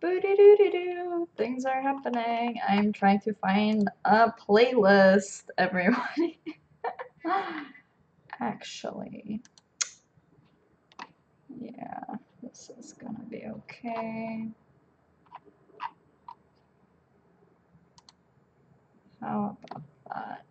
Boo-doo-doo-doo-doo. Things are happening. I'm trying to find a playlist, everybody. Actually, yeah, this is gonna be okay. How about that?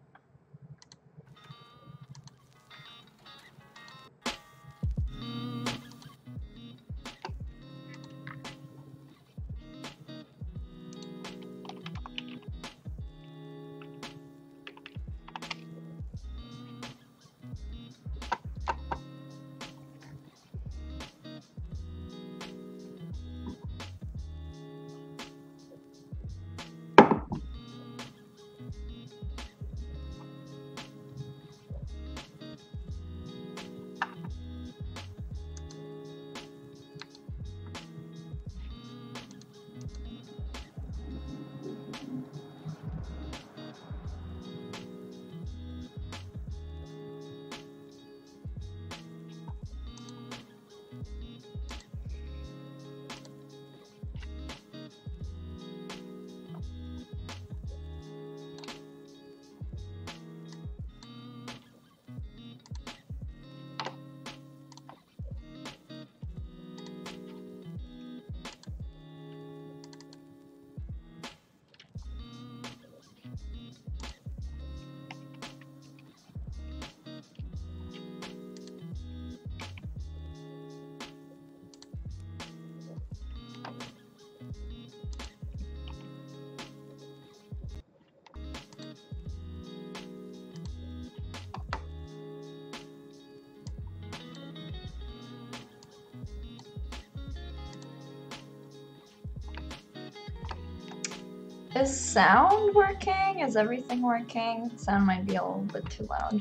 Is sound working? Is everything working? Sound might be a little bit too loud.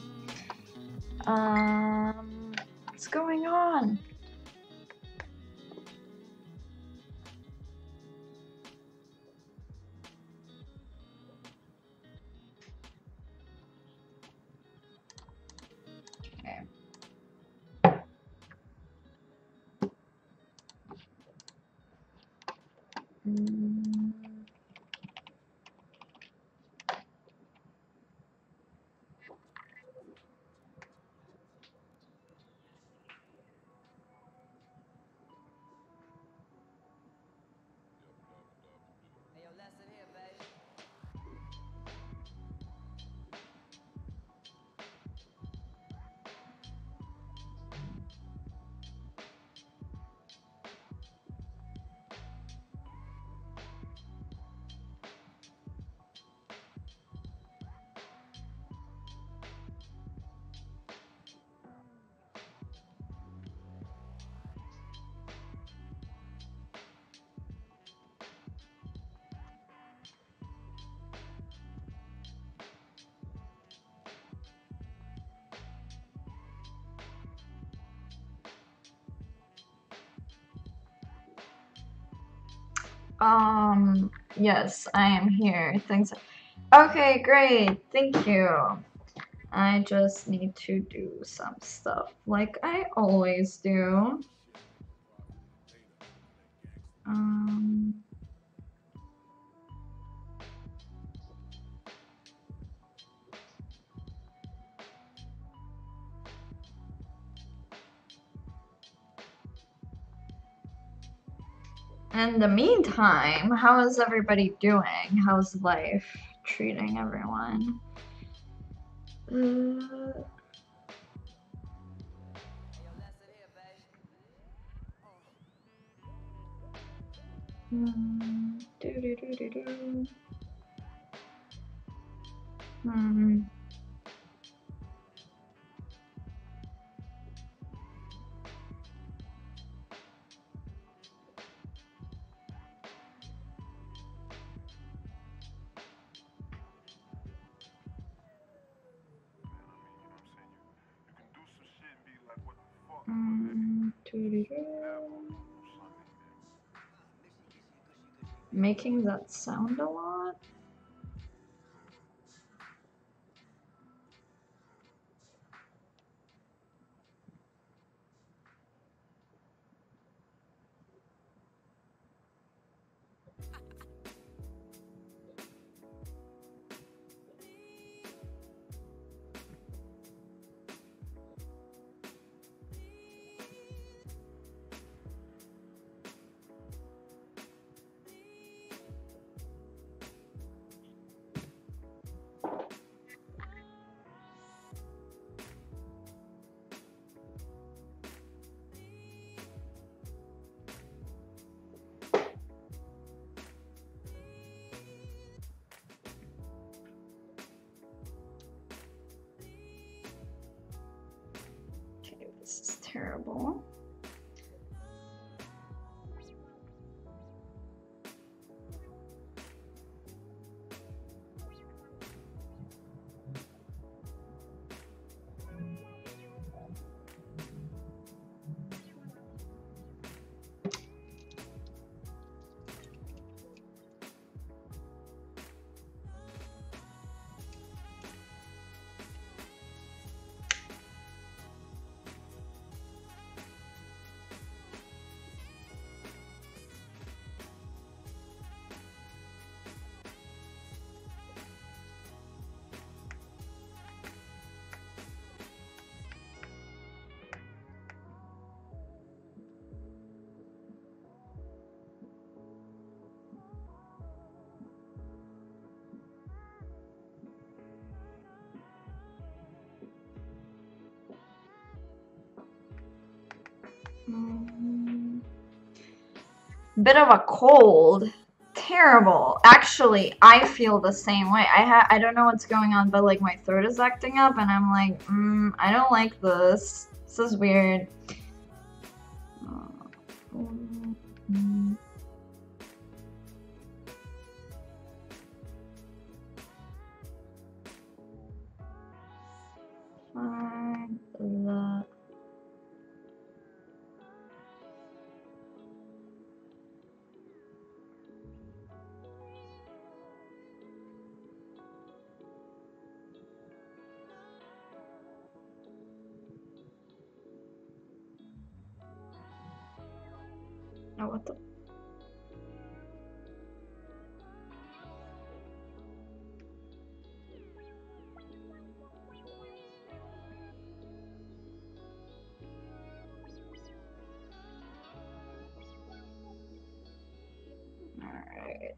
What's going on? Okay. Yes, I am here. Thanks. Okay, great. Thank you. I just need to do some stuff like I always do. In the meantime, how is everybody doing? How's life treating everyone? Making that sound a lot? Terrible. Bit of a cold. Terrible. Actually, I feel the same way. I don't know what's going on, but like my throat is acting up and I'm like, I don't like this. This is weird. Oh, what the? Alright.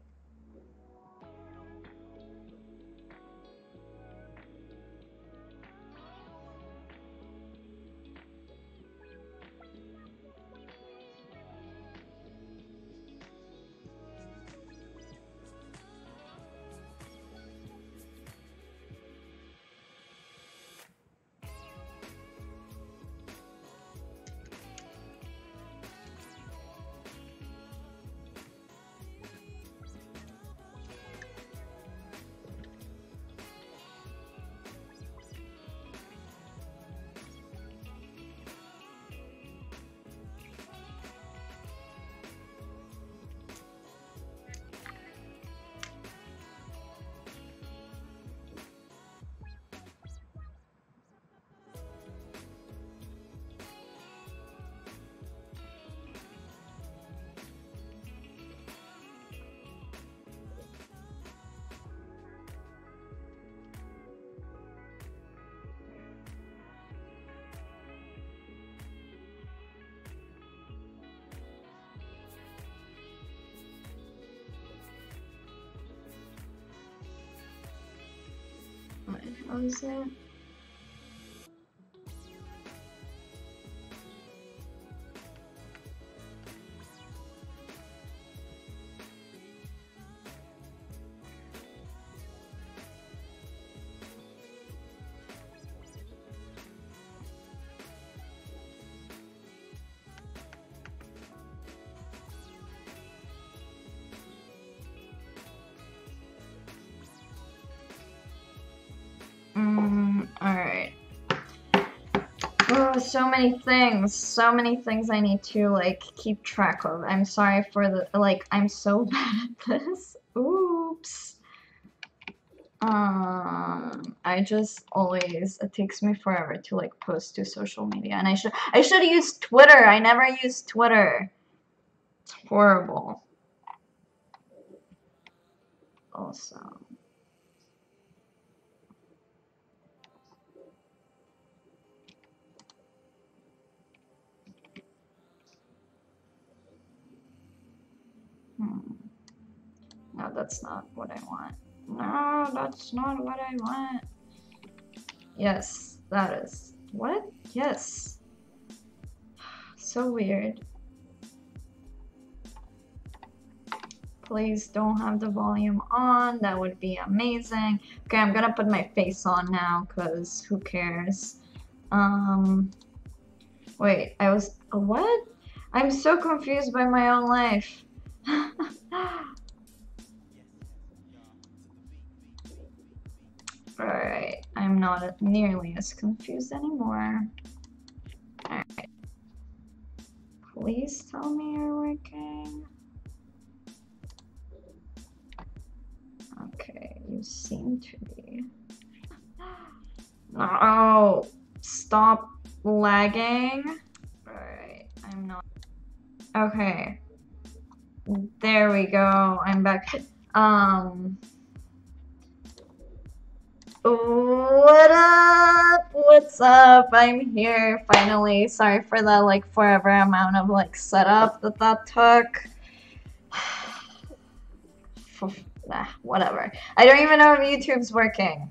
What was it? Alright. Oh, so many things I need to like keep track of. I'm sorry for the I'm so bad at this. Oops. I just always, it takes me forever to like post to social media, and I should use Twitter. I never use Twitter. It's horrible. Also. No, that's not what I want. No, that's not what I want. Yes, that is. What? Yes. So weird. Please don't have the volume on. That would be amazing. Okay, I'm gonna put my face on now, because who cares? Wait, I was what? I'm so confused by my own life. Alright, I'm not nearly as confused anymore. Alright. Please tell me you're working. Okay, you seem to be. Oh, stop lagging. Alright, I'm not. Okay. There we go. I'm back. What up? What's up? I'm here finally. Sorry for the like forever amount of like setup that took. Nah, whatever. I don't even know if YouTube's working.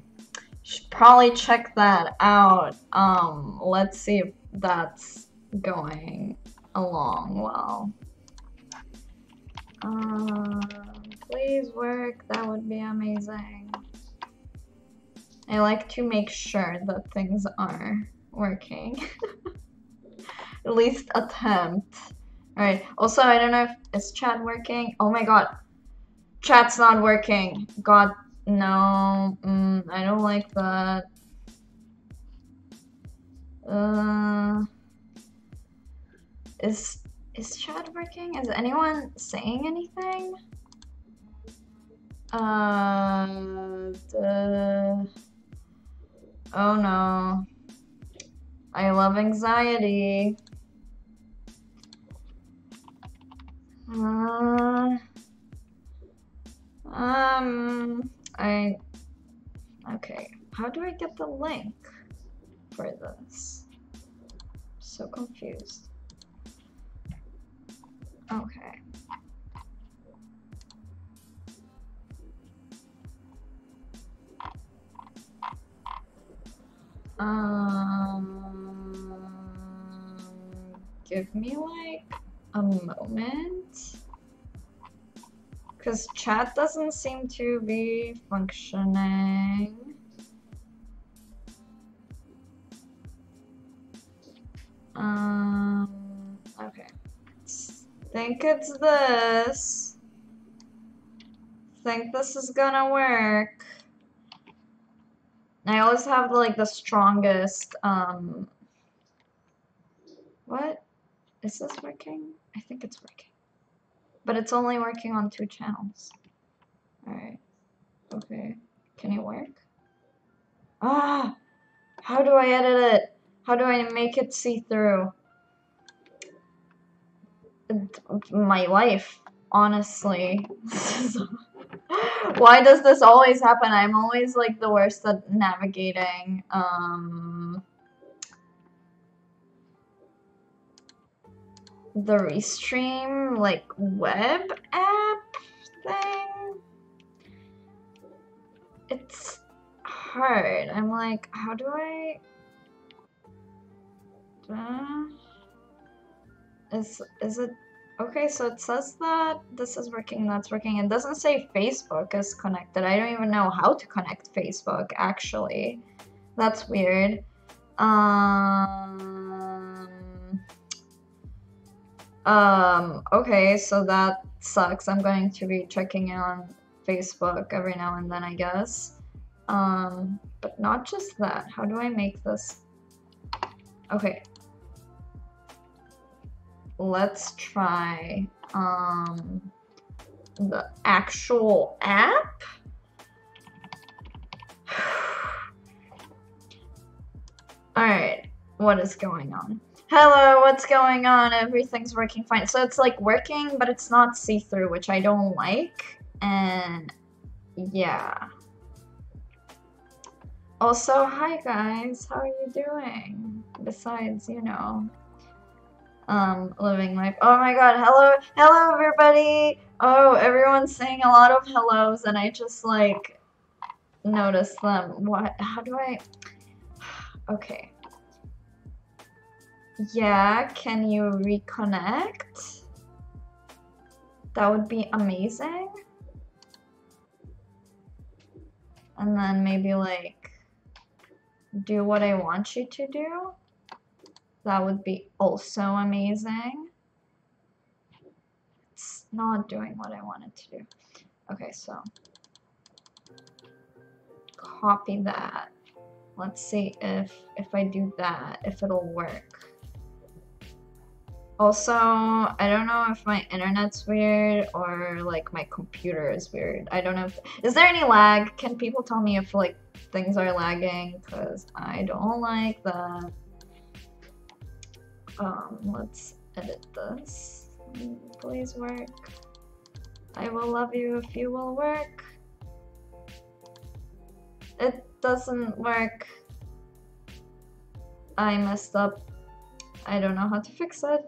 Should probably check that out. Let's see if that's going along well. Please work. That would be amazing. I like to make sure that things are working. At least attempt. Alright, also I don't know if is chat working. Oh my god. Chat's not working. God, no. I don't like that. Is chat working? Is anyone saying anything? Oh no. I love anxiety. Okay. How do I get the link for this? I'm so confused. Okay. Give me like a moment. Because chat doesn't seem to be functioning. Okay. Think it's this. Think this is gonna work. I always have like the strongest, what? Is this working? I think it's working. But it's only working on 2 channels. Alright. Okay. Can it work? Ah! How do I edit it? How do I make it see through? My life, honestly. Why does this always happen? I'm always like the worst at navigating. The Restream like web app thing. It's hard. I'm like, how do I? Is it okay? So it says that this is working, that's working. It doesn't say Facebook is connected. I don't even know how to connect Facebook actually. That's weird. Okay, so that sucks. I'm going to be checking on Facebook every now and then, I guess. But not just that. How do I make this? Okay. Let's try, the actual app. Alright, what is going on? Hello, what's going on? Everything's working fine. So it's like working, but it's not see-through, which I don't like. And yeah. Also, hi guys, how are you doing? Besides, you know, living life. Oh my god, hello everybody! Oh, everyone's saying a lot of hellos and I just like noticed them. What? How do I? Okay. Yeah, can you reconnect? That would be amazing. And then maybe like do what I want you to do. That would be also amazing. It's not doing what I wanted to do. Okay, so copy that. Let's see if I do that, if it'll work. Also, I don't know if my internet's weird or like my computer is weird. I don't know if, is there any lag? Can people tell me if like things are lagging? Because I don't like that. Let's edit this. Please work. I will love you if you will work. It doesn't work. I messed up. I don't know how to fix it.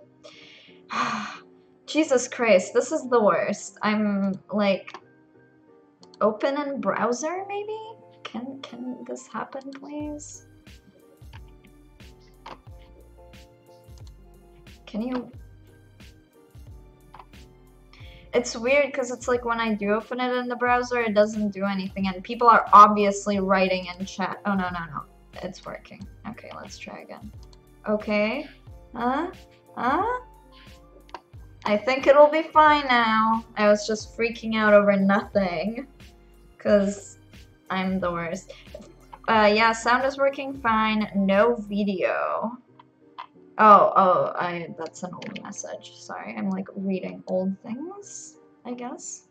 Jesus Christ, this is the worst. I'm like, open in browser maybe? Can this happen, please? Can you? It's weird because it's like when I do open it in the browser, it doesn't do anything, and people are obviously writing in chat. Oh, no, it's working. Okay, let's try again. Okay. Huh? I think it'll be fine now. I was just freaking out over nothing because I'm the worst. Yeah, sound is working fine. No video. Oh, that's an old message. Sorry, I'm like reading old things, I guess.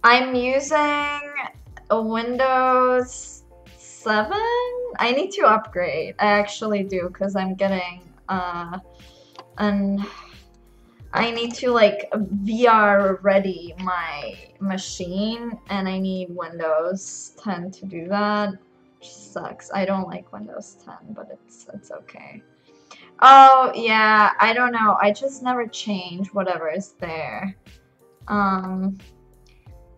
I'm using a Windows 7? I need to upgrade. I actually do, because I'm getting I need to like VR ready my machine, and I need Windows 10 to do that, which sucks. I don't like Windows 10, but it's okay. Oh yeah, I don't know. I just never change whatever is there.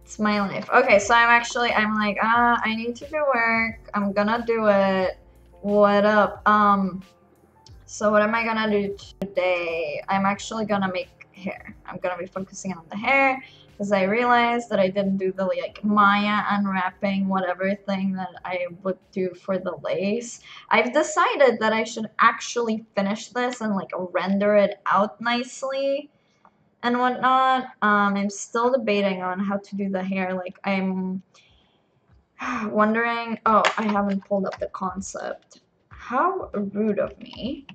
It's my life. Okay, so I'm like, I need to do work. I'm gonna do it. What up? So what am I gonna do today? I'm actually gonna make hair. I'm gonna be focusing on the hair because I realized that I didn't do the like Maya unwrapping whatever thing that I would do for the lace. I've decided that I should actually finish this and like render it out nicely and whatnot. I'm still debating on how to do the hair. Like I'm wondering, oh, I haven't pulled up the concept. How rude of me.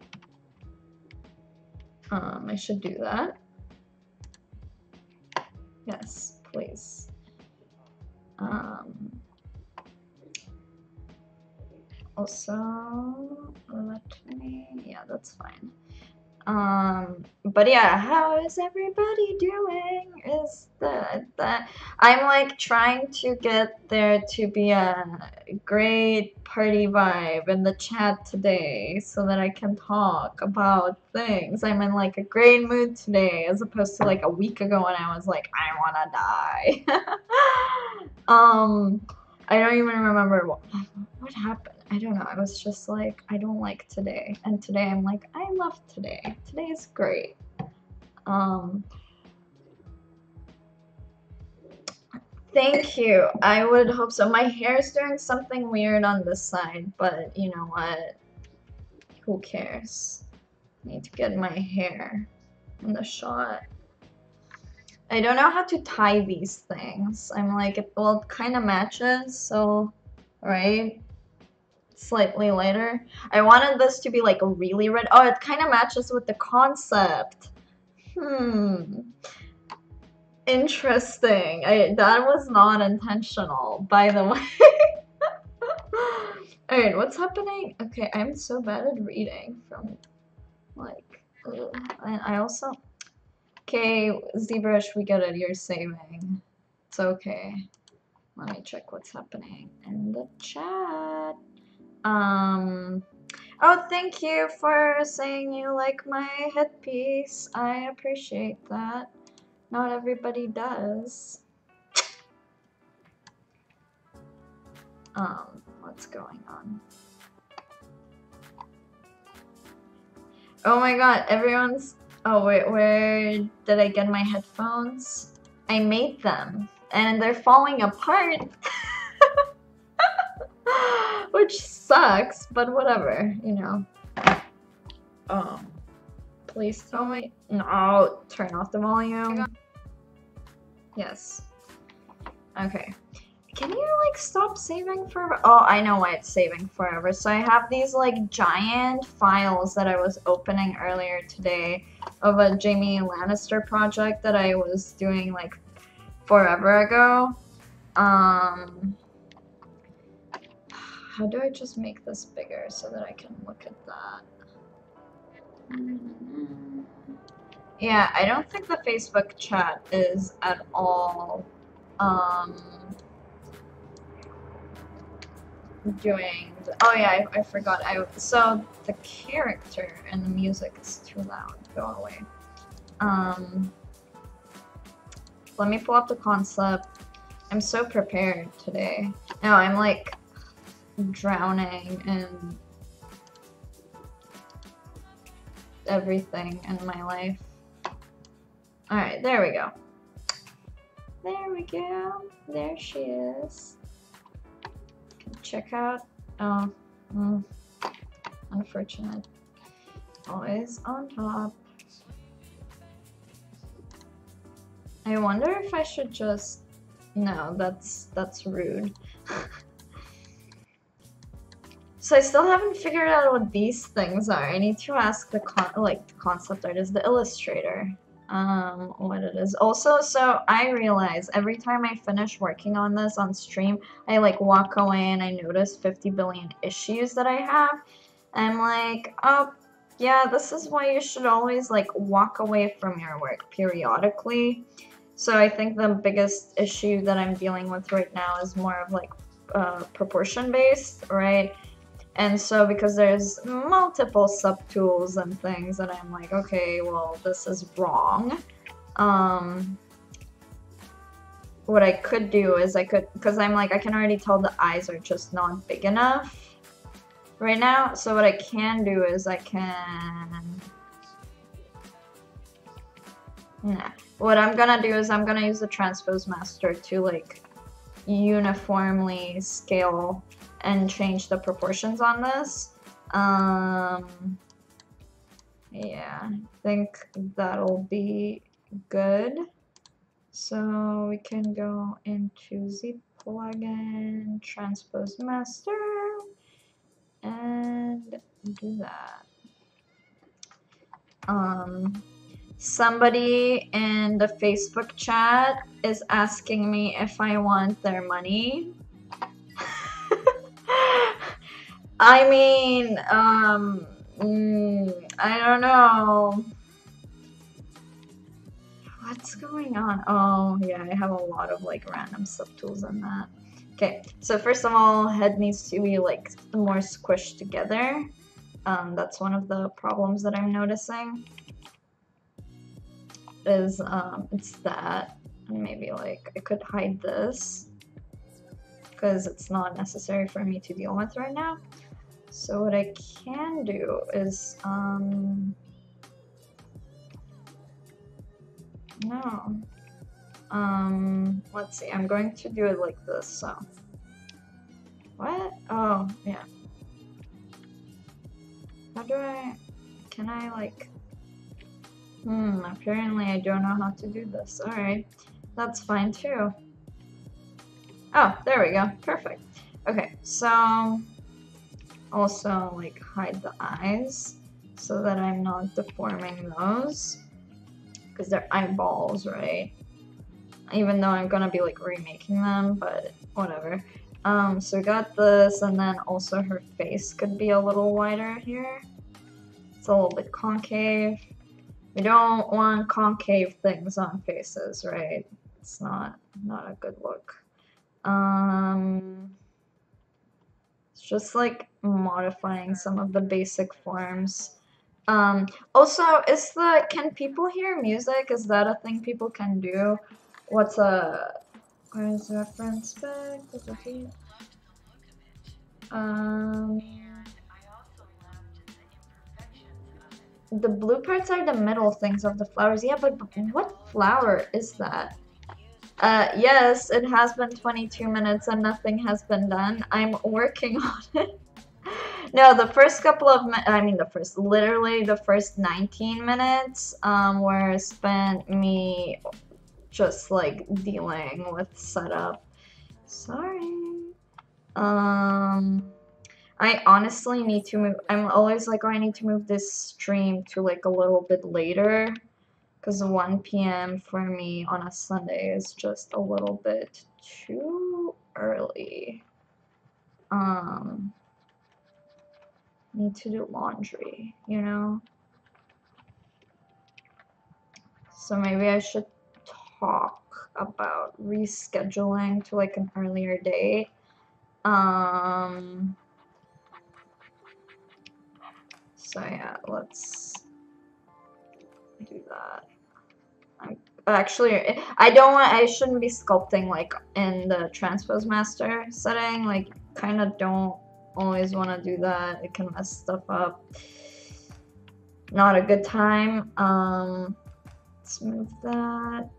I should do that. Yes, please. Also, let me, yeah, that's fine. But yeah, how is everybody doing? Is that I'm like trying to get there to be a great party vibe in the chat today so that I can talk about things. I'm in like a great mood today as opposed to like a week ago when I was like, I wanna die. I don't even remember what happened. I don't know. I was just like, I don't like today. And today I'm like, I love today. Today is great. Thank you. I would hope so. My hair is doing something weird on this side, but you know what? Who cares? I need to get my hair in the shot. I don't know how to tie these things. I'm like, it kind of matches, so, right? Slightly lighter. I wanted this to be like really red. Oh, it kind of matches with the concept. Interesting. That was not intentional, by the way. Alright, what's happening? Okay, I'm so bad at reading from like and I also okay, ZBrush, we get it, you're saving. It's okay. Let me check what's happening in the chat. Oh, thank you for saying you like my headpiece. I appreciate that. Not everybody does. What's going on? Oh my god, everyone's... Oh, wait, where did I get my headphones? I made them. and they're falling apart. Which sucks, but whatever, you know. Please tell me. No, turn off the volume. Yes. Okay. Can you like stop saving forever? Oh, I know why it's saving forever. So I have these like giant files that I was opening earlier today of a Jamie Lannister project that I was doing like forever ago. How do I just make this bigger so that I can look at that? Yeah, I don't think the Facebook chat is at all doing oh yeah, I forgot. So the character and the music is too loud. Go away. Let me pull up the concept. I'm so prepared today. No, I'm like drowning in everything in my life. Alright, there we go. There we go. There she is. Check out. Oh, unfortunate. Always on top. I wonder if I should just. No, that's rude. So I still haven't figured out what these things are. I need to ask the concept artist, the illustrator, what it is. Also, so I realize every time I finish working on this on stream, I like walk away and I notice 50 billion issues that I have. I'm like, oh, yeah, this is why you should always like walk away from your work periodically. So I think the biggest issue that I'm dealing with right now is more of like proportion based, right? And so because there's multiple subtools and things and I'm like, okay, well, this is wrong. What I could do is because I'm like, I can already tell the eyes are just not big enough right now. So what I can do is what I'm gonna do is I'm gonna use the transpose master to like uniformly scale and change the proportions on this. Yeah, I think that'll be good. So we can go into Z plugin, transpose master, and do that. Somebody in the Facebook chat is asking me if I want their money. I mean, I don't know. What's going on? Oh, yeah, I have a lot of like random subtools in that. Okay, so first of all, head needs to be like more squished together. That's one of the problems that I'm noticing. Is it's that, and maybe like I could hide this because it's not necessary for me to deal with right now. So what I can do is let's see, I'm going to do it like this. So what? Oh yeah, how do can I like apparently I don't know how to do this. Alright, that's fine too. Oh, there we go. Perfect. Okay, so also like hide the eyes so that I'm not deforming those because they're eyeballs, right? Even though I'm gonna be like remaking them, but whatever. So we got this, and then also her face could be a little wider here. It's a little bit concave. We don't want concave things on faces, right? It's not a good look. It's just like modifying some of the basic forms. Also, can people hear music? Is that a thing people can do? Where's reference back? The blue parts are the middle things of the flowers. Yeah, but what flower is that? Yes, it has been 22 minutes and nothing has been done. I'm working on it. No, the first couple of literally the first 19 minutes, were spent me just like dealing with setup. Sorry. I honestly need to move. I'm always like, oh, I need to move this stream to like a little bit later. Because 1 p.m. for me on a Sunday is just a little bit too early. Need to do laundry, you know? So maybe I should talk about rescheduling to like an earlier date. So yeah, let's do that. Actually, I shouldn't be sculpting like in the transpose master setting. Like, kind of don't always want to do that. It can mess stuff up. Not a good time. Let's move that.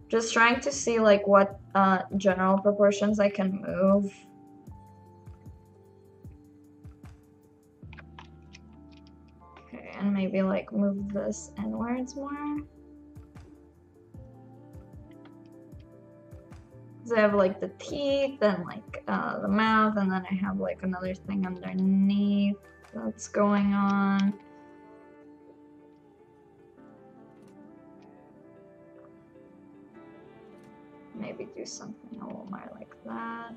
Just trying to see like what general proportions I can move. Okay, and maybe like move this inwards more. I have like the teeth and like the mouth, and then I have like another thing underneath that's going on. Maybe do something a little more like that.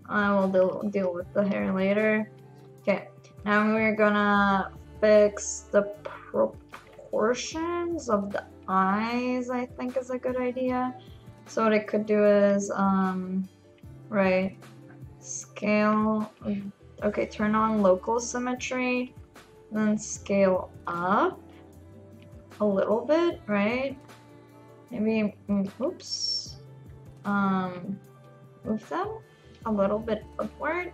I will deal with the hair later. Okay, now we're gonna fix the proportions of the eyes, I think is a good idea. So what I could do is, right, scale, okay, turn on local symmetry, then scale up a little bit, right? Maybe, oops, move them a little bit upward.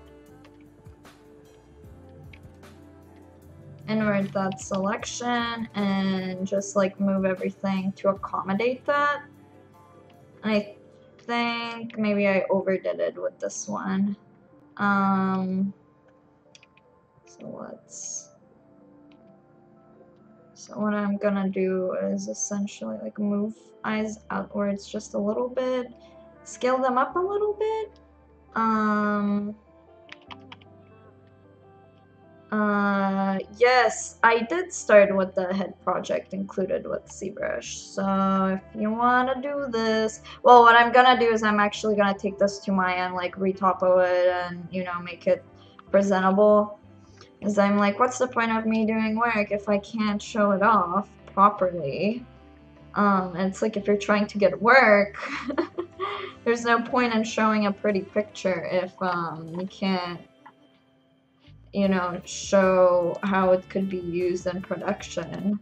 Invert that selection and just like move everything to accommodate that. And I think maybe I overdid it with this one. So what I'm gonna do is essentially like move eyes outwards just a little bit, scale them up a little bit. Yes, I did start with the head project included with ZBrush. So if you want to do this, well, what I'm gonna do is I'm actually gonna take this to Maya and like retopo it and, you know, make it presentable. Because I'm like, what's the point of me doing work if I can't show it off properly? And it's like if you're trying to get work, there's no point in showing a pretty picture if you can't, you know, show how it could be used in production.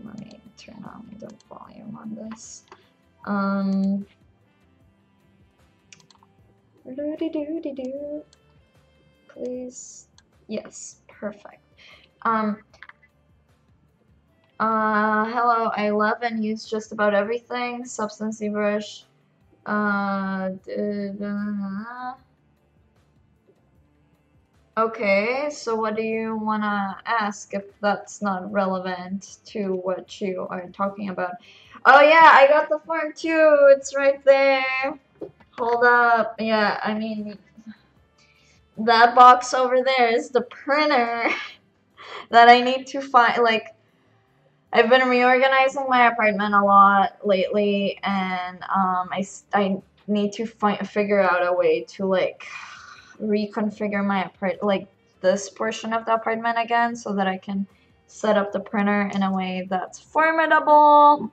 Let me turn on the volume on this. Do-de-do-de-do. Please. Yes, perfect. Hello, I love and use just about everything. Substance ZBrush. Okay, so what do you want to ask if that's not relevant to what you are talking about? Oh yeah, I got the form too. It's right there. Hold up. Yeah, I mean, that box over there is the printer that I need to find. Like, I've been reorganizing my apartment a lot lately, and I need to figure out a way to like reconfigure my apartment, like this portion of the apartment again, so that I can set up the printer in a way that's formidable.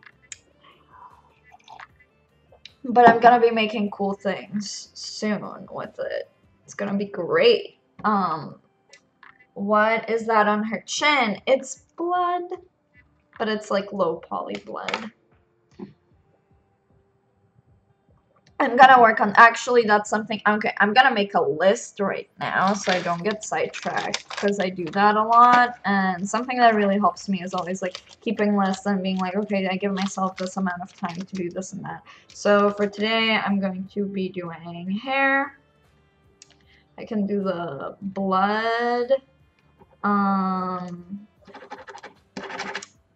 But I'm gonna be making cool things soon with it. It's gonna be great. What is that on her chin? It's blood, but it's like low poly blood. I'm gonna work on, actually that's something, okay, I'm gonna make a list right now so I don't get sidetracked, because I do that a lot, and something that really helps me is always like keeping lists and being like, okay, I give myself this amount of time to do this and that. So for today, I'm going to be doing hair. I can do the blood.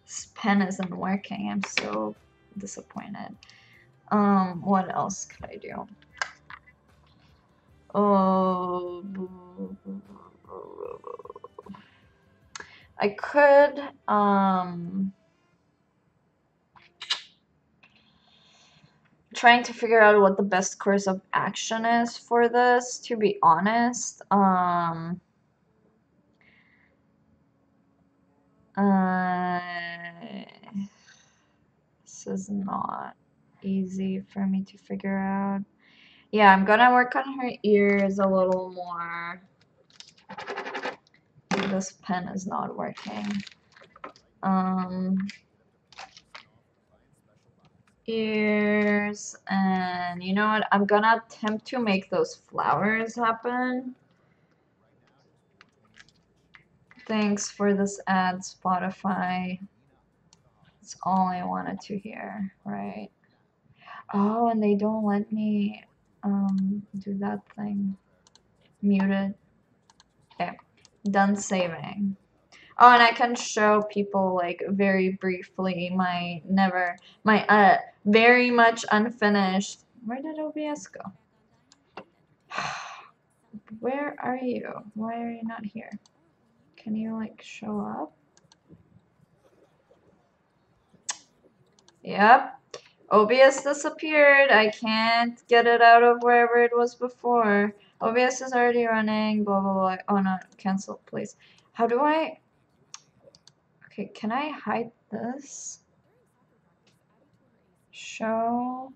This pen isn't working, I'm so disappointed. What else could I do? Oh, I could, trying to figure out what the best course of action is for this, to be honest. This is not easy for me to figure out. Yeah, I'm gonna work on her ears a little more. This pen is not working. Ears, and you know what? I'm gonna attempt to make those flowers happen. Thanks for this ad, Spotify. That's all I wanted to hear, right? Oh, and they don't let me do that thing. Muted. Okay, done saving. Oh, and I can show people like very briefly my very much unfinished. Where did OBS go? Where are you? Why are you not here? Can you like show up? Yep. OBS disappeared. I can't get it out of wherever it was before. OBS is already running, blah, blah, blah. Oh, no, cancel, please. How do I... Okay, can I hide this? Show...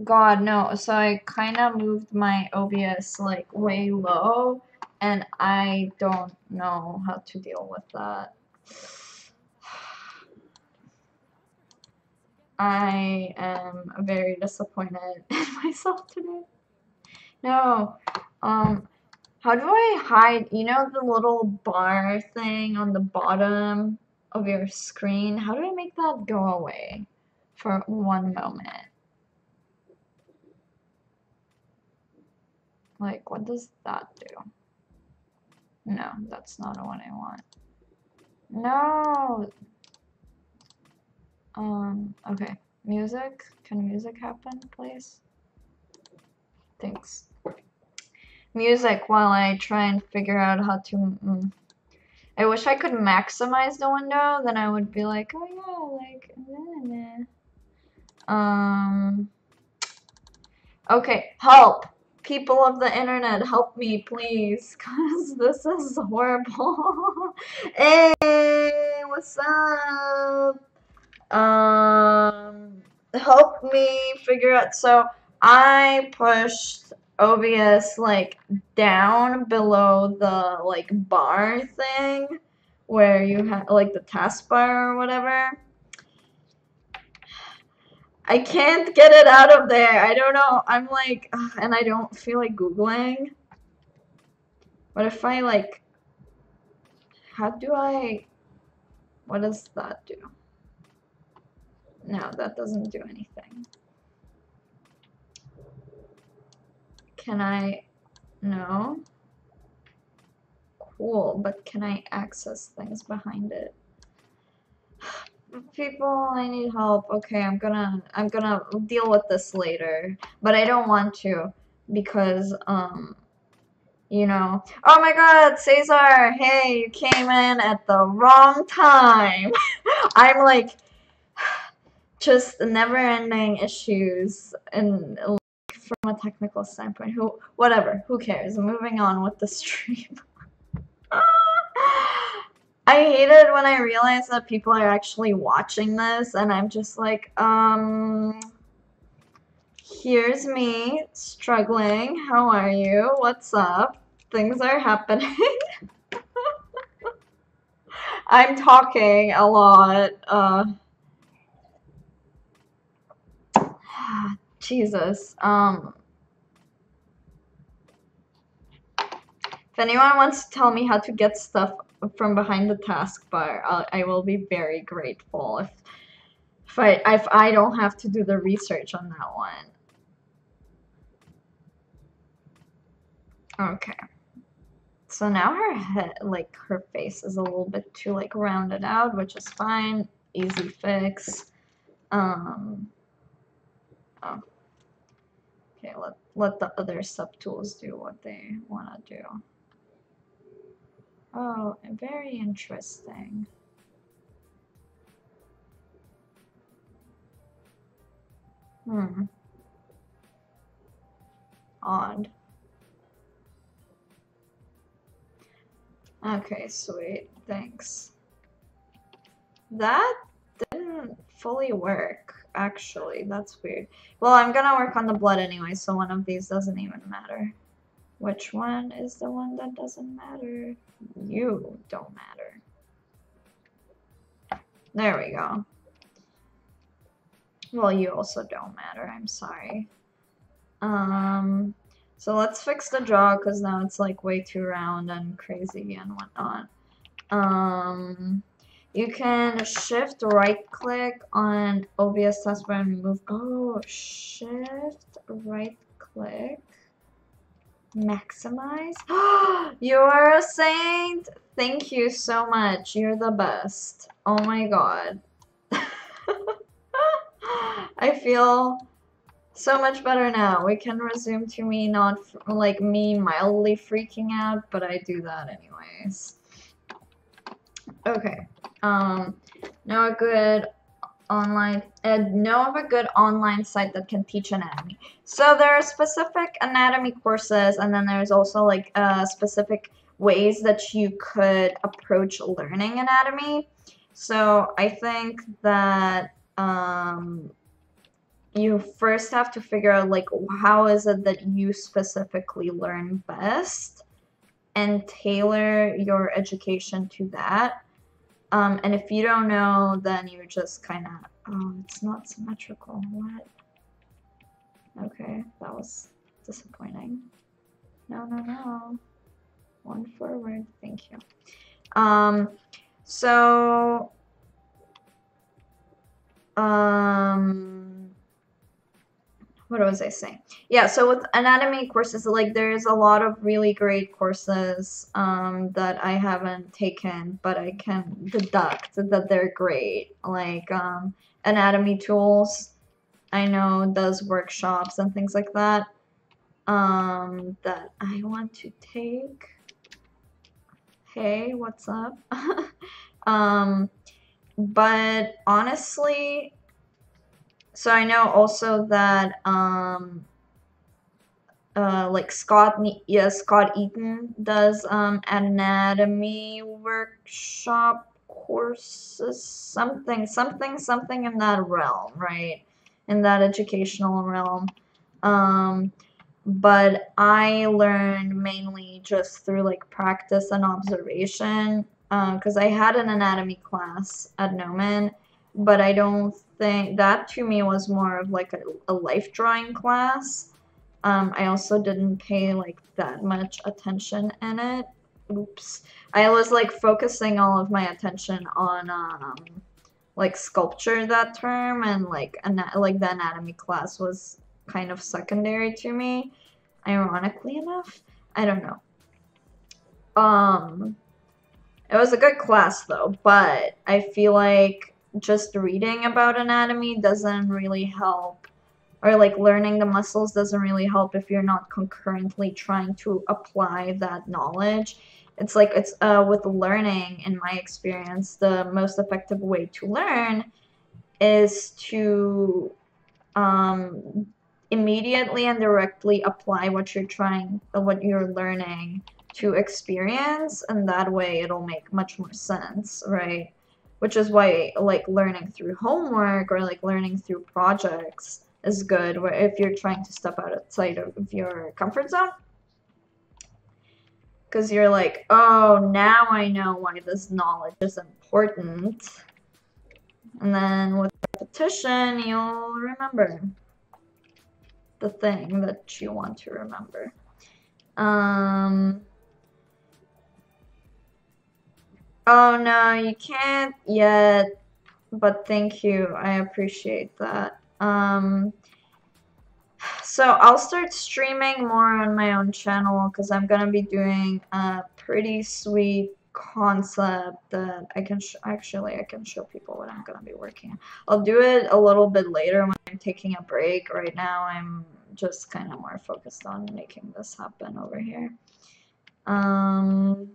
God, no. So I kind of moved my OBS, like, way low, and I don't know how to deal with that. I am very disappointed in myself today. No, how do I hide, you know, the little bar thing on the bottom of your screen? How do I make that go away for one moment? Like, what does that do? No, that's not what I want. No! Okay. Music? Can music happen, please? Thanks. Music while I try and figure out how to... I wish I could maximize the window, then I would be like, oh yeah, like, Okay, help! People of the internet, help me, please, because this is horrible. Hey, what's up? Help me figure out. So I pushed OBS like down below the like bar thing where you have like the taskbar or whatever. I can't get it out of there. I don't know. I'm like, ugh, and I don't feel like Googling. What if I like, how do I, what does that do? No, that doesn't do anything. Can I, no. Cool, but can I access things behind it? People, I need help. Okay, I'm gonna deal with this later, but I don't want to because you know. Oh my God, Cesar! Hey, you came in at the wrong time. I'm like just never-ending issues and like, from a technical standpoint. Whatever. Who cares? Moving on with the stream. I hate it when I realize that people are actually watching this and I'm just like, here's me struggling. How are you? What's up? Things are happening. I'm talking a lot. Jesus. If anyone wants to tell me how to get stuff from behind the taskbar, I will be very grateful. If I don't have to do the research on that one. Okay. So now her head, like her face is a little bit too like rounded out, which is fine. Easy fix. Oh. Okay, let the other subtools do what they want to do. Oh, very interesting. Odd. Okay, sweet. Thanks. That didn't fully work, actually. That's weird. Well, I'm gonna work on the blood anyway, so one of these doesn't even matter. Which one is the one that doesn't matter? You don't matter. There we go. Well, you also don't matter. I'm sorry. So let's fix the jaw because now it's like way too round and crazy and whatnot. You can shift right click on OBS taskbar and move. Oh, shift right click. Maximize. You're a saint. Thank you so much. You're the best. Oh my god. I feel so much better now. We can resume to me not like me mildly freaking out, but I do that anyways. Okay. Know a good online site that can teach anatomy. So there are specific anatomy courses, and then there's also like specific ways that you could approach learning anatomy. So I think that you first have to figure out like how is it that you specifically learn best and tailor your education to that. And if you don't know, then you just kind of, oh, it's not symmetrical. What? Okay, that was disappointing. No, no, no. One forward. Thank you. What was I saying? Yeah, so with anatomy courses, like there's a lot of really great courses that I haven't taken, but I can deduct that they're great. Like Anatomy Tools, I know does workshops and things like that that I want to take. Hey, what's up? But honestly, so I know also that like Scott Eaton does anatomy workshop courses, something in that realm, right? In that educational realm. But I learned mainly just through like practice and observation, because I had an anatomy class at Noman, but I don't think that to me was more of like a life drawing class. I also didn't pay like that much attention in it. Oops. I was like focusing all of my attention on like sculpture that term, and like the anatomy class was kind of secondary to me, ironically enough. I don't know. It was a good class though, but I feel like just reading about anatomy doesn't really help, or like learning the muscles doesn't really help if you're not concurrently trying to apply that knowledge. It's like it's with learning, in my experience, the most effective way to learn is to immediately and directly apply what you're learning to experience, and that way it'll make much more sense, right? Which is why like learning through homework or like learning through projects is good, where if you're trying to step outside of your comfort zone, because you're like, oh, now I know why this knowledge is important, and then with repetition you'll remember. the thing that you want to remember. Oh no, you can't yet, but thank you. I appreciate that. So I'll start streaming more on my own channel because I'm gonna be doing a pretty sweet concept that I can actually I can show people what I'm gonna be working on. I'll do it a little bit later when I'm taking a break. Right now I'm just kind of more focused on making this happen over here. God,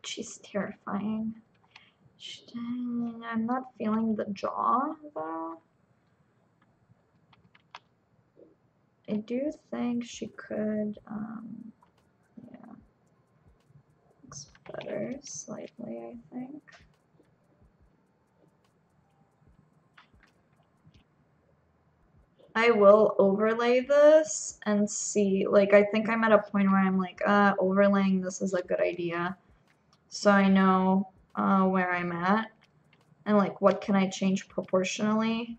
she's terrifying. I'm not feeling the jaw though. I do think she could, yeah, looks better slightly, I think. I will overlay this and see, like, I think I'm at a point where I'm like, overlaying this is a good idea. So I know where I'm at and, like, what can I change proportionally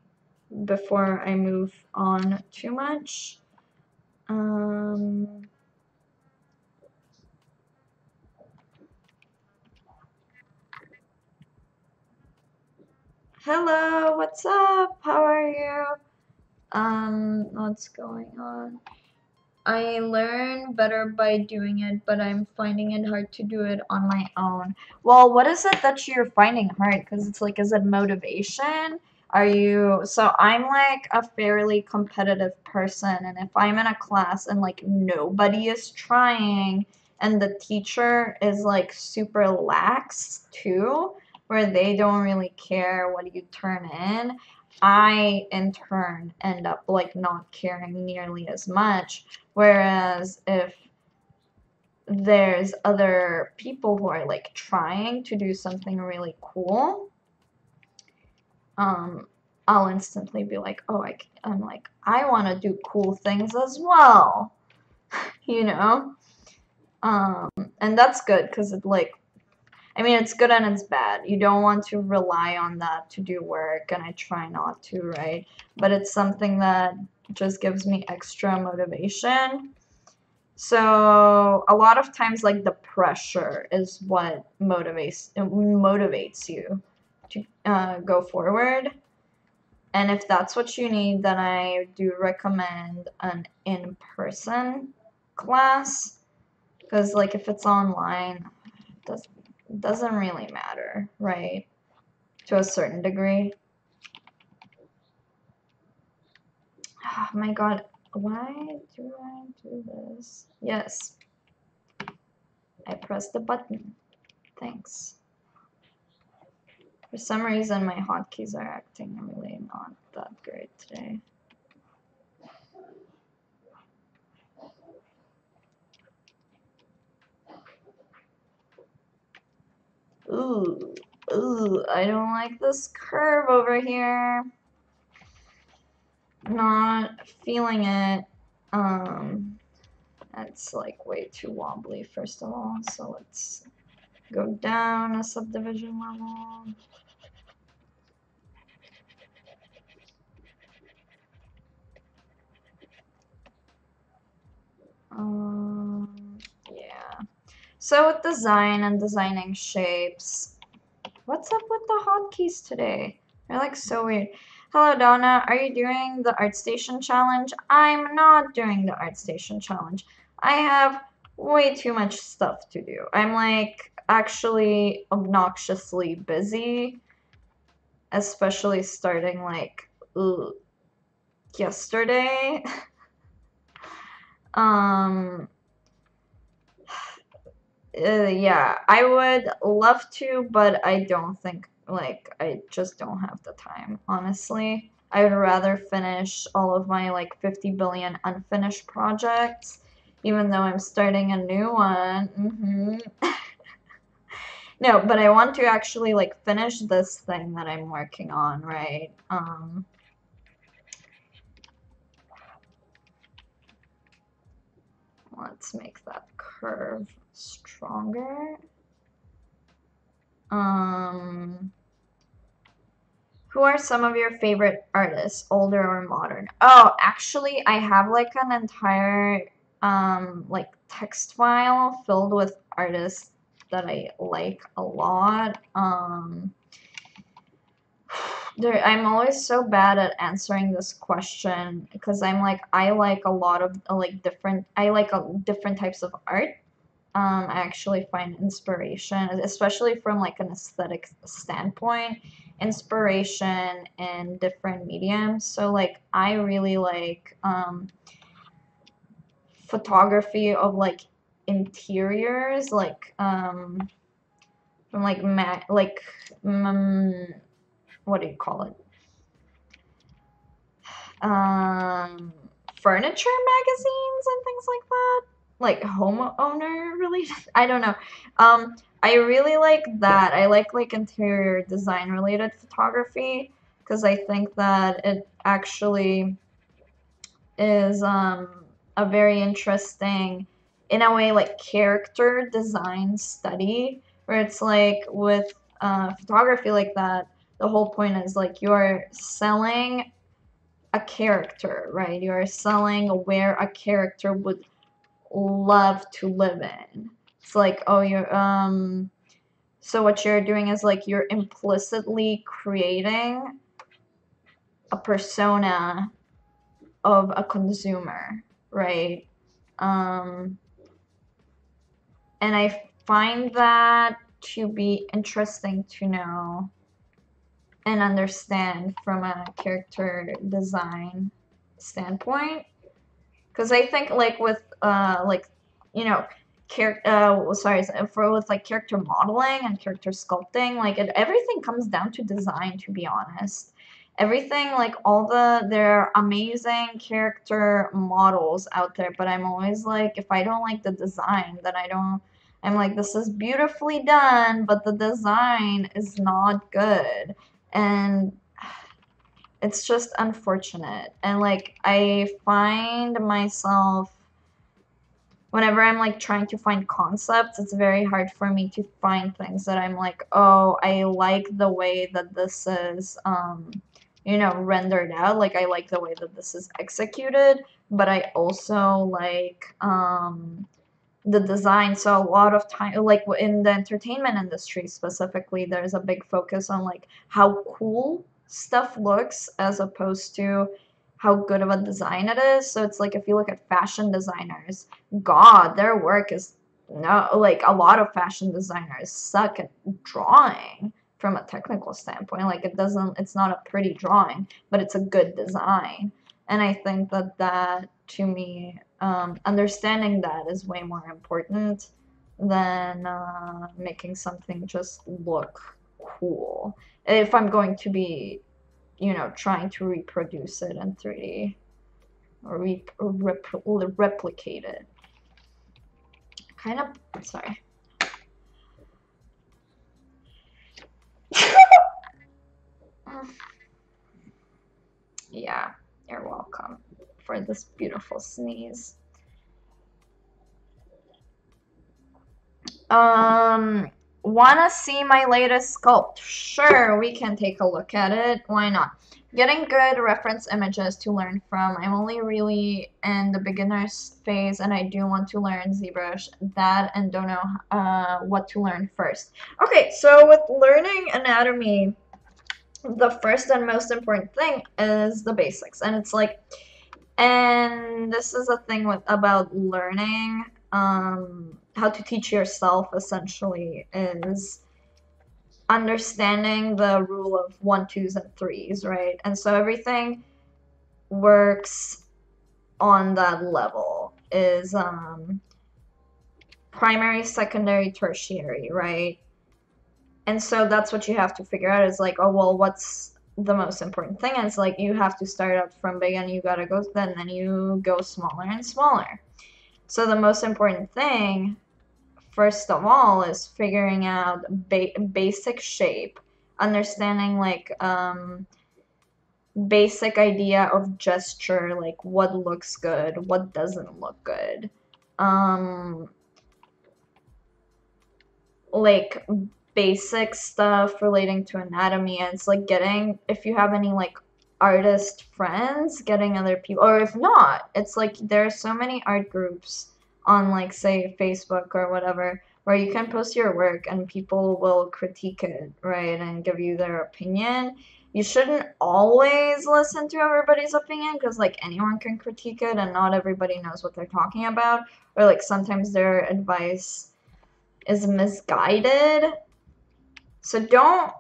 before I move on too much. Hello, what's up? How are you? What's going on? I learn better by doing it, but I'm finding it hard to do it on my own. Well, what is it that you're finding hard? Because it's like, is it motivation? Are you, so I'm like a fairly competitive person, and if I'm in a class and like nobody is trying and the teacher is like super lax too, where they don't really care what you turn in, I in turn end up like not caring nearly as much. Whereas if there's other people who are like trying to do something really cool, I'll instantly be like, oh, I'm like, I want to do cool things as well, you know? And that's good because it like, I mean, it's good and it's bad. You don't want to rely on that to do work, and I try not to, right? But it's something that just gives me extra motivation. So a lot of times, like the pressure is what motivates you to go forward. And if that's what you need, then I do recommend an in-person class, because like if it's online, it doesn't really matter, right? To a certain degree. Oh my God, why do I do this? Yes, I pressed the button. Thanks. For some reason, my hotkeys are acting really not that great today. Ooh, I don't like this curve over here. Not feeling it. It's like way too wobbly, first of all. So let's go down a subdivision level. Yeah. So with design and designing shapes, what's up with the hotkeys today? They're like so weird. Hello, Donna. Are you doing the ArtStation challenge? I'm not doing the ArtStation challenge. I have way too much stuff to do. I'm like actually obnoxiously busy, especially starting like yesterday. Yeah, I would love to, but I don't think, like, I just don't have the time, honestly. I would rather finish all of my, like, 50 billion unfinished projects, even though I'm starting a new one. No, but I want to actually, like, finish this thing that I'm working on, right? Let's make that curve stronger. Who are some of your favorite artists, older or modern? Oh, actually, I have like an entire like text file filled with artists that I like a lot. I'm always so bad at answering this question because I'm like I like a lot of like different different types of art. I actually find inspiration, especially from like an aesthetic standpoint, inspiration in different mediums. So like I really like photography of like interiors, like from like what do you call it? Furniture magazines and things like that, like homeowner related. I don't know. I really like that. I like interior design related photography because I think that it actually is a very interesting, in a way, like character design study where it's like with photography like that. The whole point is like you're selling a character, right? You're selling where a character would love to live in. It's like, oh, so what you're doing is like you're implicitly creating a persona of a consumer, right? Um, and I find that to be interesting to know and understand from a character design standpoint. Because I think like with like you know character for with like character modeling and character sculpting, like everything comes down to design, to be honest. Everything, like there are amazing character models out there, but I'm always like, if I don't like the design, then I'm like, this is beautifully done, but the design is not good. And it's just unfortunate. And like I find myself whenever I'm like trying to find concepts, it's very hard for me to find things that I'm like, oh, I like the way that this is rendered out. Like I like the way that this is executed, but I also like the design. So a lot of time, like in the entertainment industry specifically, there's a big focus on like how cool stuff looks as opposed to how good of a design it is. So it's like if you look at fashion designers, God, their work is no, like a lot of fashion designers suck at drawing from a technical standpoint. Like it's not a pretty drawing, but it's a good design. And I think that to me, understanding that is way more important than making something just look cool. If I'm going to be, trying to reproduce it in 3D or replicate it. Kind of, sorry. Yeah, you're welcome for this beautiful sneeze. Wanna see my latest sculpt? Sure, we can take a look at it. Why not? Getting good reference images to learn from. I'm only really in the beginner's phase and I do want to learn ZBrush, that, and don't know what to learn first. Okay, so with learning anatomy, the first and most important thing is the basics. And it's like, and this is a thing about learning how to teach yourself, essentially, is understanding the rule of 1, 2s, and 3s, right? And so everything works on that level, is primary, secondary, tertiary, right? And so that's what you have to figure out, is like, oh, well, what's the most important thing? And it's like you have to start out from big and you gotta go, then you go smaller and smaller. So the most important thing, first of all, is figuring out basic shape, understanding like basic idea of gesture, like what looks good, what doesn't look good. Like basic stuff relating to anatomy, and it's like getting, if you have any like artist friends, getting other people, or if not, it's like there are so many art groups on like say Facebook or whatever where you can post your work and people will critique it, right, and give you their opinion. You shouldn't always listen to everybody's opinion because like anyone can critique it and not everybody knows what they're talking about, or like sometimes their advice is misguided. So don't,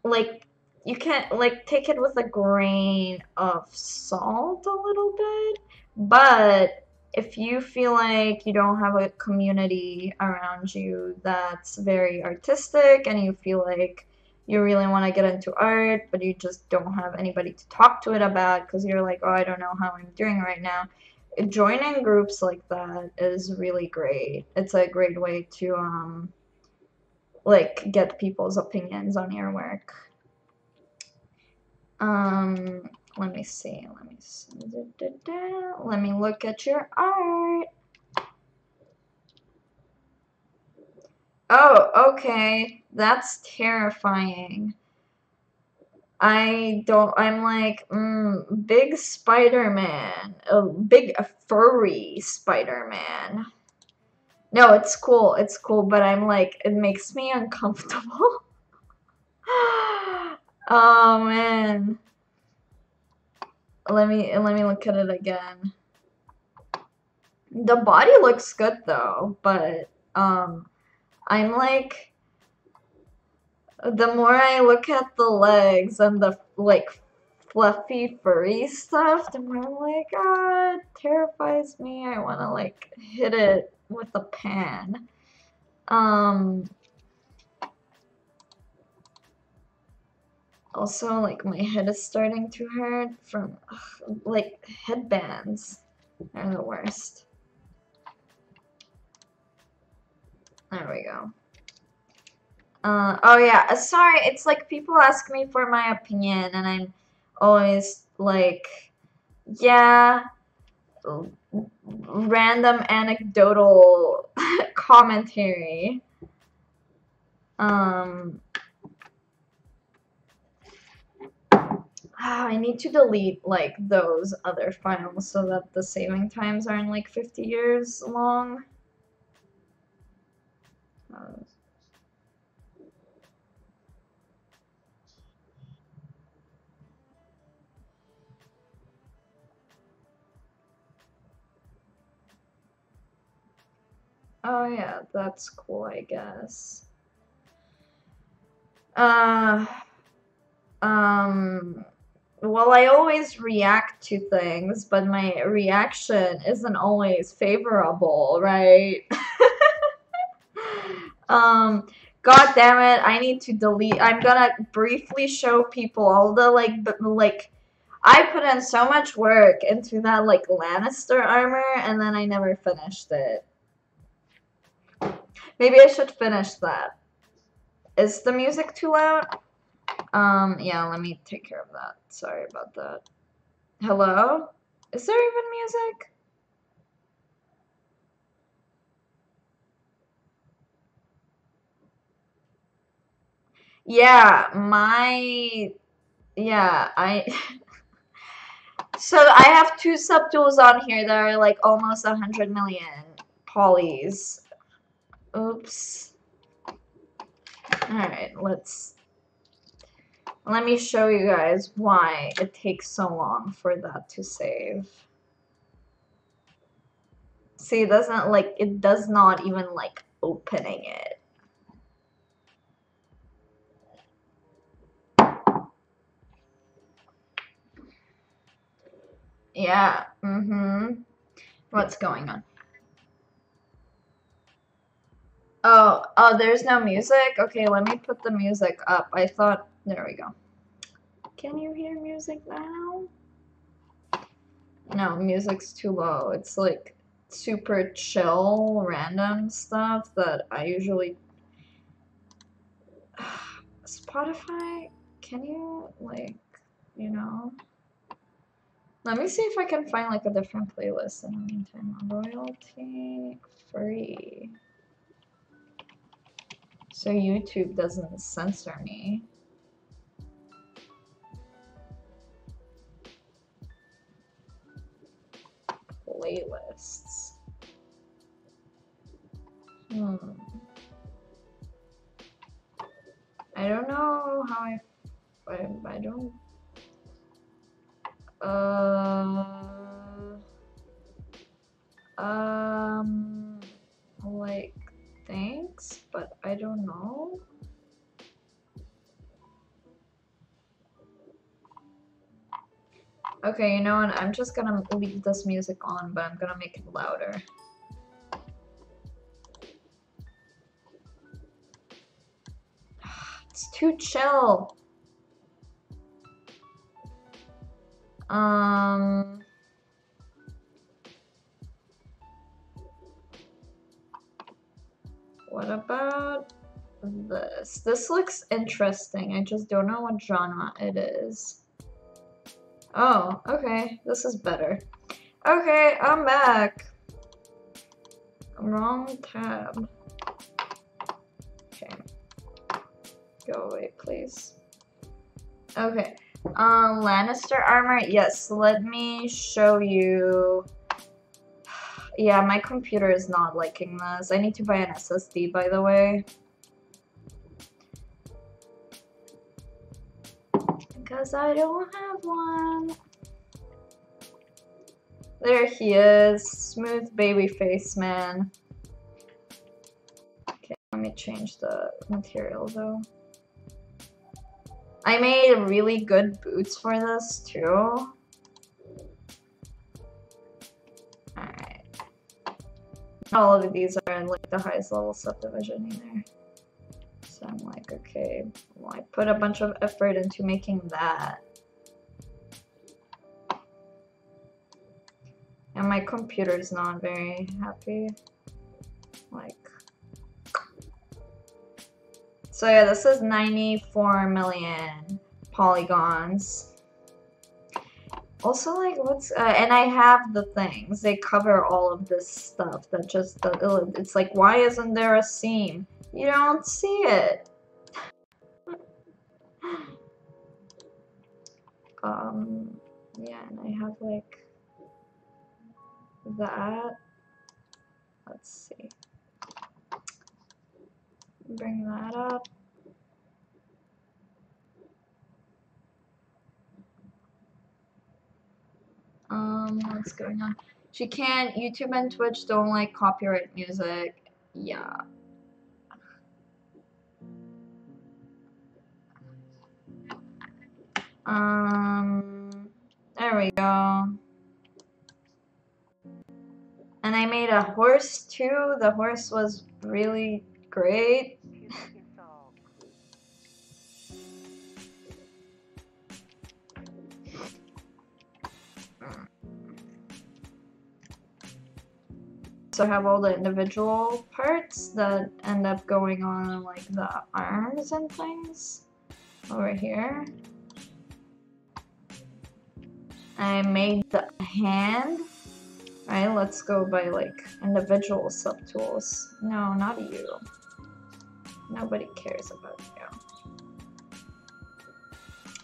like, you can't, like, take it with a grain of salt a little bit, but if you feel like you don't have a community around you that's very artistic and you feel like you really want to get into art, but you just don't have anybody to talk to it about because you're like, oh, I don't know how I'm doing right now, joining groups like that is really great. It's a great way to, like, get people's opinions on your work. Let me see. Let me look at your art. Oh, okay. That's terrifying. I'm like, big Spider-Man. A big furry Spider-Man. No, it's cool. It's cool, but I'm like, it makes me uncomfortable. Oh man. Let me look at it again. The body looks good though, but I'm like, the more I look at the legs and the like fluffy furry stuff, the more I'm like, ah, it terrifies me. I want to like hit it with a pan. Also, like, my head is starting to hurt from, like, headbands are the worst. There we go. Oh yeah, sorry, it's like people ask me for my opinion and I'm always like, yeah, random anecdotal commentary. I need to delete like those other files so that the saving times aren't like 50 years long. Oh yeah, that's cool, I guess. Well, I always react to things, but my reaction isn't always favorable, right? God damn it, I need to delete. I'm gonna briefly show people all the like I put in so much work into that like Lannister armor and then I never finished it. Maybe I should finish that. Is the music too loud? Yeah, let me take care of that. Sorry about that. Hello? Is there even music? Yeah, so I have two subtools on here that are like almost 100 million polys. Oops. Alright, let me show you guys why it takes so long for that to save. See, it doesn't like, it does not even like opening it. Yeah, What's going on? Oh, there's no music? Okay, let me put the music up. I thought, there we go. Can you hear music now? No, music's too low. It's like super chill, random stuff that I usually... Spotify, can you, like, you know? Let me see if I can find like a different playlist in the meantime. Royalty free. So YouTube doesn't censor me. Playlists. I don't know how I don't like thanks, but I don't know. Okay, you know what? I'm just gonna leave this music on, but I'm gonna make it louder. It's too chill. What about this? This looks interesting. I just don't know what genre it is. Oh, okay. This is better. Okay, I'm back. Wrong tab. Okay. Go away, please. Okay. Lannister armor. Yes, let me show you. Yeah, my computer is not liking this. I need to buy an SSD, by the way. Because I don't have one. There he is. Smooth baby face man. Okay, let me change the material though. I made really good boots for this too. Alright. All of these are like the highest level subdivision either. So I'm like, okay, well, I put a bunch of effort into making that. And my computer is not very happy. Like, so yeah, this is 94 million polygons. Also, like, what's and I have the things. They cover all of this stuff that just it's like, why isn't there a seam? You don't see it. Yeah, and I have like that. Let's see. Bring that up. What's going on? She can't. YouTube and Twitch don't like copyright music. Yeah. There we go. And I made a horse too. The horse was really great. So I have all the individual parts that end up going on like the arms and things over here. I made the hand. Alright, let's go by like individual subtools. No, not you. Nobody cares about you.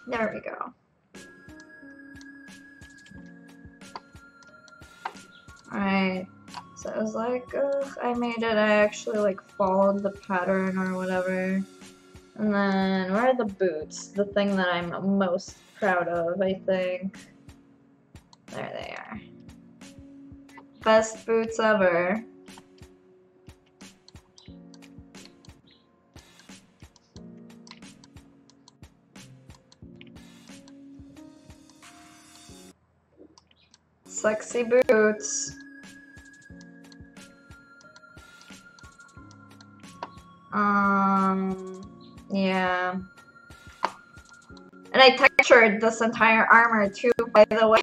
There we go. Alright. So I was like, ugh, I made it. I actually like followed the pattern or whatever. And then where are the boots? The thing that I'm most proud of, I think. There they are. Best boots ever. Sexy boots. Yeah. And I textured this entire armor too, by the way.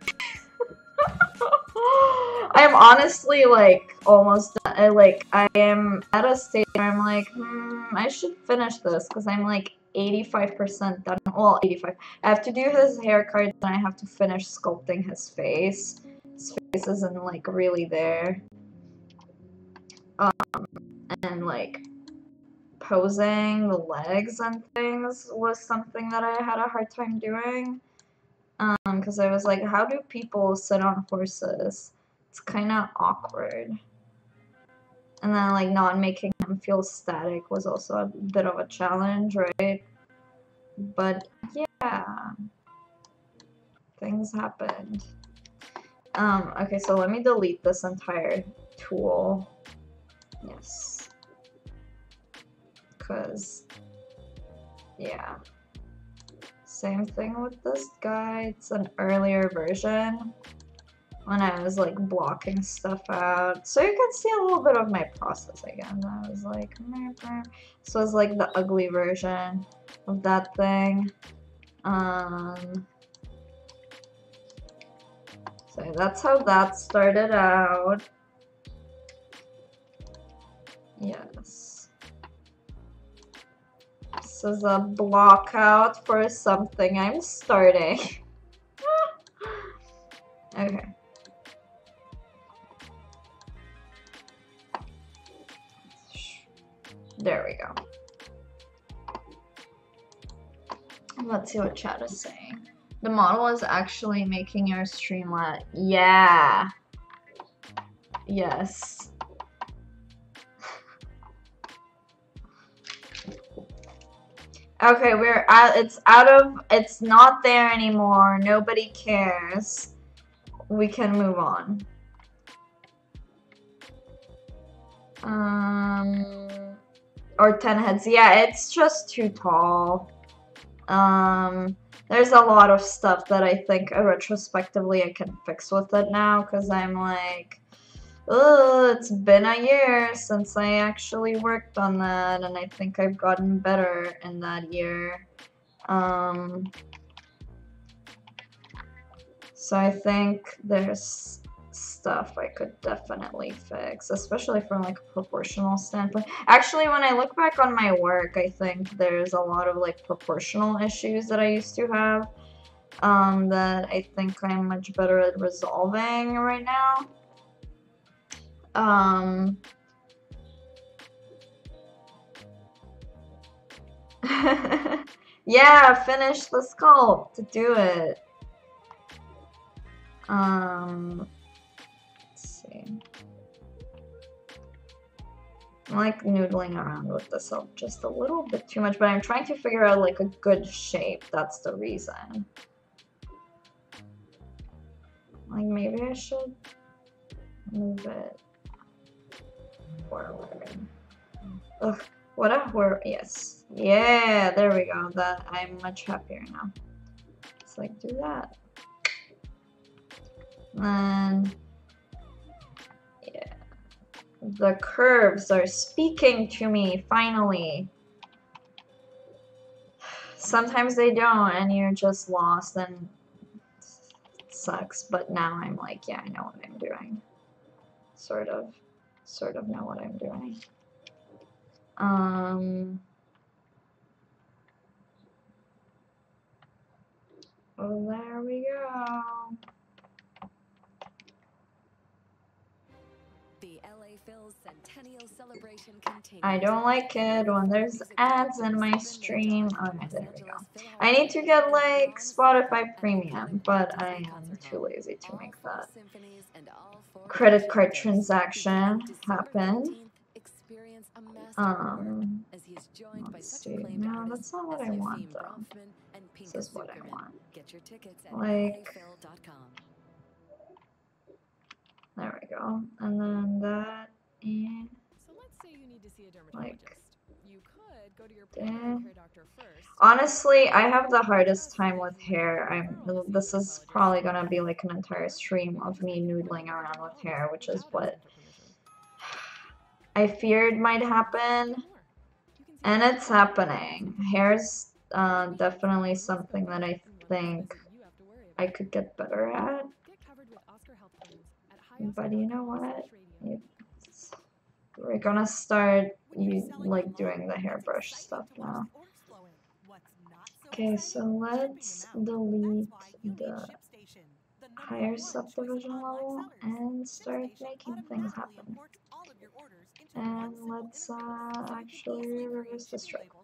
I'm honestly like almost like I am at a stage where I'm like, I should finish this because I'm like 85% done. Well, 85. I have to do his hair cards and I have to finish sculpting his face. His face isn't like really there. And like posing the legs and things was something that I had a hard time doing. Because I was like, how do people sit on horses? It's kind of awkward. And then, like, not making them feel static was also a bit of a challenge, right? But, yeah. Things happened. Okay, so let me delete this entire tool. Yes. Because, yeah. Same thing with this guy. It's an earlier version when I was like blocking stuff out. So you can see a little bit of my process again. I was like, this was like the ugly version of that thing. So that's how that started out. Yes. This is a block out for something I'm starting. Okay. There we go. Let's see what chat is saying. The model is actually making your Streamlit. Yeah. Yes. Okay, it's not there anymore. Nobody cares. We can move on. Or 10 heads. Yeah, it's just too tall. There's a lot of stuff that I think retrospectively I can fix with it now, because I'm like, oh, it's been a year since I actually worked on that, and I think I've gotten better in that year. So I think there's stuff I could definitely fix, especially from like a proportional standpoint. Actually, when I look back on my work, I think there's a lot of like proportional issues that I used to have that I think I'm much better at resolving right now. Yeah, finish the sculpt to do it. Let's see. I like noodling around with this just a little bit too much, but I'm trying to figure out like a good shape. That's the reason. Like maybe I should move it forward. Ugh, what a horror. Yes. Yeah, there we go. That I'm much happier now. It's like do that. And yeah. The curves are speaking to me, finally. Sometimes they don't, and you're just lost, and it sucks, but now I'm like, yeah, I know what I'm doing. Sort of know what I'm doing. Oh, there we go. The LA Phil's Centennial Celebration continues. I don't like it when there's ads in my stream. Okay, there we go. I need to get like Spotify Premium, but I am too lazy to make that credit card transaction happen. Let's see. No, that's not what I want though. This is what I want. Like, there we go. And then that, and like, honestly, I have the hardest time with hair. This is probably gonna be like an entire stream of me noodling around with hair, which is what I feared might happen, and it's happening. Hair's definitely something that I think I could get better at. But you know what? We're gonna start like doing the hairbrush stuff now. Okay, so let's delete the higher subdivision level and start making things happen. And let's actually reverse the stroke.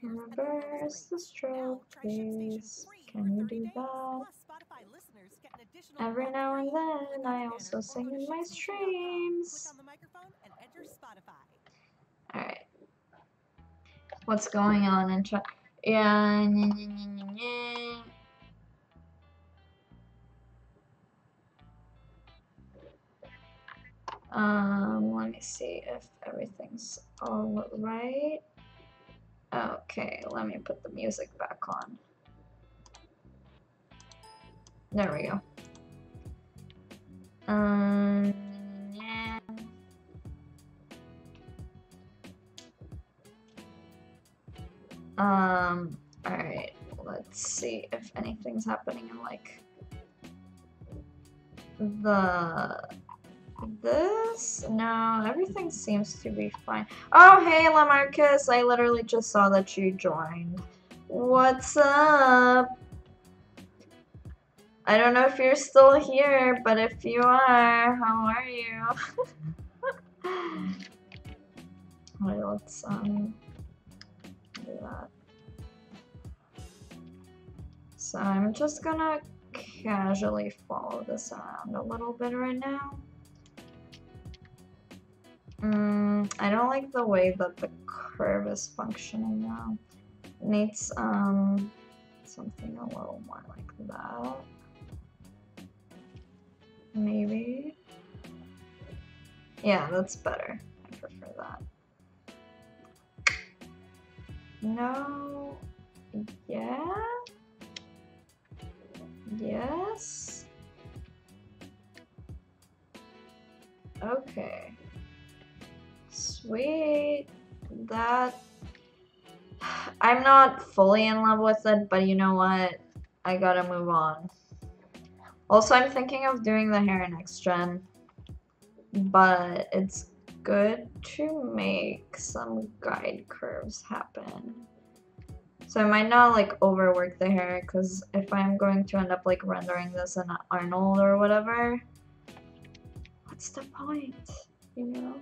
Reverse the stroke, please. Can you do that? Every now and then, I also sing in my streams. Alright. What's going on in chat? Yeah. Let me see if everything's all right. Okay, let me put the music back on. There we go. Yeah. Alright, let's see if anything's happening in like this? No, everything seems to be fine. Oh, hey, Lamarcus, I literally just saw that you joined. What's up? I don't know if you're still here, but if you are, how are you? Alright, let's do that. So I'm just gonna casually follow this around a little bit right now. I don't like the way that the curve is functioning now. It needs something a little more like that. Maybe. Yeah, that's better. I prefer that. No. Yeah. Yes. Okay. Sweet. That. I'm not fully in love with it, but you know what? I gotta move on. Also, I'm thinking of doing the hair next gen, but it's good to make some guide curves happen. So I might not like overwork the hair, because if I'm going to end up like rendering this in Arnold or whatever, what's the point, you know?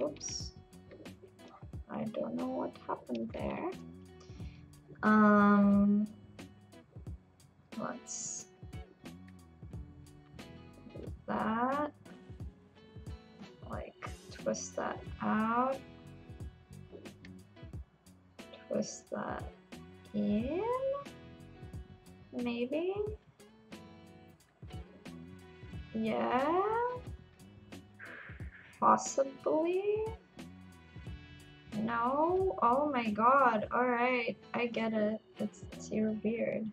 Oops. I don't know what happened there. Let's do that. Like, twist that out. Twist that in. Maybe? Yeah? Possibly? No? Oh my god. Alright, I get it. It's your beard.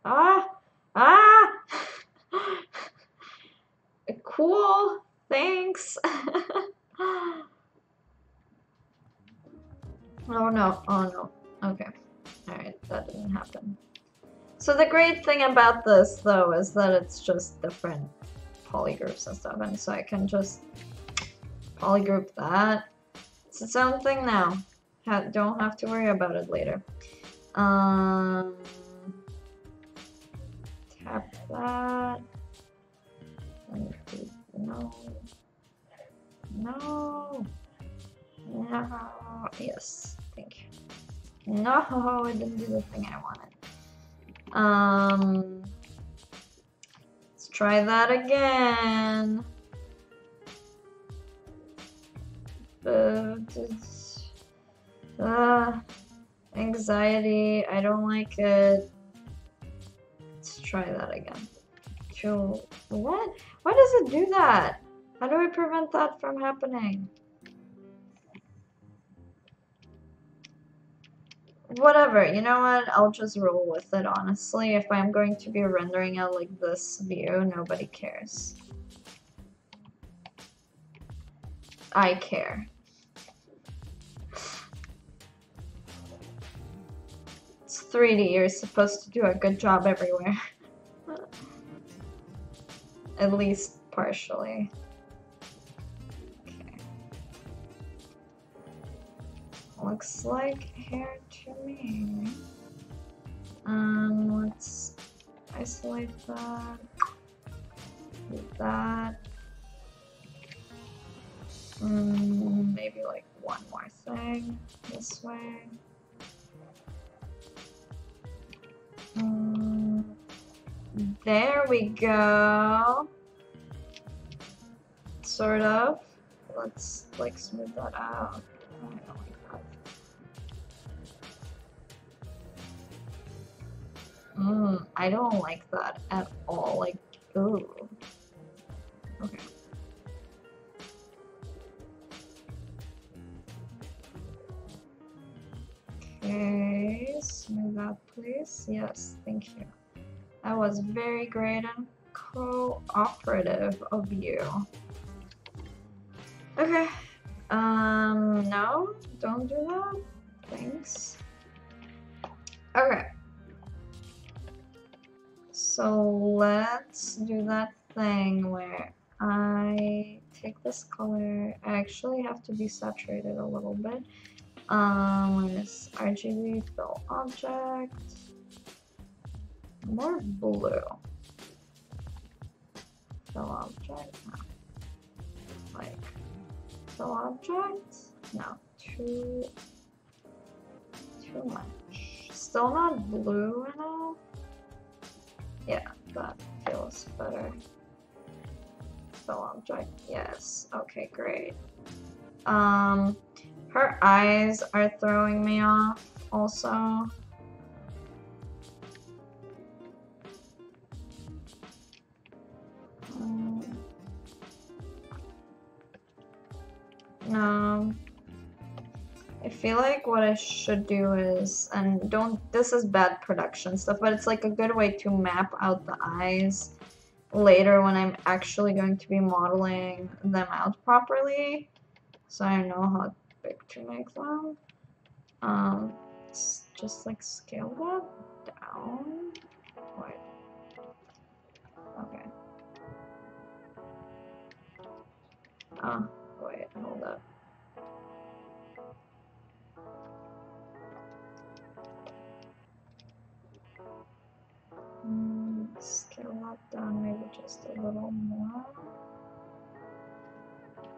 Ah! Ah! Cool. Thanks. Oh no. Oh no. Okay. Alright, that didn't happen. So the great thing about this, though, is that it's just different polygroups and stuff, and so I can just polygroup that. It's its own thing now. Don't have to worry about it later. Tap that. And do, no. No. No. Yes. Thank you. No, I didn't do the thing I wanted. Let's try that again. Anxiety, I don't like it. Let's try that again. What? Why does it do that? How do I prevent that from happening? Whatever, you know what? I'll just roll with it, honestly. If I'm going to be rendering out like this view, nobody cares. I care. It's 3D, you're supposed to do a good job everywhere. At least partially. Okay. Looks like hair to me. Let's isolate that. Do that. maybe like one more thing this way. There we go. Sort of. Let's like smooth that out. I don't like that. I don't like that at all. Like, ooh. Okay. Okay, smooth out, please. Yes, thank you. That was very great and cooperative of you. Okay. No, don't do that. Thanks. Okay. So let's do that thing where I take this color. I actually have to desaturate it a little bit. Minus RGB, fill object. More blue. Fill object? No. Like, fill object? No. Too much. Still not blue enough? Yeah, that feels better. Fill object, yes. Okay, great. Her eyes are throwing me off also. No. I feel like what I should do is, and this is bad production stuff, but it's like a good way to map out the eyes later when I'm actually going to be modeling them out properly. So I know how big to make them. Just like scale that down. Wait. Okay. Oh, wait, hold up. Scale that down maybe just a little more.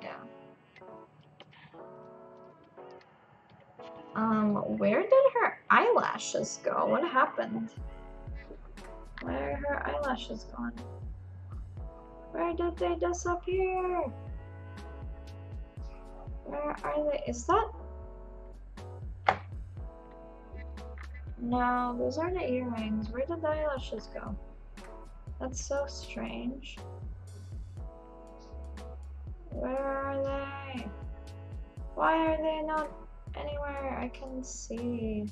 Yeah. Where did her eyelashes go? What happened? Where are her eyelashes gone? Where did they disappear? Where are they? Is that? No, those are the earrings. Where did the eyelashes go? That's so strange. Where are they? Why are they not anywhere I can see?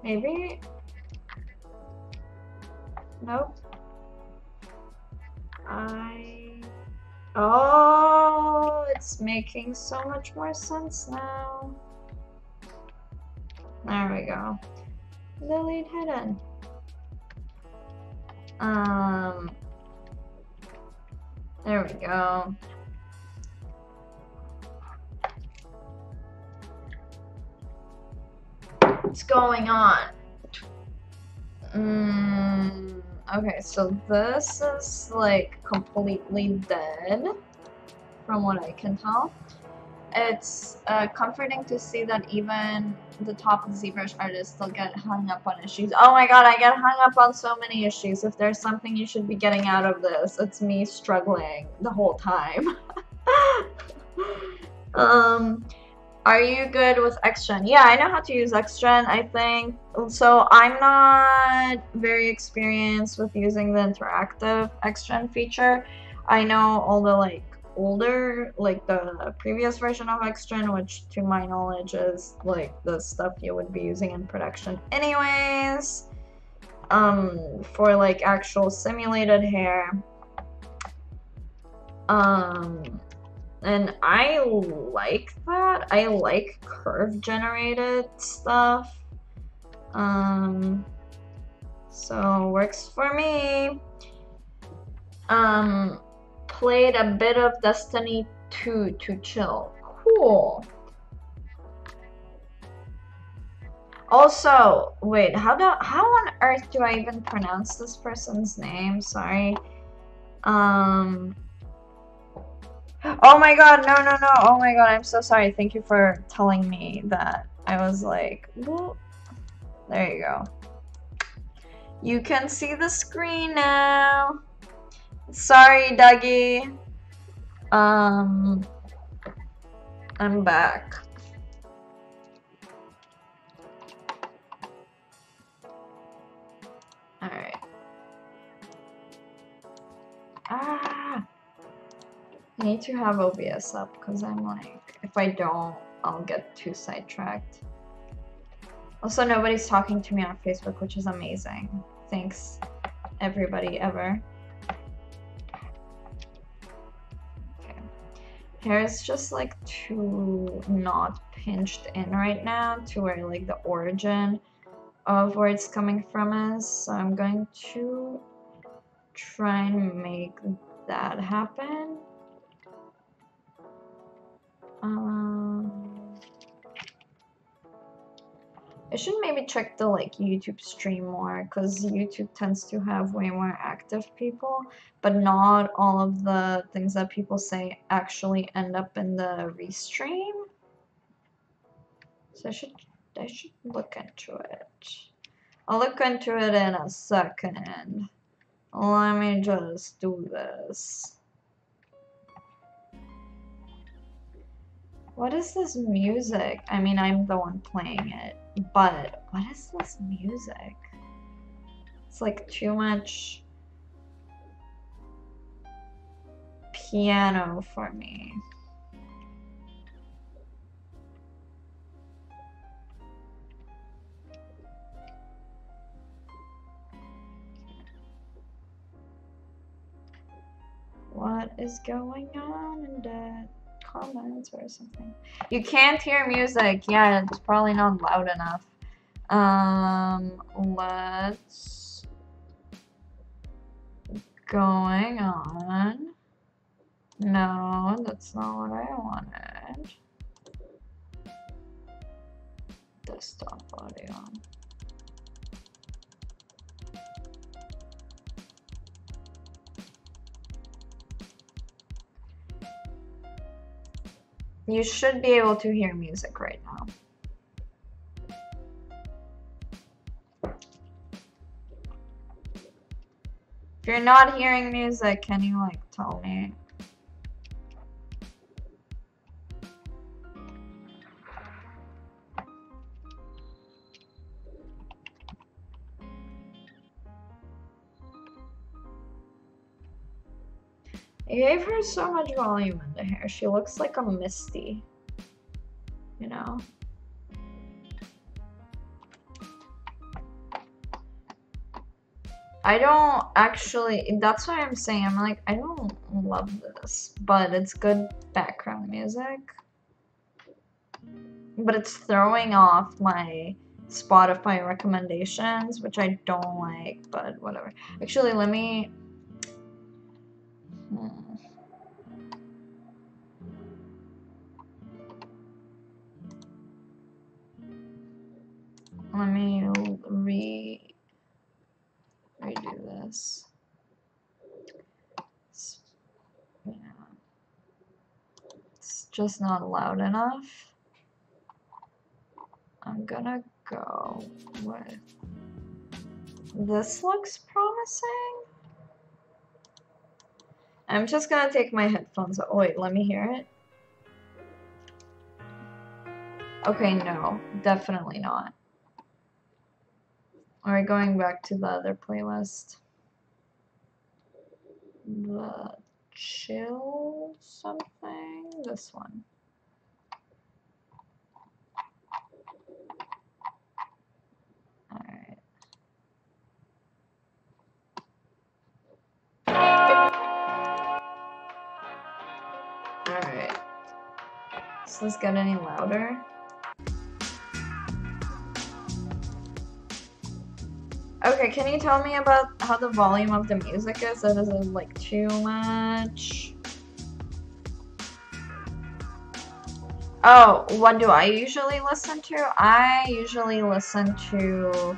Maybe? Nope. Oh, it's making so much more sense now. There we go. Delete hidden. There we go. What's going on? Okay, so this is like completely dead from what I can tell. It's comforting to see that even the top ZBrush artists still get hung up on issues. Oh my god, I get hung up on so many issues. If there's something you should be getting out of this, it's me struggling the whole time. Are you good with Xgen? Yeah, I know how to use Xgen, I think. So I'm not very experienced with using the interactive Xgen feature. I know all the like older, like the previous version of Xgen, which to my knowledge is like the stuff you would be using in production anyways, for like actual simulated hair. And I like that. I like curve generated stuff. So works for me. Played a bit of Destiny 2 to chill. Cool. Also, wait, how on earth do I even pronounce this person's name? Sorry. Oh, Oh my god, no, no, no. Oh my god, I'm so sorry. Thank you for telling me that. I was like, whoop. There you go. You can see the screen now. Sorry, Dougie. I'm back. Alright. Ah! I need to have OBS up because I'm like, if I don't, I'll get too sidetracked. Also, nobody's talking to me on Facebook, which is amazing. Thanks, everybody ever. Okay. Hair is just like too not pinched in right now to where like the origin of where it's coming from is. So I'm going to try and make that happen. I should maybe check the like YouTube stream more because YouTube tends to have way more active people, but not all of the things that people say actually end up in the restream. So I should look into it. I'll look into it in a second. Let me just do this. What is this music? I mean, I'm the one playing it, but what is this music? It's like too much piano for me. What is going on in the comments or something? You can't hear music. Yeah, it's probably not loud enough. Let's going on. No, that's not what I wanted. Desktop audio. You should be able to hear music right now. If you're not hearing music, can you like tell me? I gave her so much volume in the hair. She looks like a Misty, you know? I don't actually, that's why I'm saying, I'm like, I don't love this, but it's good background music. But it's throwing off my Spotify recommendations, which I don't like, but whatever. Actually, let me... Let me redo this. Yeah. It's just not loud enough. I'm gonna go with... This looks promising. I'm just gonna take my headphones out. Oh, wait, let me hear it. Okay, no, definitely not. Alright, going back to the other playlist. The chill something? This one. Alright. Alright. Does this get any louder? Okay, can you tell me about how the volume of the music is? Is it like too much? Oh, what do I usually listen to? I usually listen to...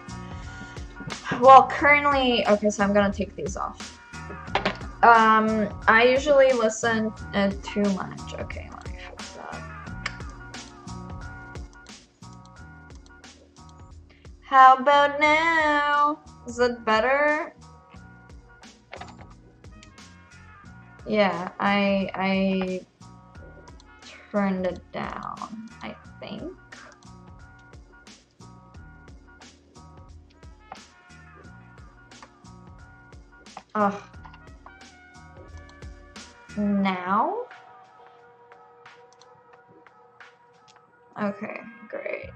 Well, currently... Okay, so I'm gonna take these off. I usually listen too much. Okay, let me fix that. How about now? Is it better? Yeah, I turned it down, I think. Ugh. Now? Okay, great.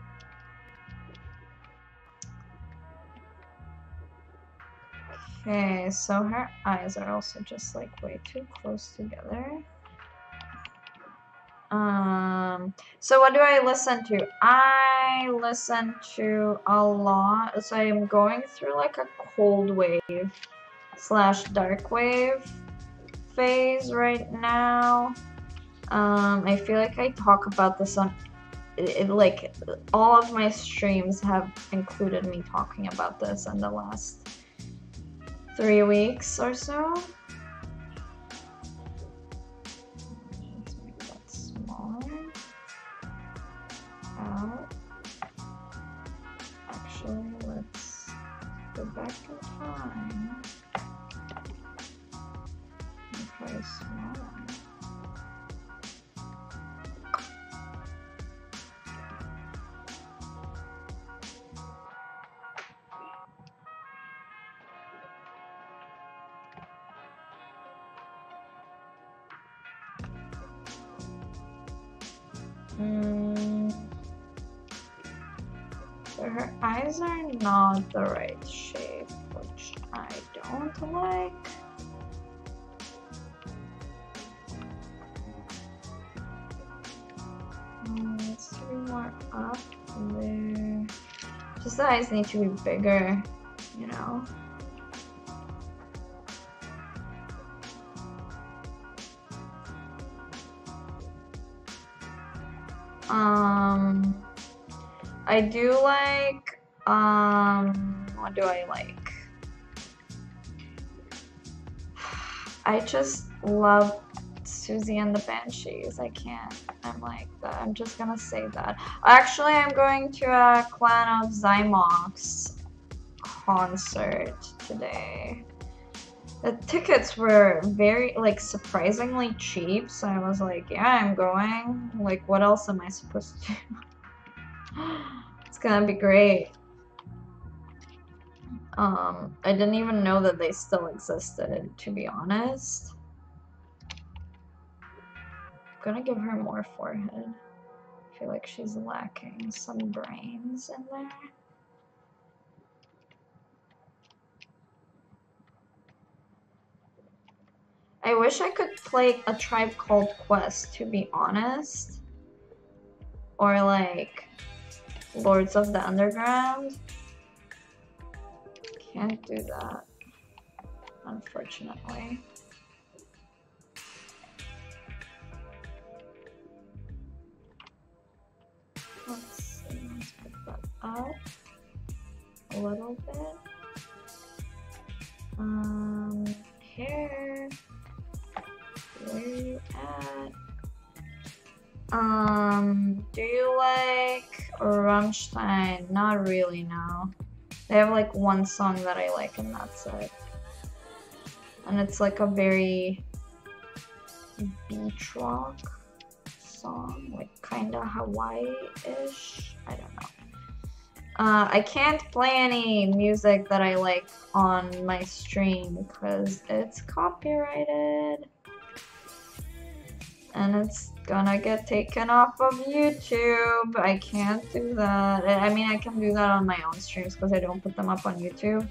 Okay, so her eyes are also just like way too close together. So what do I listen to? I listen to a lot. So I'm going through like a cold wave / dark wave phase right now. I feel like I talk about this on like all of my streams have included me talking about this in the last 3 weeks or so. Let's make that smaller. Out. Actually, let's go back in time. Try smaller. So her eyes are not the right shape, which I don't like. Let's do more up there. Just the eyes need to be bigger, you know? I do like, what do I like? I just love Susie and the Banshees. I can't. I'm like that. I'm just gonna say that. Actually, I'm going to a Clan of Zymox concert today. The tickets were very, like, surprisingly cheap, so I was like, yeah, I'm going. Like, what else am I supposed to do? It's gonna be great. I didn't even know that they still existed, to be honest. I'm gonna give her more forehead. I feel like she's lacking some brains in there. I wish I could play A Tribe Called Quest, to be honest. Or like Lords of the Underground. Can't do that, unfortunately. Let's see, let's put that up a little bit. Hair. Where are you at? Do you like Rammstein? Not really, no. They have like one song that I like and that's it. And it's like a very beach rock song, like kinda Hawaii-ish. I don't know. I can't play any music that I like on my stream because it's copyrighted. And it's gonna get taken off of YouTube. I can't do that. I mean, I can do that on my own streams because I don't put them up on YouTube.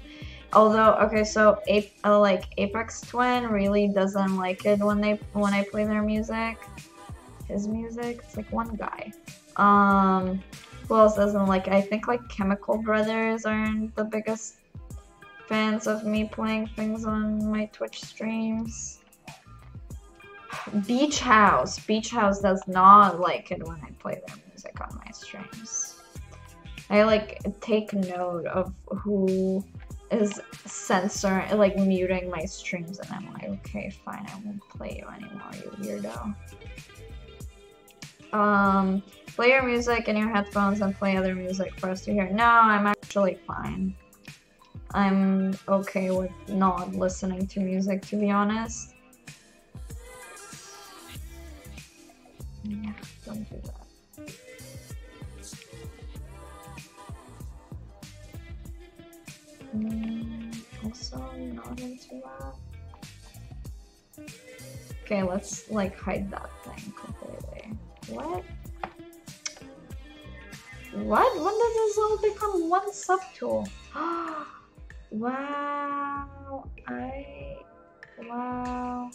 Although, okay, so like Apex Twin really doesn't like it when I play their music. His music. It's like one guy. Who else doesn't like it? I think like Chemical Brothers aren't the biggest fans of me playing things on my Twitch streams. Beach House does not like it when I play their music on my streams. I like take note of who is censoring, like muting my streams, and I'm like, okay, fine, I won't play you anymore, you weirdo. Play your music in your headphones and play other music for us to hear. No, I'm actually fine. I'm okay with not listening to music, to be honest. Yeah, don't do that. Also, not into that. Okay, let's like hide that thing completely. What? What? When did this all become one subtool? Wow. Wow.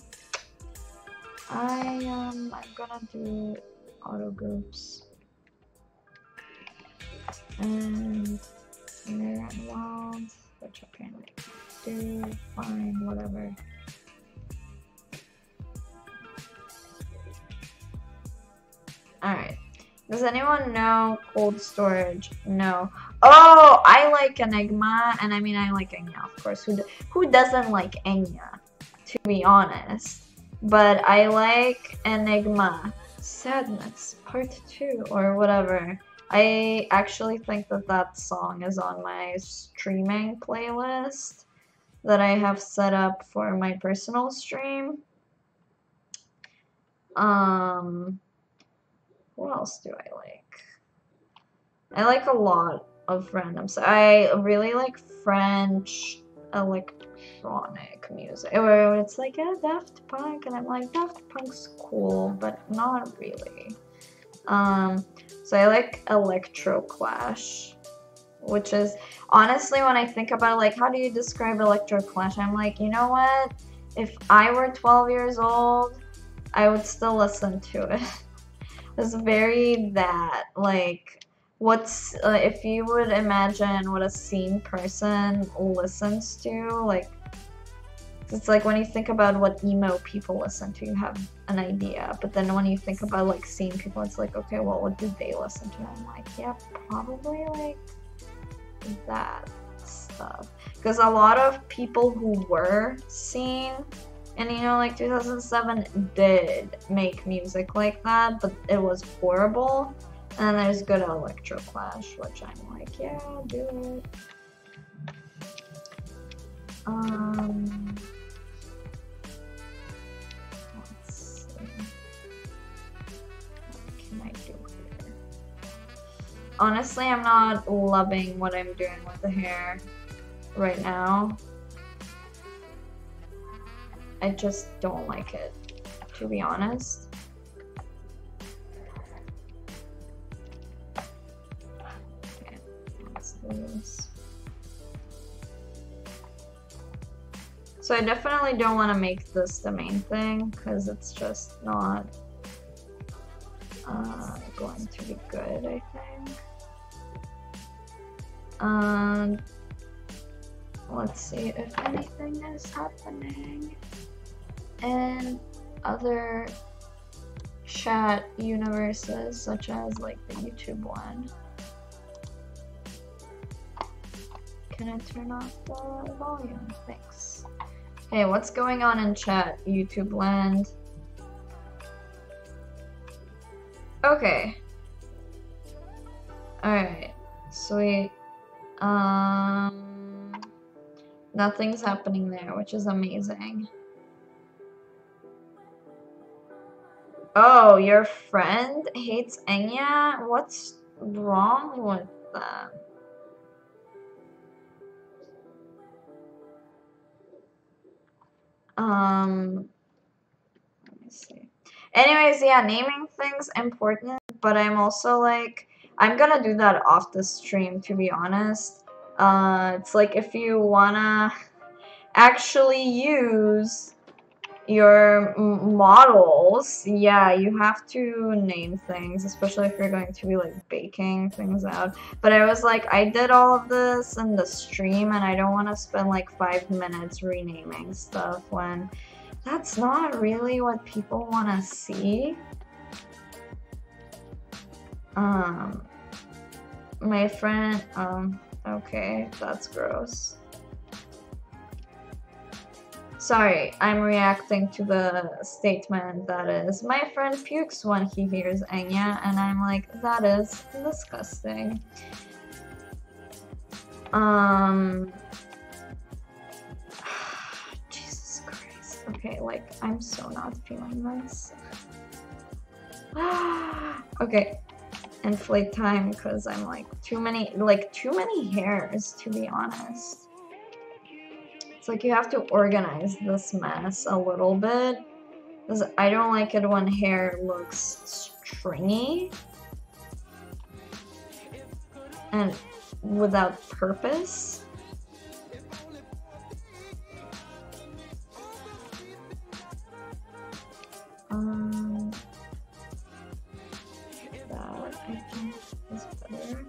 I'm gonna do auto groups. And mirror and wild, which I can do, fine, whatever. Alright. Does anyone know cold storage? No. Oh, I like Enigma, and I mean I like Enya, of course. Who doesn't like Enya, to be honest? But I like Enigma. Sadness, part 2, or whatever. I actually think that that song is on my streaming playlist that I have set up for my personal stream. What else do I like? I like a lot of random stuff. I really like French electronic music, where it's like, yeah, Daft Punk, and I'm like, Daft Punk's cool, but not really. So I like Electro Clash, which is, honestly, when I think about like, how do you describe Electro Clash? I'm like, you know what? If I were 12 years old, I would still listen to it. It's very that, like, what's, if you would imagine what a scene person listens to, like, it's like when you think about what emo people listen to, you have an idea, but then when you think about, like, scene people, it's like, okay, well, what did they listen to? I'm like, yeah, probably, like, that stuff. Because a lot of people who were scene, and you know, like 2007 did make music like that, but it was horrible. And there's good Electro Clash, which I'm like, yeah, do it. Let's see. What can I do here? Honestly, I'm not loving what I'm doing with the hair right now. I just don't like it, to be honest. Okay, let's do this. So I definitely don't want to make this the main thing, because it's just not going to be good, I think. Let's see if anything is happening in other chat universes, such as like the YouTube one. Can I turn off the volume? Thanks. Hey, what's going on in chat, YouTube land? Okay. Alright, sweet. Nothing's happening there, which is amazing. Oh, your friend hates Enya? What's wrong with them? Let me see. Anyways, yeah, naming things important, but I'm also like, I'm gonna do that off the stream, to be honest. It's like if you wanna actually use your models, yeah, you have to name things, especially if you're going to be like baking things out. But I was like, I did all of this in the stream, and I don't want to spend like 5 minutes renaming stuff when that's not really what people want to see. My friend, okay, that's gross. Sorry, I'm reacting to the statement that is, my friend pukes when he hears Enya, and I'm like, that is disgusting. Jesus Christ. Okay, like, I'm so not feeling this. Okay, inflate time, because I'm like, too many hairs, to be honest. It's like you have to organize this mess a little bit, because I don't like it when hair looks stringy and without purpose. That I think is better.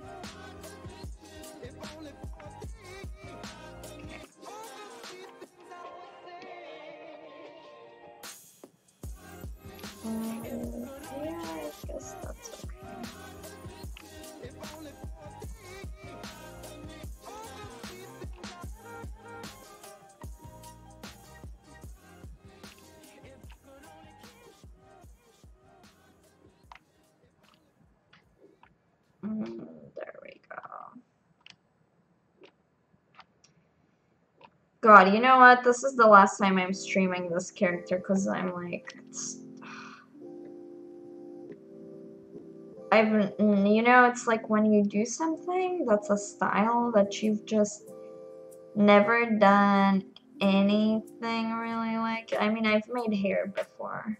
Yeah, I guess that's okay. There we go. God, you know what? This is the last time I'm streaming this character because I'm like, you know, it's like when you do something that's a style that you've just never done anything really like. I mean, I've made hair before,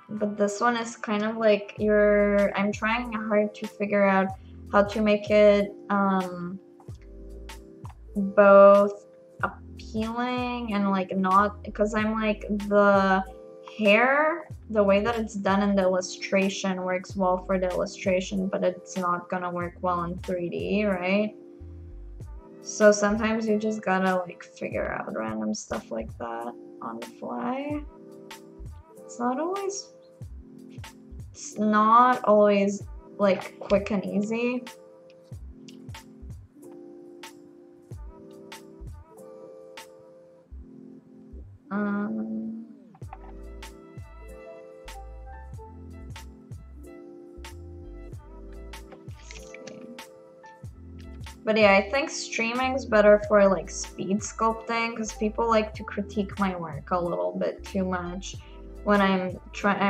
but this one is kind of like I'm trying hard to figure out how to make it both appealing and like not, because I'm like, the hair, the way that it's done in the illustration works well for the illustration, but it's not gonna work well in 3D, right? So sometimes you just gotta like figure out random stuff like that on the fly. It's not always like quick and easy. But yeah, I think streaming's better for like speed sculpting, because people like to critique my work a little bit too much when I'm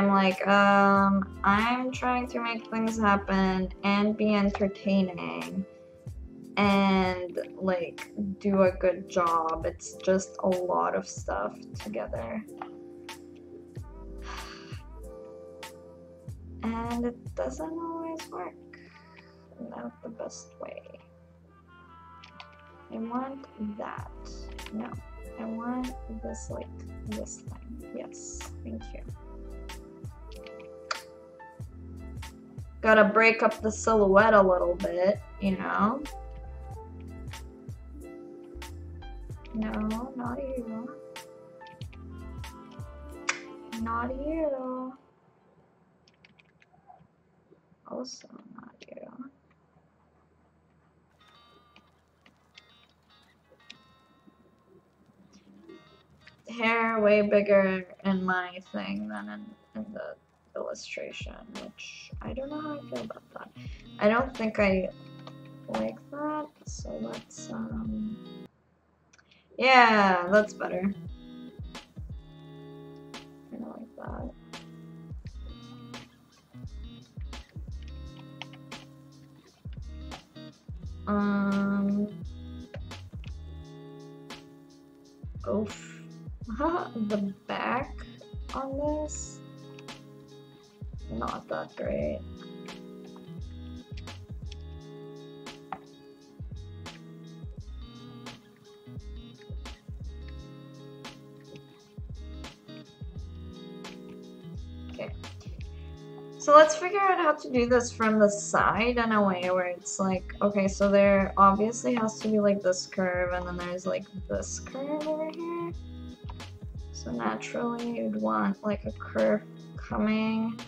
like, I'm trying to make things happen and be entertaining and like do a good job. It's just a lot of stuff together. And it doesn't always work not the best way. I want that. No, I want this, like this thing. Yes, thank you. Gotta break up the silhouette a little bit, you know? No, not you. Not you. Also not you. Hair way bigger in my thing than in the illustration, which I don't know how I feel about that. I don't think I like that, so let's yeah, that's better. I don't like that. Oof. The back on this, not that great. Okay, so let's figure out how to do this from the side in a way where it's like, okay, so there obviously has to be like this curve, and then there's like this curve over here. So naturally you'd want like a curve coming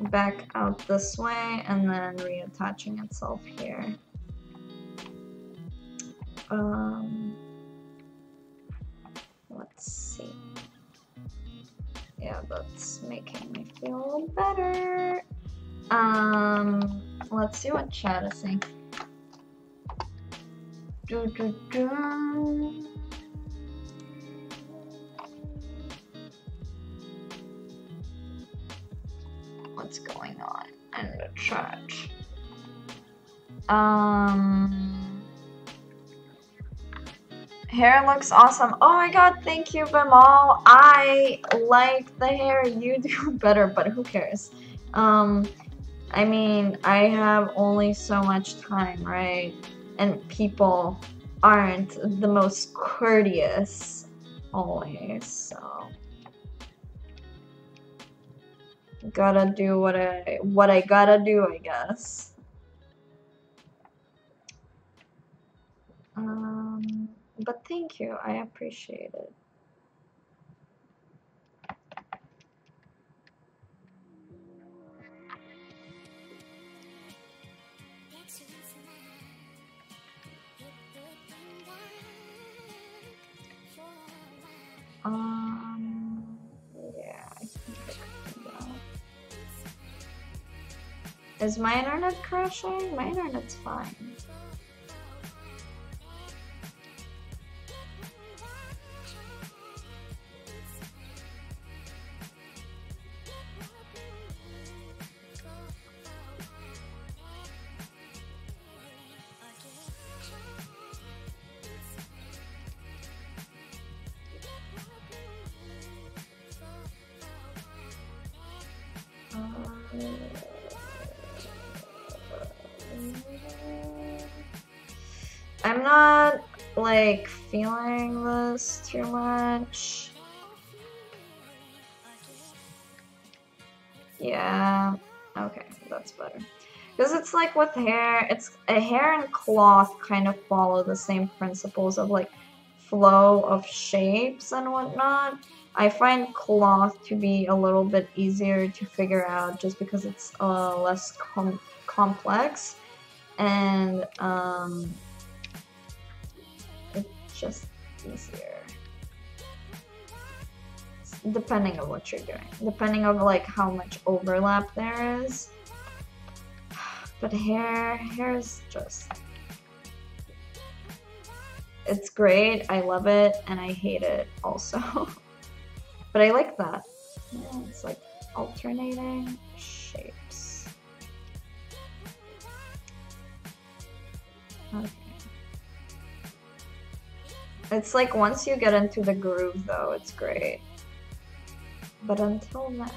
back out this way and then reattaching itself here. Let's Let's see. Yeah, that's making me feel better. Let's see what chat is saying. What's going on in the chat? Hair looks awesome. Oh my god, thank you, Bimal. I like the hair. You do better, but who cares? I mean, I have only so much time, right? And people aren't the most courteous always, so gotta do what I gotta do, I guess. But thank you, I appreciate it. Yeah, I think I could do that. Is my internet crashing? My internet's fine. I'm not like feeling this too much. Yeah, okay, that's better. Because it's like with hair, it's a hair and cloth kind of follow the same principles of like flow of shapes and whatnot. I find cloth to be a little bit easier to figure out just because it's less complex, and it's just easier. Depending on what you're doing, depending on like how much overlap there is. But hair is just, it's great. I love it, and I hate it also. But I like that. Yeah, it's like alternating shapes. Okay. It's like once you get into the groove though, it's great. But until then,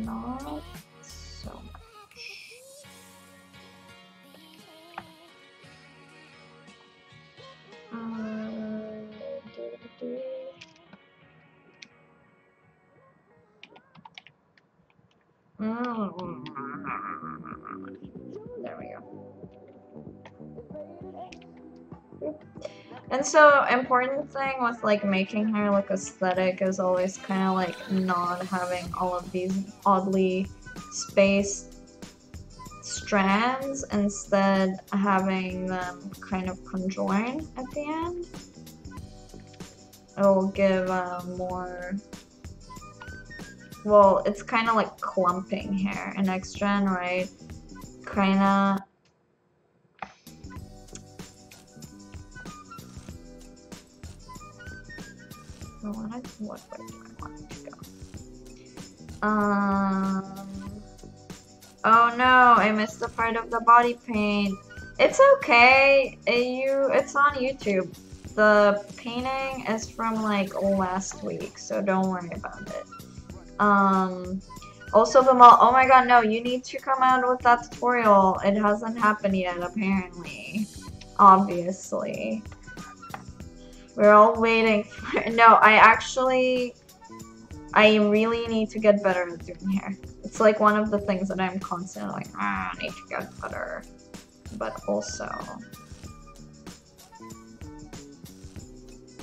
not so much. There we go. And so, important thing with like making hair look aesthetic is always kind of like not having all of these oddly spaced strands, instead having them kind of conjoin at the end. It'll give more, well, it's kind of like clumping hair in Next Gen, right? Kind of. What way do I want it to go? Oh no, I missed the part of the body paint. It's okay. It's on YouTube. The painting is from like last week, so don't worry about it. Also Vimal, oh my god, no, you need to come out with that tutorial. It hasn't happened yet, apparently. Obviously. We're all waiting for, no, I really need to get better at doing hair. It's like one of the things that I'm constantly like, I need to get better. But also,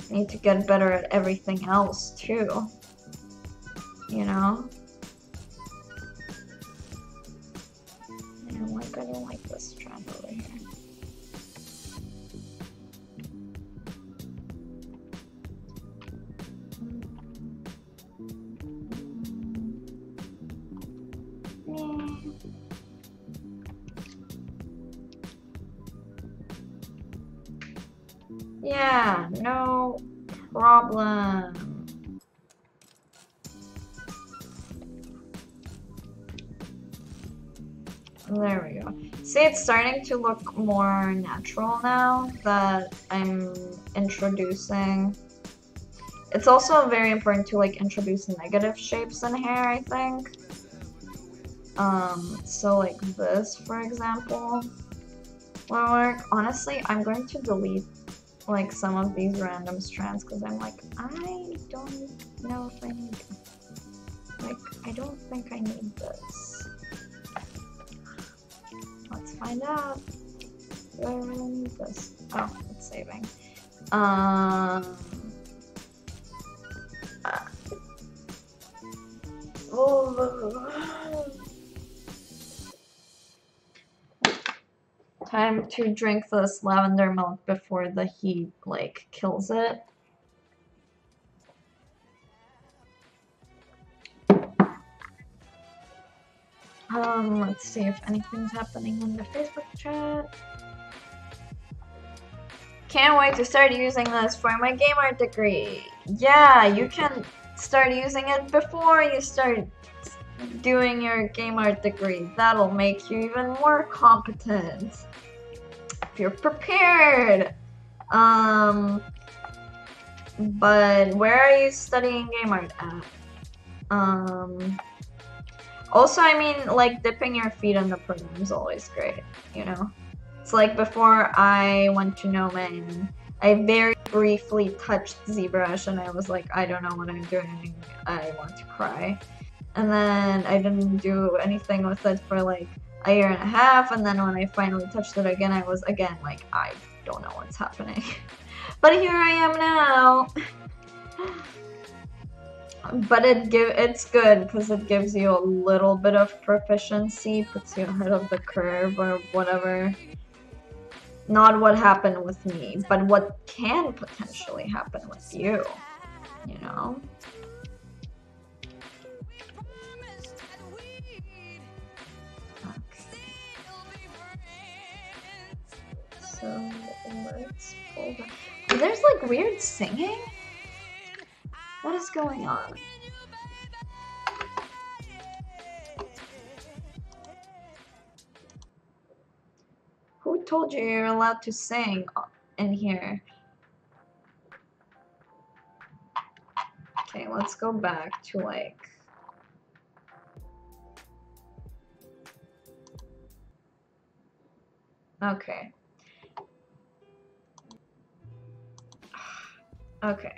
I need to get better at everything else too. You know? I don't like this strand over here. Yeah, no problem. There we go. See, it's starting to look more natural now that I'm introducing. It's also very important to like introduce negative shapes in hair, I think. So like this, for example, will work. Honestly, I'm going to delete like some of these random strands because I'm like, I don't know if I need, like, I don't think I need this. Let's find out. Do I really need this? Oh, it's saving. Time to drink this lavender milk before the heat like kills it. Let's see if anything's happening in the Facebook chat. Can't wait to start using this for my game art degree. Yeah, you can start using it before you start doing your game art degree. That'll make you even more competent if you're prepared. But where are you studying game art at? Also, I mean, like, dipping your feet in the program is always great, you know? It's like before I went to No Man, I very briefly touched ZBrush and I was like, I don't know what I'm doing, I want to cry. And then I didn't do anything with it for like a year and a half, and then when I finally touched it again, I was again like, I don't know what's happening. But here I am now! But it's good because it gives you a little bit of proficiency, puts you ahead of the curve or whatever. Not what happened with me, but what can potentially happen with you, you know? Okay. So let's pull that. There's like weird singing? What is going on? Who told you you're allowed to sing in here? Okay, let's go back to like... Okay. Okay.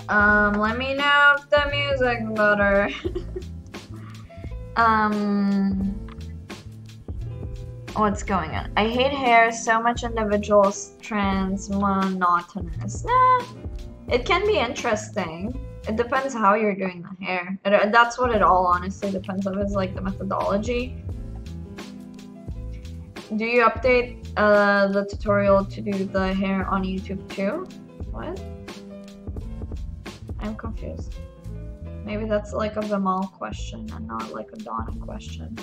Let me know if the music's better. What's going on? I hate hair, so much individual strands, monotonous. Nah, it can be interesting. It depends how you're doing the hair. That's what it all honestly depends on, is like the methodology. Do you update the tutorial to do the hair on YouTube too? What? I'm confused. Maybe that's like a Vimal question and not like a Donna question.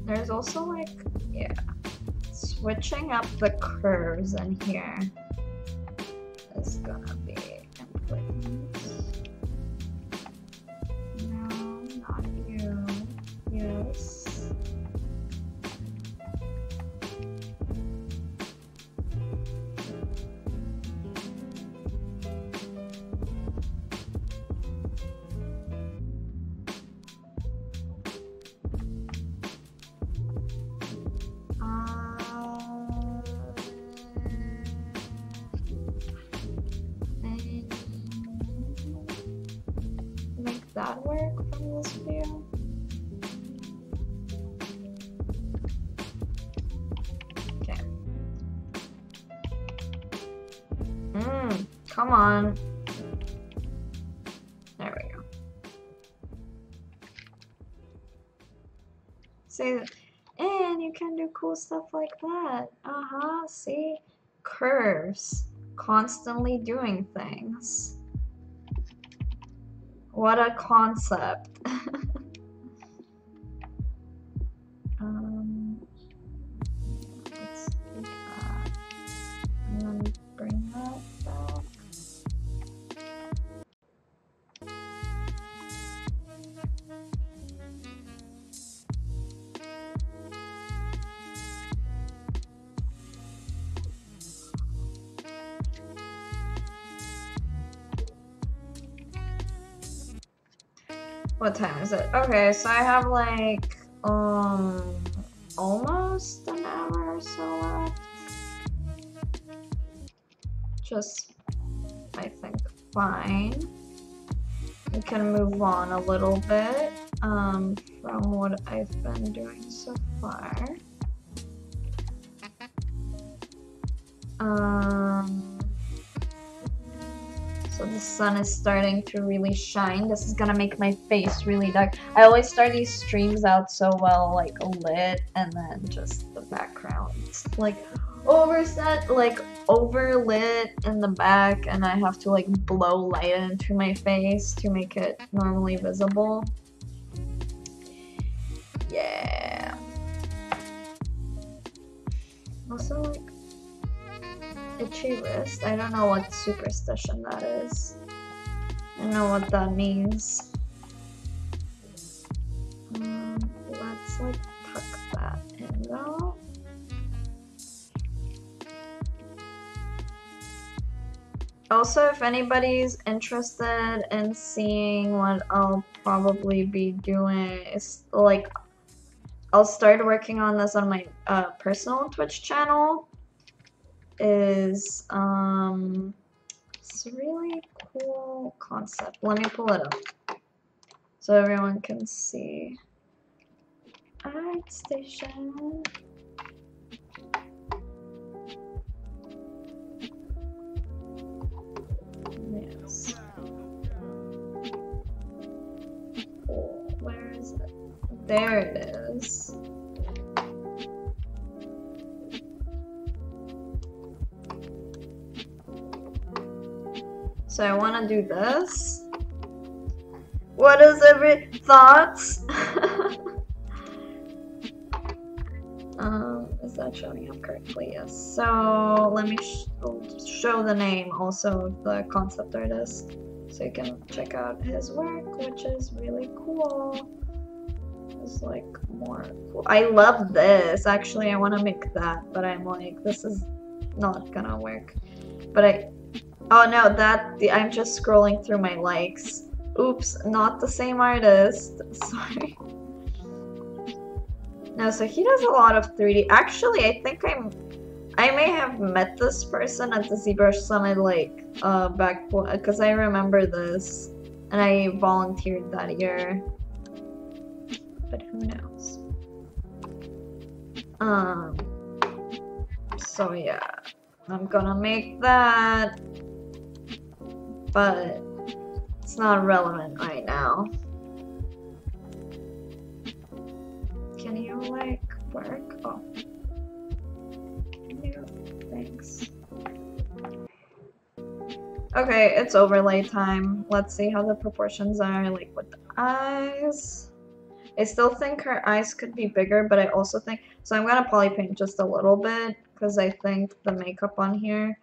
There's also like, yeah, switching up the curves in here is gonna be important. No, not you. Yes. Make that work from this view. Okay. Come on. There we go. See, And you can do cool stuff like that. See? Curves. Constantly doing things. What a concept. Let's do that. And then bring that back. What time is it? Okay, so I have like almost an hour or so left. Just, I think, fine. We can move on a little bit from what I've been doing so far. So the sun is starting to really shine. This is gonna make my face really dark. I always start these streams out so well, like lit, and then just the background like overset, like overlit in the back, and I have to like blow light into my face to make it normally visible. Yeah. Also, like, itchy wrist. I don't know what superstition that is. I don't know what that means. Let's like tuck that in though. Also, if anybody's interested in seeing what I'll probably be doing, is like I'll start working on this on my personal Twitch channel. Is it's a really cool concept. Let me pull it up so everyone can see. Art station. Yes. Oh, where is it? There it is. So I want to do this. What is every thoughts? Is that showing up correctly? Yes. So let me show the name also of the concept artist, so you can check out his work, which is really cool. It's like more cool. I love this. Actually, I want to make that, but I'm like, this is not gonna work. But oh no, I'm just scrolling through my likes. Oops, not the same artist. Sorry. No, so he does a lot of 3D. Actually, I think I may have met this person at the ZBrush Summit like back, because I remember this and I volunteered that year. But who knows? So yeah, I'm gonna make that, but it's not relevant right now. Can you like work? Oh, no, thanks. Okay, it's overlay time. Let's see how the proportions are like with the eyes. I still think her eyes could be bigger, but I also think, so I'm gonna poly paint just a little bit because I think the makeup on here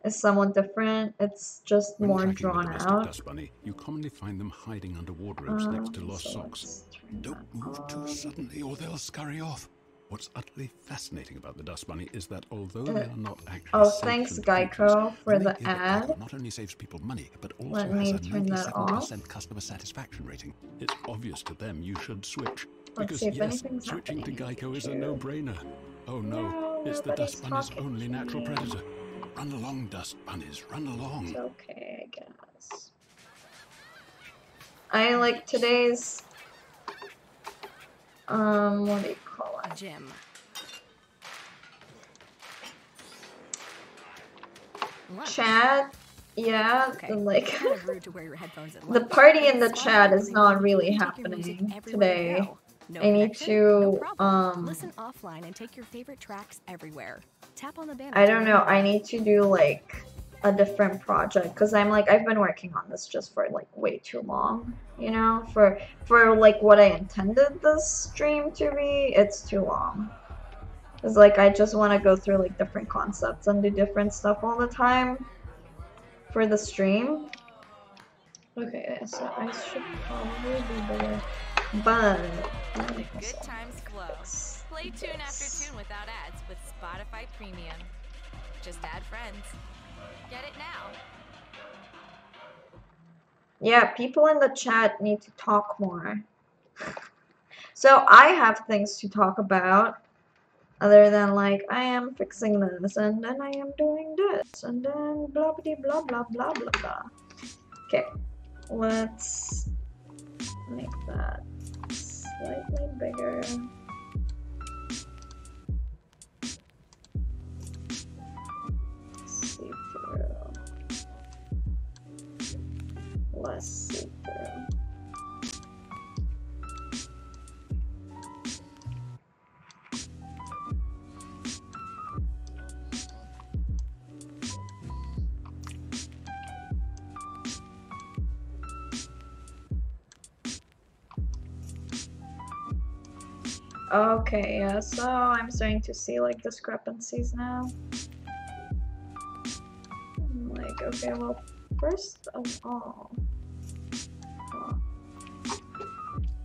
is somewhat different. It's just more drawn out. Dust bunny, you commonly find them hiding under wardrobes next to lost socks. Don't move too suddenly or they'll scurry off. What's utterly fascinating about the dust bunny is that although they are not actually oh, thanks Geico for the ad. Not only saves people money, but also Let me turn that off. 97% customer satisfaction rating. It's obvious to them you should switch. Let's Because see if yes, anything's switching to happening. Geico is a no-brainer. Oh no, it's the dust bunny's only natural predator. Run along, dust bunnies, run along. It's okay, I guess. I like today's what do you call it? Gym. Chat, yeah, Okay. like Kind of rude to wear your headphones at the lunch. party in the It's chat is not really you take your music happening everywhere you today. go. No I need connection? No to, problem. Listen offline and take your favorite tracks everywhere. Tap on the banner. I don't know, I need to do like a different project because I'm like, I've been working on this just for like way too long, you know, for like what I intended this stream to be, it's too long. It's like I just want to go through like different concepts and do different stuff all the time for the stream. Okay, so I should probably be bigger, but Good times flow. Play tune after tune without ads with Spotify Premium. Just add friends. Get it now. Yeah, people in the chat need to talk more. So I have things to talk about other than like I am fixing this and then I am doing this and then blah blah blah blah blah blah blah. Okay, let's make that slightly bigger. See through. Less see through. Okay, yeah, so I'm starting to see like discrepancies now. Like, okay, well, first of all,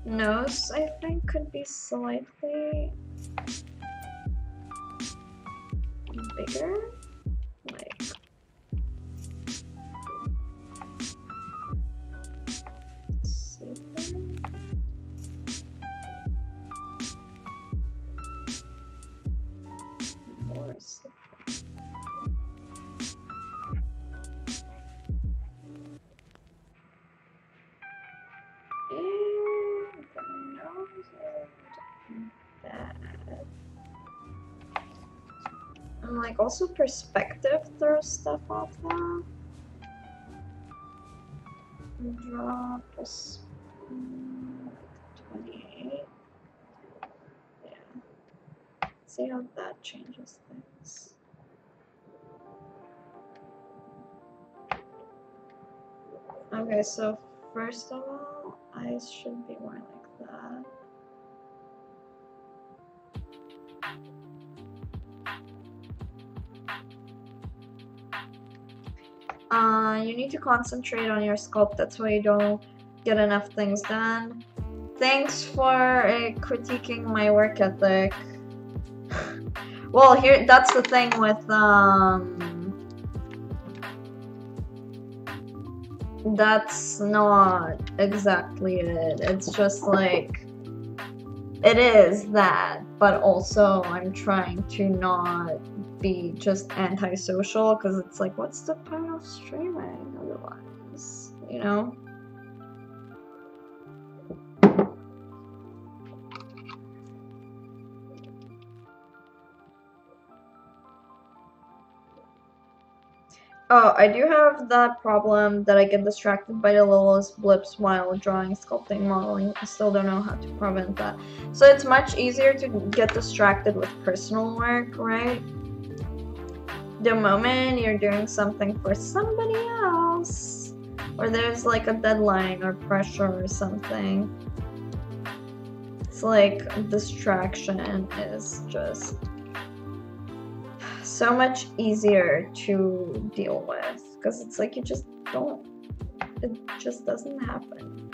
nose, I think, could be slightly bigger. Like, see there? More see. And the nose and that. And like also perspective throws stuff off now. Drop this 28. Yeah. See how that changes things. Okay, so first of all, eyes should be more like that. You need to concentrate on your sculpt, that's why you don't get enough things done. Thanks for critiquing my work ethic. Well, here, that's the thing with, that's not exactly it. It's just like, it is that, but also I'm trying to not be just antisocial because it's like, what's the point of streaming otherwise, you know? Oh, I do have that problem that I get distracted by the littlest blips while drawing, sculpting, modeling. I still don't know how to prevent that. So it's much easier to get distracted with personal work, right? The moment you're doing something for somebody else, or there's like a deadline or pressure or something, it's like distraction is just so much easier to deal with because it's like you just don't, it just doesn't happen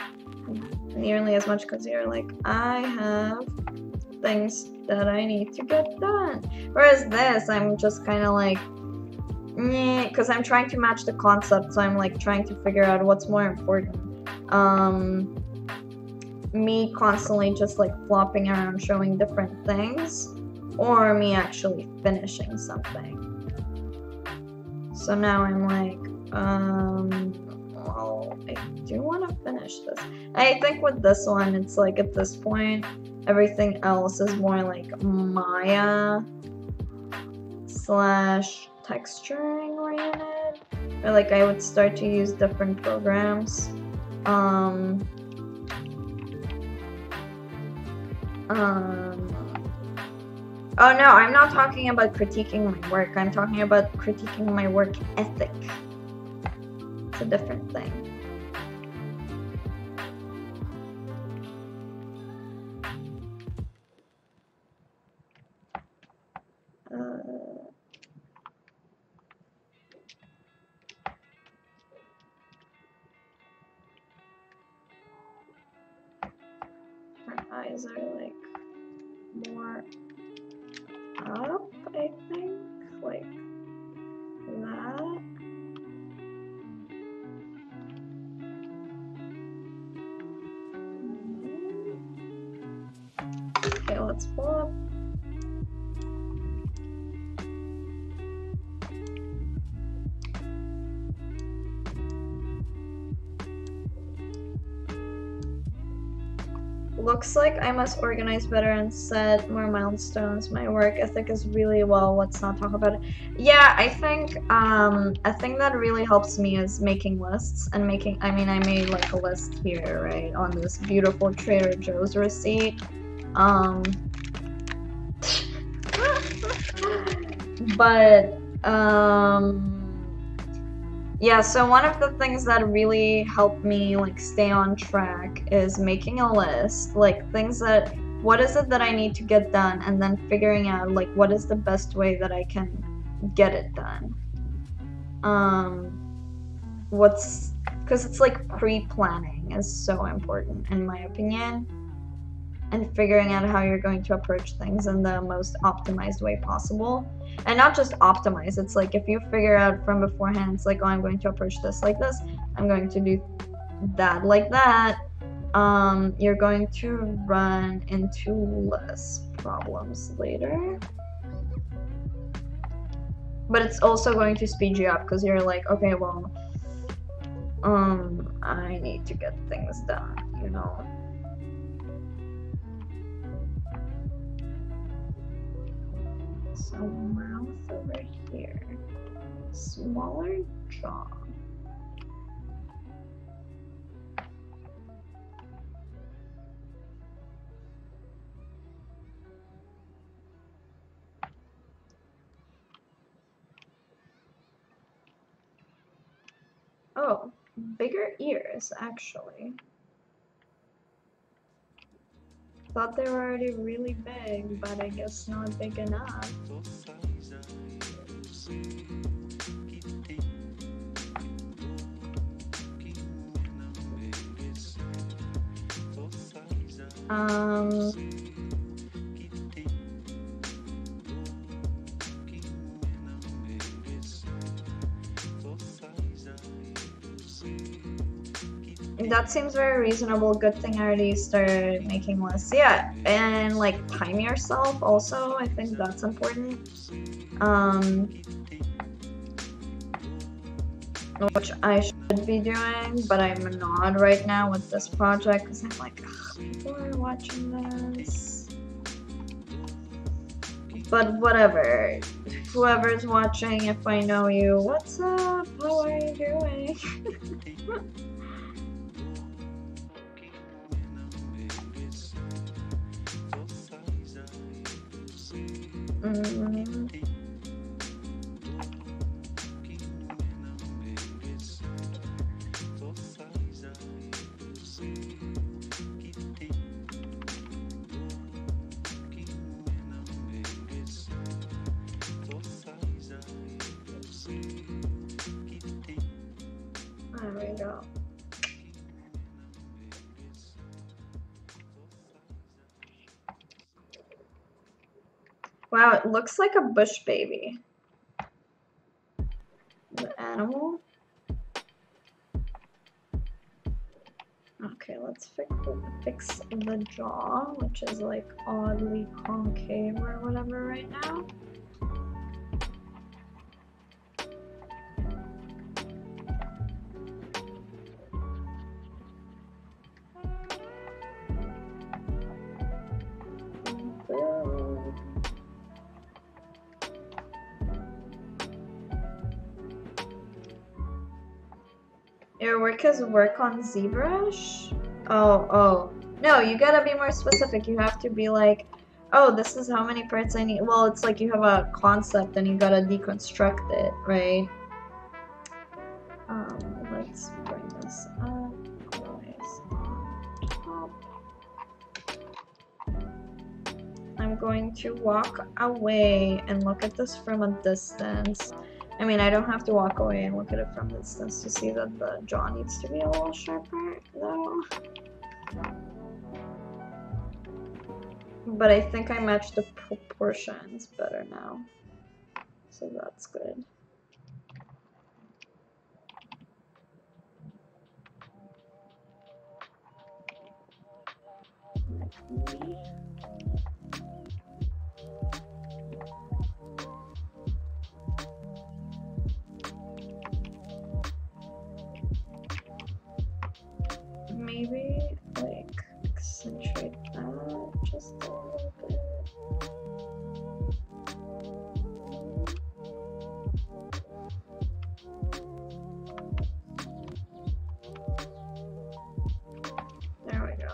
nearly as much because you're like, I have things that I need to get done. Whereas this, I'm just kind of like, because I'm trying to match the concept, so I'm like trying to figure out what's more important. Me constantly just like flopping around showing different things, or me actually finishing something. So now I'm like, well, I do want to finish this. I think with this one, it's like at this point, everything else is more like Maya slash texturing oriented. Or like I would start to use different programs. Oh no, I'm not talking about critiquing my work. I'm talking about critiquing my work ethic. It's a different thing. My eyes are like more up, I think, like that. Okay, let's pull up. Looks like I must organize better and set more milestones. My work ethic is really well. Let's not talk about it. Yeah, I think a thing that really helps me is making lists and making. I mean, I made like a list here, right, on this beautiful Trader Joe's receipt. But yeah, so one of the things that really helped me like stay on track is making a list, like things that, what is it that I need to get done, and then figuring out like what is the best way that I can get it done. Because it's like pre-planning is so important in my opinion, and figuring out how you're going to approach things in the most optimized way possible. And not just optimize, it's like if you figure out from beforehand, it's like, oh, I'm going to approach this like this, I'm going to do that like that, you're going to run into less problems later. But it's also going to speed you up because you're like, okay, well, I need to get things done, you know? So mouth over here, smaller jaw. Oh, bigger ears actually. Thought they were already really big, but I guess not big enough. That seems very reasonable. Good thing I already started making lists. Yeah, and like time yourself also. I think that's important. Which I should be doing, but I'm not right now with this project because I'm like, people are watching this. But whatever. Whoever's watching, if I know you, what's up? How are you doing? There we go. Wow, it looks like a bush baby. The animal. Okay, let's fix the jaw, which is like oddly concave or whatever right now. Your work is work on ZBrush? Oh, No, you gotta be more specific. You have to be like, oh, this is how many parts I need. Well, it's like you have a concept and you gotta deconstruct it, right? Let's bring this up. Always on top. I'm going to walk away and look at this from a distance. I mean, I don't have to walk away and look at it from a distance to see that the jaw needs to be a little sharper, though. But I think I matched the proportions better now. So that's good. Maybe like accentuate that just a little bit. There we go.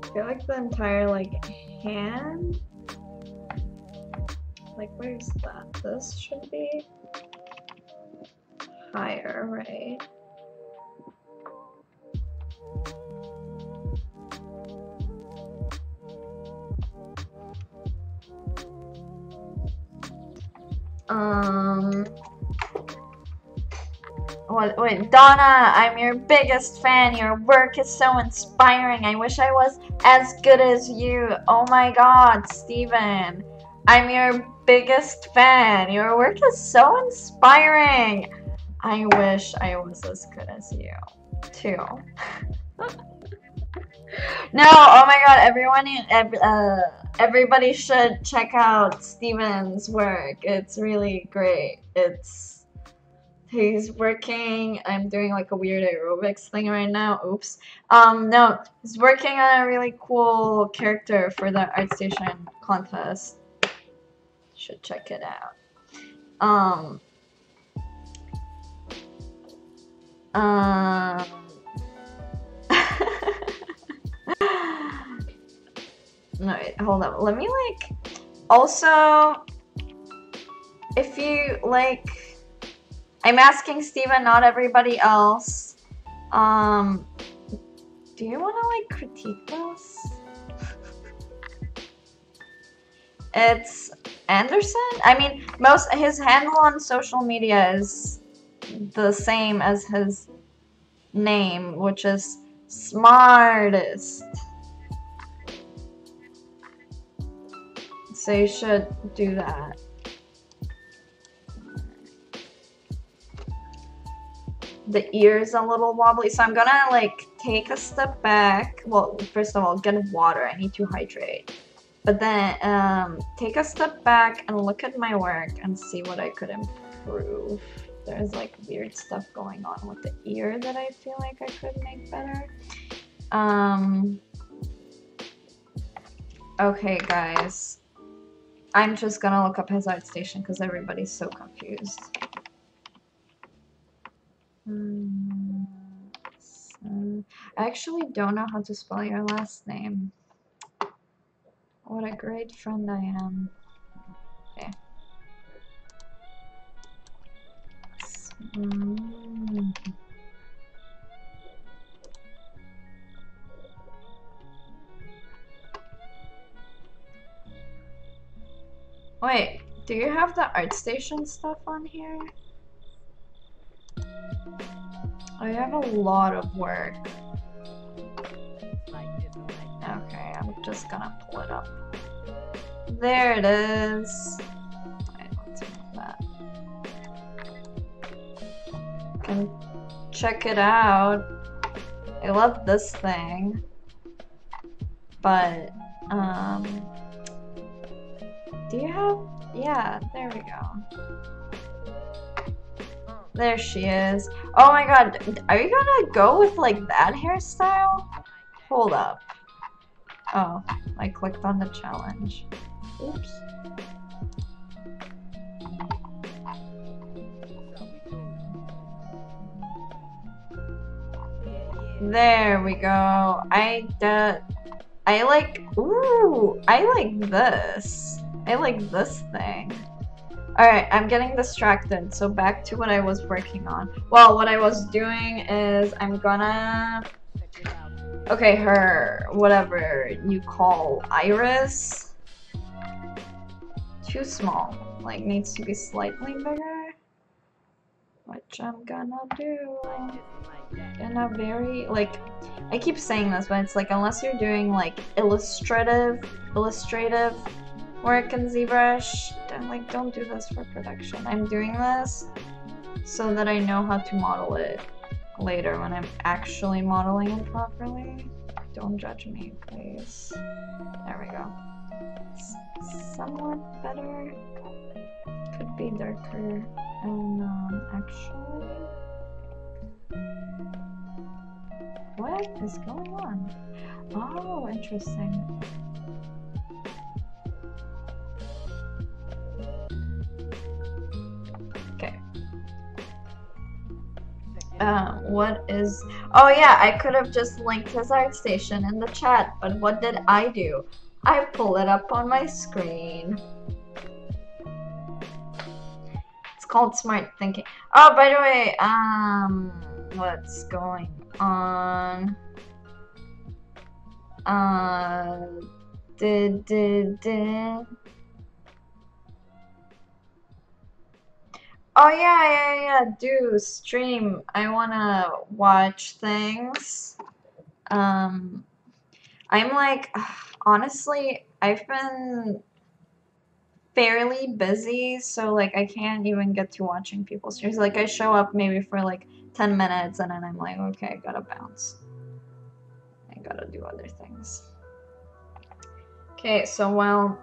I feel like the entire like hand, like where's that? This should be higher, right? Wait, Donna, I'm your biggest fan. Your work is so inspiring. I wish I was as good as you. Oh my god, Steven. I'm your biggest fan. Your work is so inspiring. I wish I was as good as you, too. No, oh my god, everybody should check out Steven's work. It's really great. He's working, I'm doing like a weird aerobics thing right now, oops. No, he's working on a really cool character for the ArtStation contest. Should check it out. No, wait, hold up. Let me like, also, if you like, I'm asking Steven, not everybody else. Do you want to like critique this? It's Anderson? I mean, his handle on social media is the same as his name, which is Smartest. So you should do that. The ear's a little wobbly, so I'm gonna like take a step back. Well, first of all, get water. I need to hydrate. But then take a step back and look at my work and see what I could improve. There's like weird stuff going on with the ear that I feel like I could make better. Okay, guys. I'm just gonna look up his ArtStation because everybody's so confused. I actually don't know how to spell your last name. What a great friend I am. Okay. Wait, do you have the ArtStation stuff on here? I have a lot of work. Okay, I'm just gonna pull it up. There it is. Wait, let's move that. Can check it out. I love this thing. But, do you have? Yeah, there we go. There she is. Oh my god, are you gonna go with like that hairstyle? Hold up. Oh, I clicked on the challenge. Oops. There we go. I like, ooh, I like this. I like this thing. Alright, I'm getting distracted, so back to what I was working on. Well, what I was doing is I'm gonna... Okay, her, whatever you call iris. Too small. Like, needs to be slightly bigger. Which I'm gonna do. In a very, like, I keep saying this, but it's like, unless you're doing, like, illustrative work in ZBrush, then, like, don't do this for production. I'm doing this so that I know how to model it later when I'm actually modeling it properly. Don't judge me, please. There we go. Somewhat better. Could be darker. And, actually... What is going on? Oh, interesting. Okay. What is... Oh yeah, I could have just linked his art station in the chat, but what did I do? I pull it up on my screen. It's called smart thinking. Oh, by the way, what's going on? Oh yeah, do stream. I wanna watch things. I'm like, honestly, I've been fairly busy, so like I can't even get to watching people's streams. Like I show up maybe for like 10 minutes and then I'm like, okay, I gotta bounce. I gotta do other things. Okay, so well,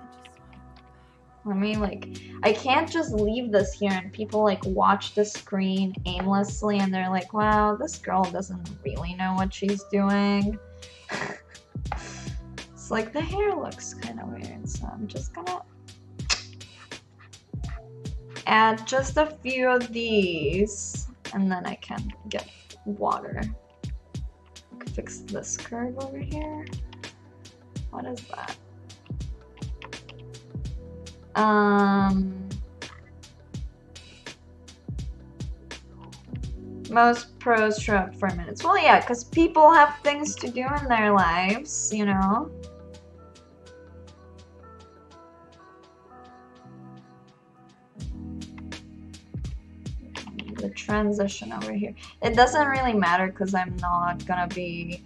let me like, I can't just leave this here and people like watch the screen aimlessly and they're like, wow, this girl doesn't really know what she's doing. It's like the hair looks kind of weird, so I'm just gonna add just a few of these and then I can get water. I can fix this curve over here. What is that? Most pros show up for minutes. Well, yeah, because people have things to do in their lives, you know? The transition over here. It doesn't really matter because I'm not gonna be...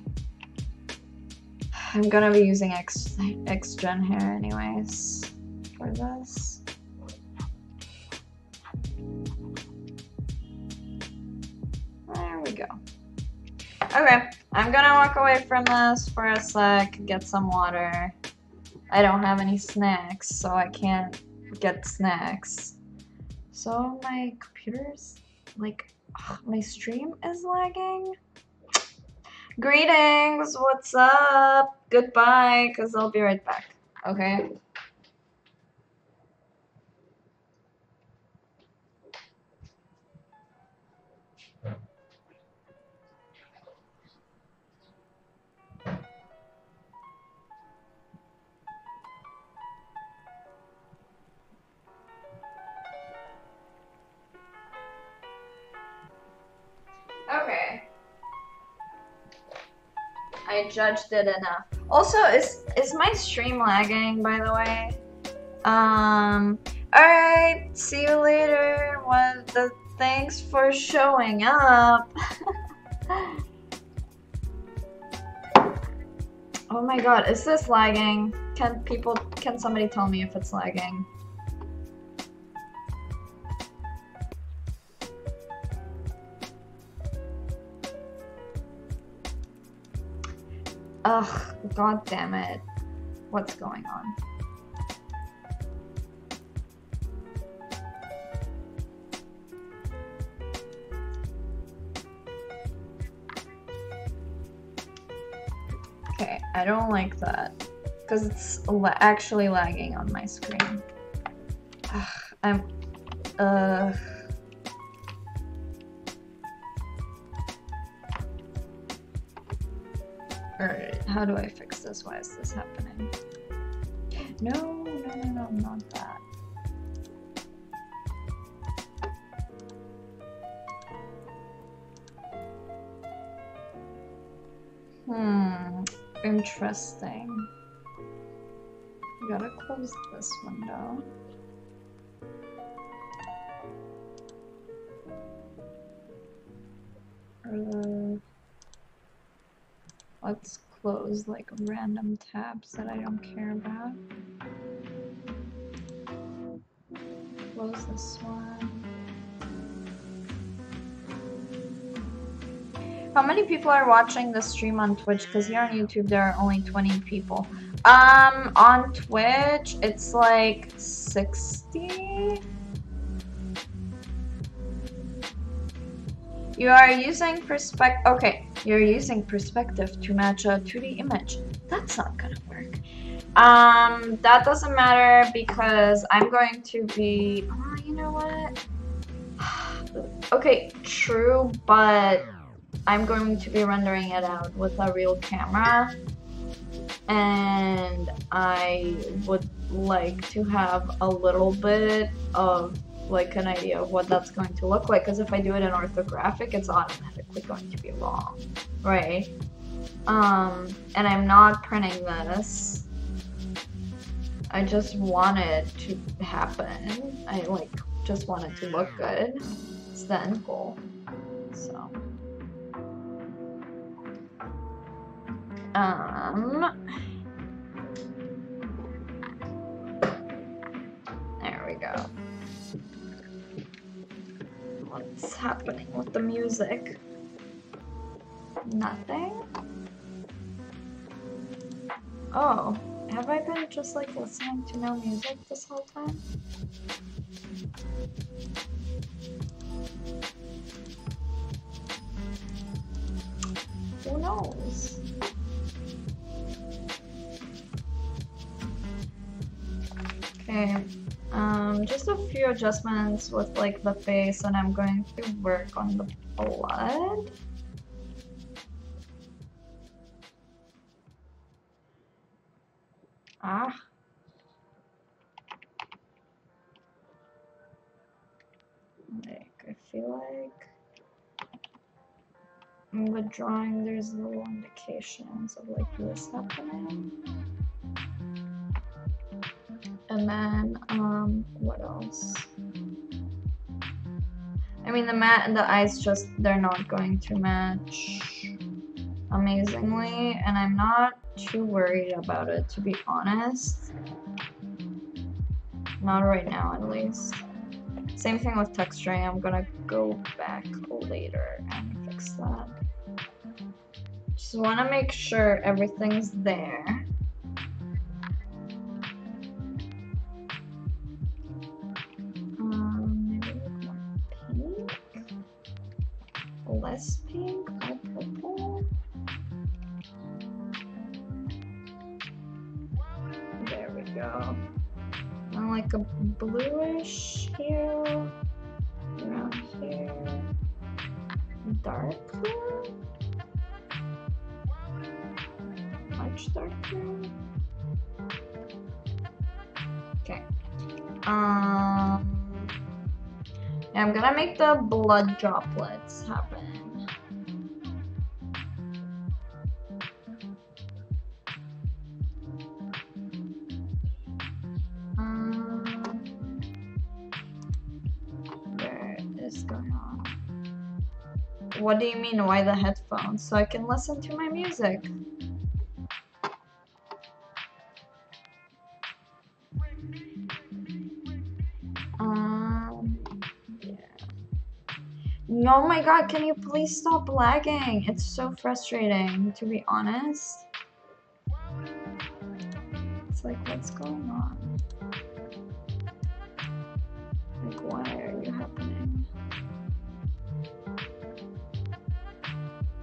I'm gonna be using X-Gen hair anyways for this. There we go. Okay, I'm gonna walk away from this for a sec, get some water. I don't have any snacks, so I can't get snacks. So my computer's like, my stream is lagging. Greetings, what's up? Goodbye, because I'll be right back, okay? Okay. I judged it enough. Also, is my stream lagging, by the way? Alright, see you later. Thanks for showing up. Oh my god, is this lagging? Can somebody tell me if it's lagging? Ugh, god damn it. What's going on? Okay, I don't like that because it's actually lagging on my screen. Alright, how do I fix this? Why is this happening? No, not that. Interesting. We gotta close this window. Let's close like random tabs that I don't care about. Close this one. How many people are watching the stream on Twitch? Because here on YouTube there are only 20 people. On Twitch it's like 60. You are using perspective. Okay, you're using perspective to match a 2D image. That's not gonna work. That doesn't matter because I'm going to be. Oh, you know what? Okay, true, but I'm going to be rendering it out with a real camera, and I would like to have a little bit of like an idea of what that's going to look like, because if I do it in orthographic, it's automatically going to be wrong, right? And I'm not printing this. I just want it to happen. I like just want it to look good. It's the end goal. So there we go. What's happening with the music? Nothing? Oh, have I been just like listening to no music this whole time? Who knows? Okay. Just a few adjustments with like the face, and I'm going to work on the blood. Like, I feel like in the drawing there's little indications of like this happening. And then, what else? I mean, the matte and the eyes just, they're not going to match amazingly, and I'm not too worried about it, to be honest. Not right now, at least. Same thing with texturing. I'm gonna go back later and fix that. Just want to make sure everything's there. Less pink or purple. There we go. And like a bluish hue around here. Darker. Much darker. Okay. I'm gonna make the blood droplets happen. Where is going on? What do you mean, why the headphones? So I can listen to my music. Oh my god, can you please stop lagging? It's so frustrating, to be honest. It's like, what's going on? Like, why are you happening?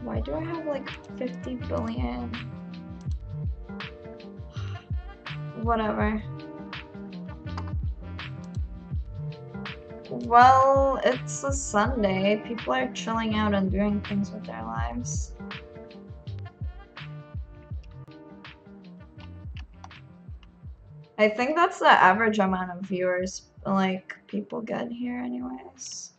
Why do I have like 50 billion Whatever. Well, it's a Sunday. People are chilling out and doing things with their lives. I think that's the average amount of viewers, like, people get here anyways.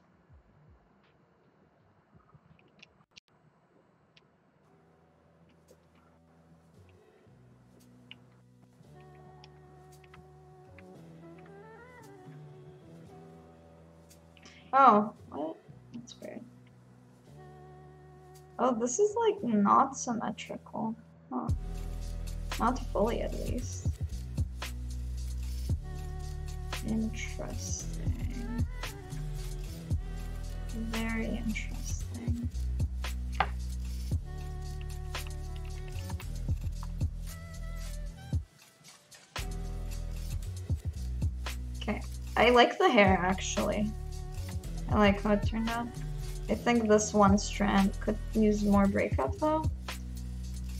Oh, what? That's weird. Oh, this is like not symmetrical. Huh. Not fully, at least. Interesting. Very interesting. Okay, I like the hair actually. I like how it turned out. I think this one strand could use more breakup though.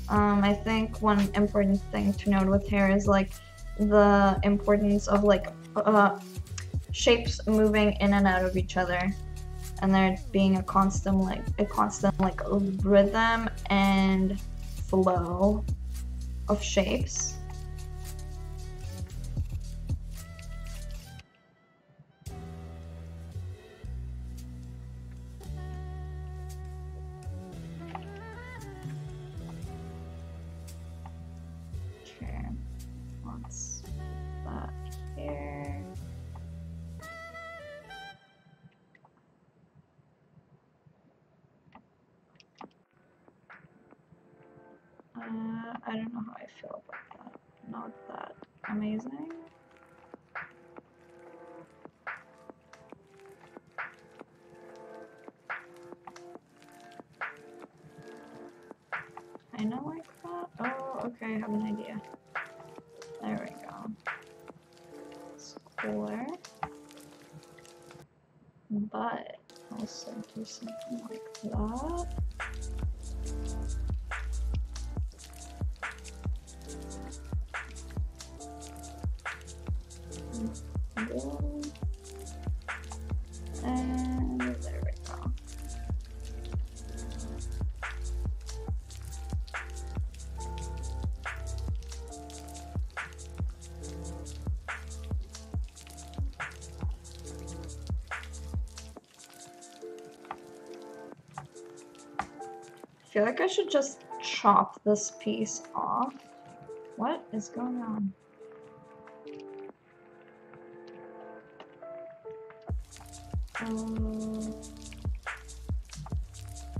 I think one important thing to note with hair is like the importance of like shapes moving in and out of each other, and there being a constant rhythm and flow of shapes. I don't know how I feel about that. Not that amazing. Kinda like that. Oh, okay, I have an idea. There we go. It's cooler. But also do something like that. And there we go. I feel like I should just chop this piece off. What is going on?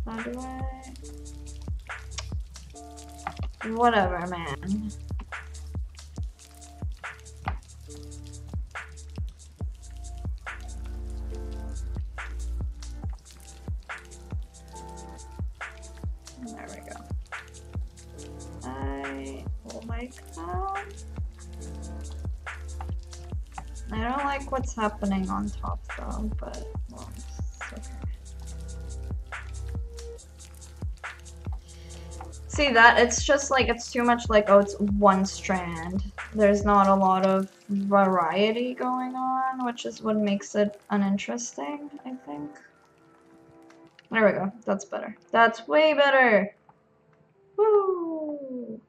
How do I? Whatever, man. There we go. I like that. I don't like what's happening on top though, but well, it's okay. See that? It's just like, it's too much like, oh, it's one strand. There's not a lot of variety going on, which is what makes it uninteresting, I think. There we go. That's better. That's way better! Woo!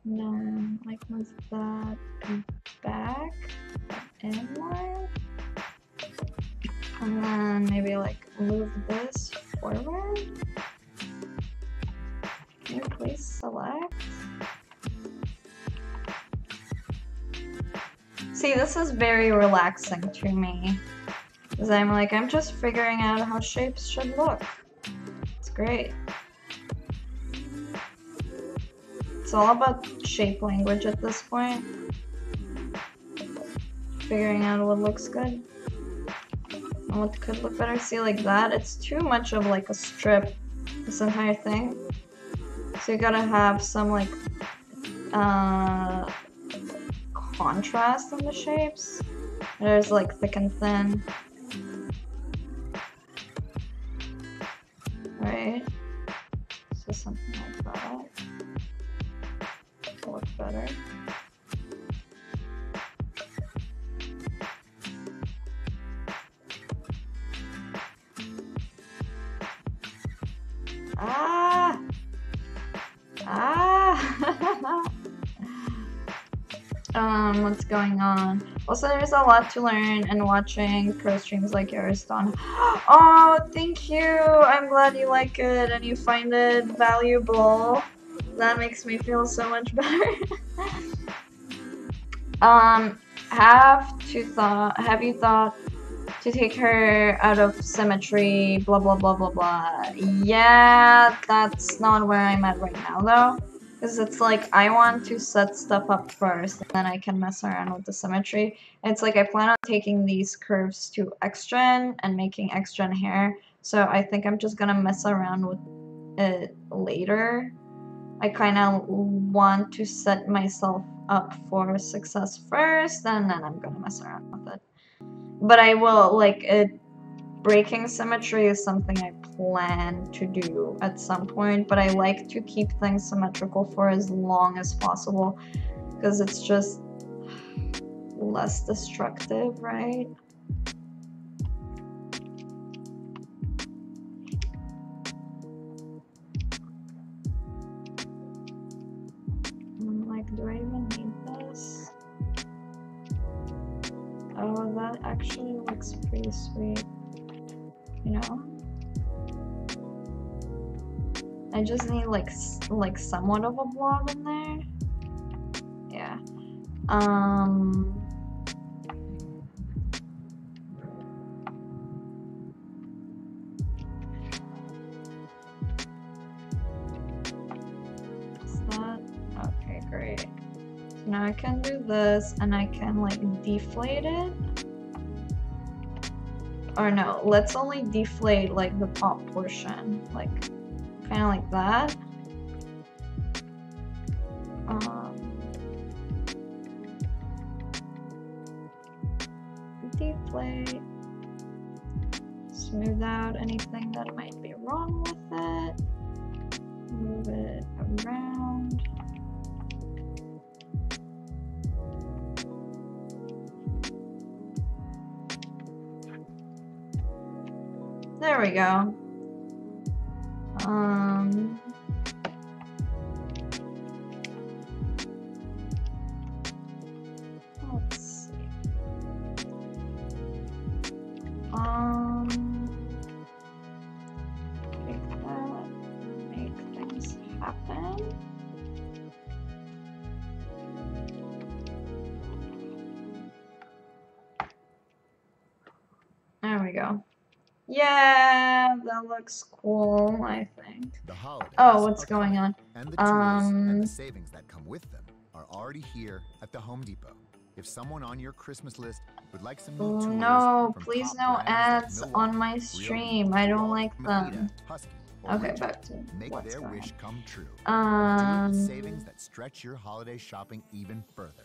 Then, like, move that back inward. And then maybe, like, move this forward. Can you please select? See, this is very relaxing to me. Because I'm like, I'm just figuring out how shapes should look. It's great. It's all about shape language at this point. Figuring out what looks good. And what could look better. See, like that, it's too much of like a strip, this entire thing. So you gotta have some like contrast in the shapes. There's like thick and thin. Right? So something like that. better. Ah! Ah! What's going on? Also, there's a lot to learn and watching pro streams like yours, Donna. Oh, thank you! I'm glad you like it and you find it valuable. That makes me feel so much better. Have you thought to take her out of symmetry, blah blah blah blah blah? Yeah, that's not where I'm at right now though. Because it's like, I want to set stuff up first, and then I can mess around with the symmetry. And it's like, I plan on taking these curves to X-Gen and making X-Gen hair. So I think I'm just gonna mess around with it later. I kind of want to set myself up for success first, and then I'm gonna mess around with it. But I will, like, breaking symmetry is something I plan to do at some point, but I like to keep things symmetrical for as long as possible, because it's just less destructive, right? I'm like, do I even need this? Oh, that actually looks pretty sweet. You know, I just need like somewhat of a blob in there. Yeah. Is that okay? Great. So now I can do this, and I can like deflate it. Or no, let's only deflate like the top portion, like kind of like that. Deflate, smooth out anything that might be wrong with it, move it around. There we go. Let's see. Take that, make things happen. There we go. Yeah, that looks cool, I think. Oh, what's going on? And the tools and the savings that come with them are already here at the Home Depot. If someone on your Christmas list would like some new tools, no, from please top no brands ads like on my Milwaukee, stream. I don't like them. Husky, or Okay, Ridgid, back to make what's their going wish come true. on. Do it with savings that stretch your holiday shopping even further.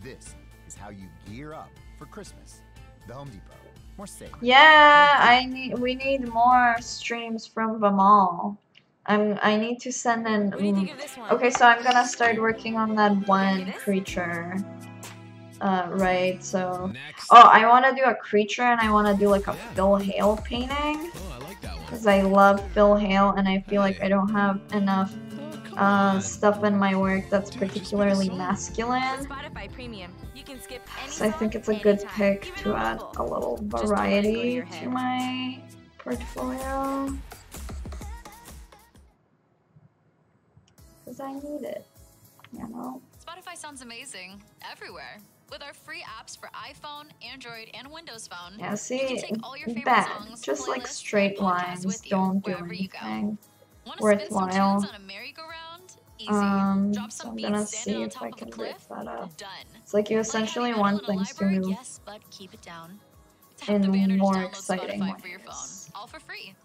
This is how you gear up for Christmas. The Home Depot. More safe. Yeah, we need more streams from them all. I need to send in. What do you think of this one? Okay, so I'm gonna start working on that one creature. Right, so I want to do a creature, and I want to do like a Phil Hale painting, because I love Phil Hale, and I feel like I don't have enough stuff in my work that's particularly masculine. Spotify Premium. You can skip any So I think song it's a good anytime, pick even to add shuffle. a little Just don't let it go to variety your to head. my portfolio, because I need it, you know? Spotify sounds amazing everywhere. With our free apps for iPhone, Android, and Windows Phone, Yeah, you see, can take all your favorite bad. songs, Just like playlists, straight and podcasts lines with you don't do wherever you go. anything Want to spin some worthwhile. tunes on a merry-go-round? Easy. Drop So some I'm beats gonna standing see on if top I of a can break cliff? that up. Done. It's like you Like essentially having want metal in a things to library? move Yes, but keep it down. Tap the in banner to more download exciting Spotify for your phone. ways All for free.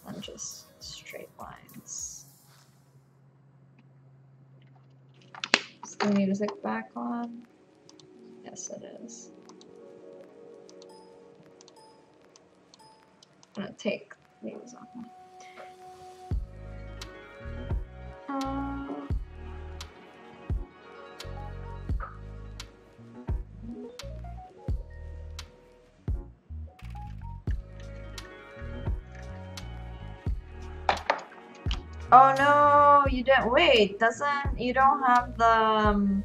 than just straight lines. Is the music back on? Yes, it is. I'm gonna take these off. Oh no, you didn't. Wait, you don't have the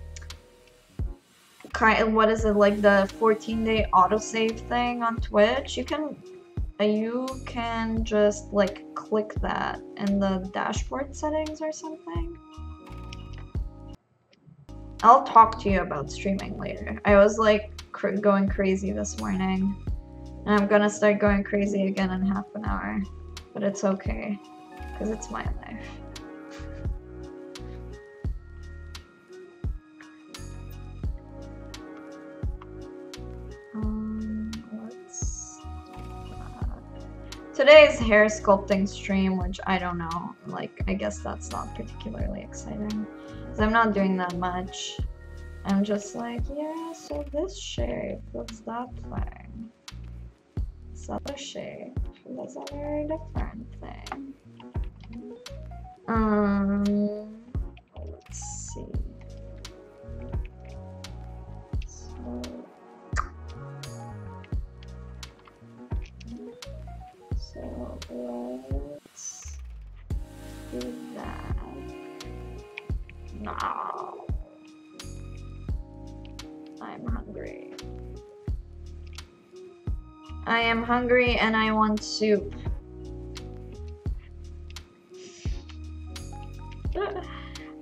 what is it, like the 14-day autosave thing on Twitch? You can just like click that in the dashboard settings or something. I'll talk to you about streaming later. I was like going crazy this morning, and I'm gonna start going crazy again in half an hour, but it's okay, because it's my life. Today's hair sculpting stream, which I don't know, like, I guess that's not particularly exciting, because I'm not doing that much. I'm just like, yeah, so this shape, what's that thing? This other shape, that's a very different thing. Let's see. So let's do that. No. I'm hungry. I am hungry and I want soup.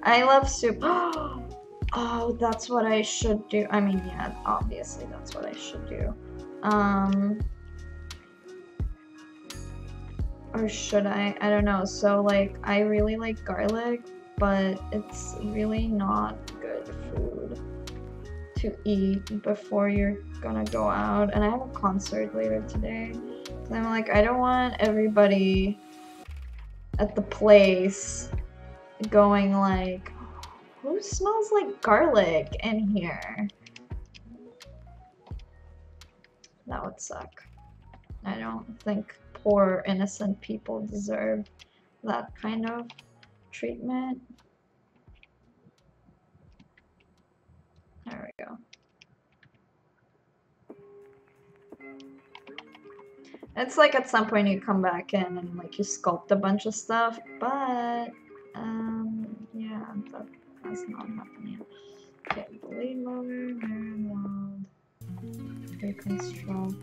I love soup. Oh, that's what I should do. I mean, yeah, obviously that's what I should do. Or should I? I don't know. So, like, I really like garlic, but it's really not good food to eat before you're gonna go out. And I have a concert later today. So I'm like, I don't want everybody at the place going like, who smells like garlic in here? That would suck. I don't think poor innocent people deserve that kind of treatment. There we go. It's like at some point you come back in and like you sculpt a bunch of stuff, but yeah, that has not happened yet. Okay, blade loader, Maryland, reconstruct.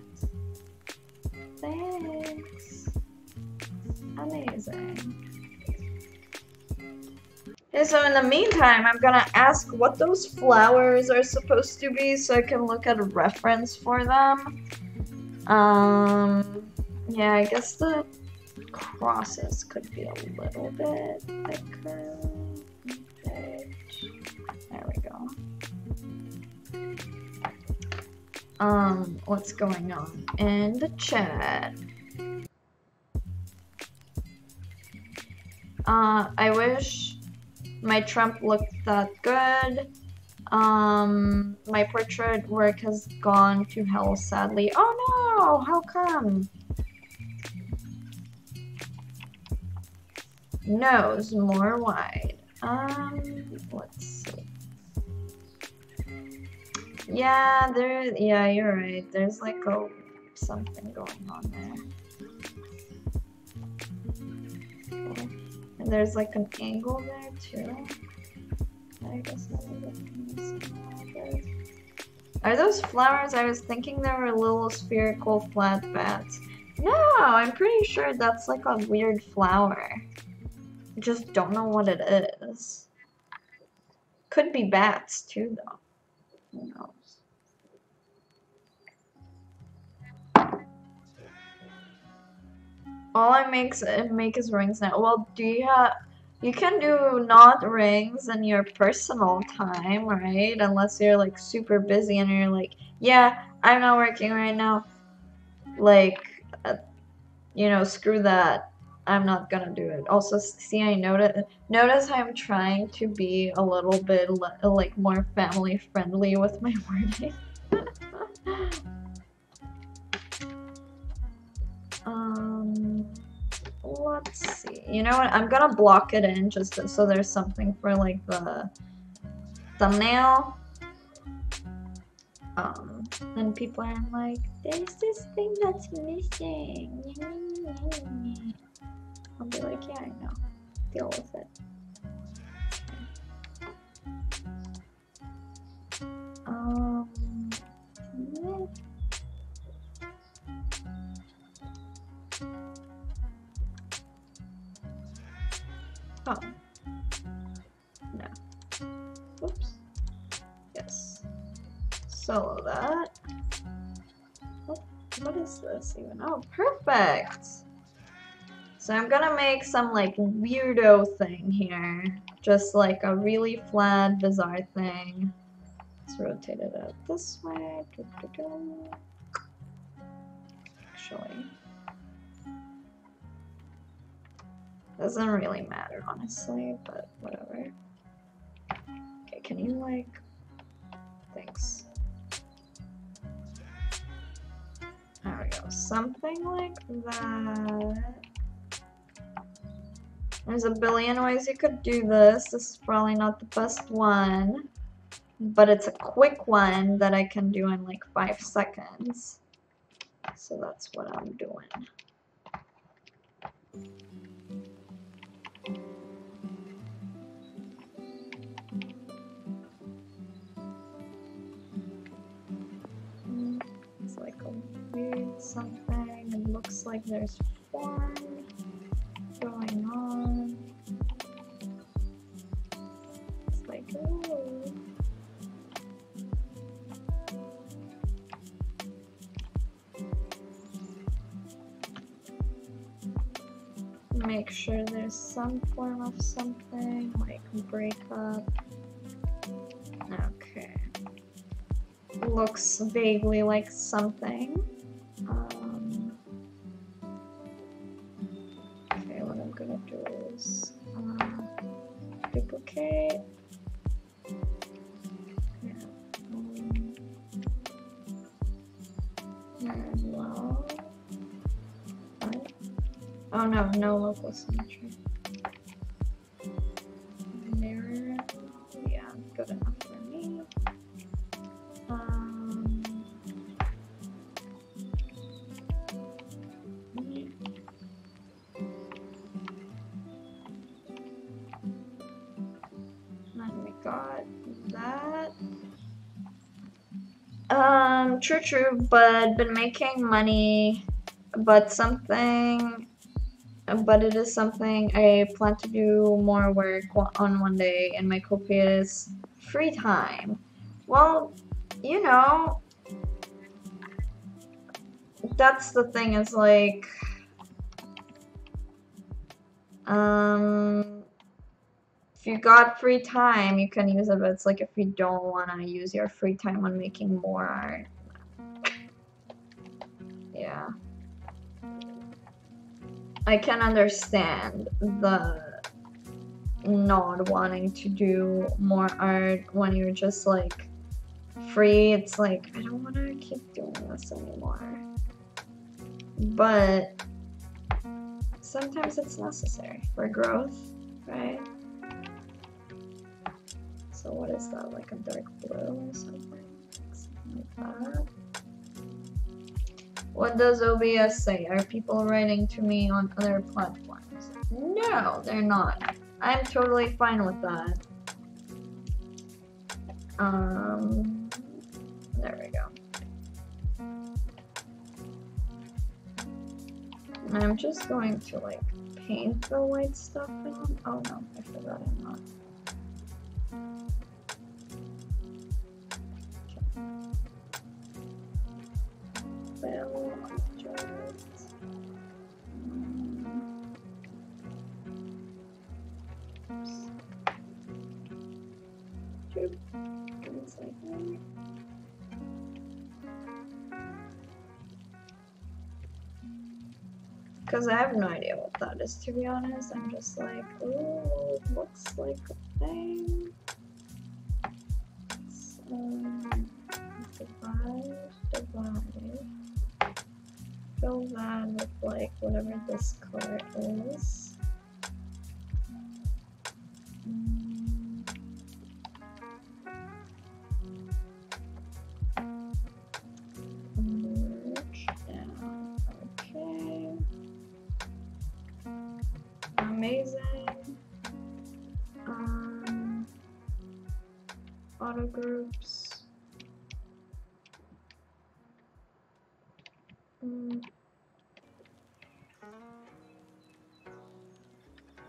Thanks. Amazing. Okay, so in the meantime, I'm gonna ask what those flowers are supposed to be so I can look at a reference for them. Yeah, I guess the crosses could be a little bit thicker. Okay. There we go. What's going on in the chat? I wish my Trump looked that good. My portrait work has gone to hell, sadly. Oh no! How come? Nose more wide. Let's see. Yeah, yeah, you're right. There's like something going on there. Okay. And there's like an angle there too. I guess are those flowers? I was thinking they were little spherical flat bats. No, I'm pretty sure that's like a weird flower. I just don't know what it is. Could be bats too, though. Who knows? All I make is rings now. Well, you can do not rings in your personal time, right? Unless you're like super busy and you're like, yeah, I'm not working right now. Like, you know, screw that. I'm not gonna do it. Also, see, I notice I'm trying to be a little bit like more family friendly with my wording. Let's see. You know what? I'm gonna block it in just so there's something for like the thumbnail. And people are like, there's this thing that's missing. I'll be like, yeah, I know. deal with it. Yeah. Oh. No. Oops. Yes. Solo that. Oh, what is this even? Oh, perfect! So I'm gonna make some like weirdo thing here. Just like a really flat, bizarre thing. Let's rotate it out this way. Actually. Doesn't really matter, honestly, but whatever. Okay, can you like... Thanks. There we go. Something like that. There's a billion ways you could do this. This is probably not the best one. But it's a quick one that I can do in like 5 seconds. So that's what I'm doing. It's like a weird something. It looks like there's form going on. It's like, ooh. Make sure there's some form of something, like break up. Okay. Looks vaguely like something. Okay, what I'm gonna do is duplicate. Yeah. And well. What? Oh no, no local symmetry. Mirror. Yeah, good enough for me. And we got that. True, but been making money, but it is something I plan to do more work on one day in my copious free time. Well, you know, that's the thing, is like, if you got free time, you can use it, but it's like if you don't want to use your free time on making more art. Yeah. I can understand the not wanting to do more art when you're just like free. It's like, I don't want to keep doing this anymore. But sometimes it's necessary for growth, right? So what is that, like a dark blue or something? Something like that. What does OBS say? Are people writing to me on other platforms? No, they're not. I'm totally fine with that. There we go. And I'm just going to like paint the white stuff in. Oh no, I forgot I'm not. Fill object. Oops. One second. Because I have no idea what that is, to be honest. I'm just like, ooh, it looks like a thing. Divide. Fill that with like whatever this color is. Merge down. Okay. Amazing. groups.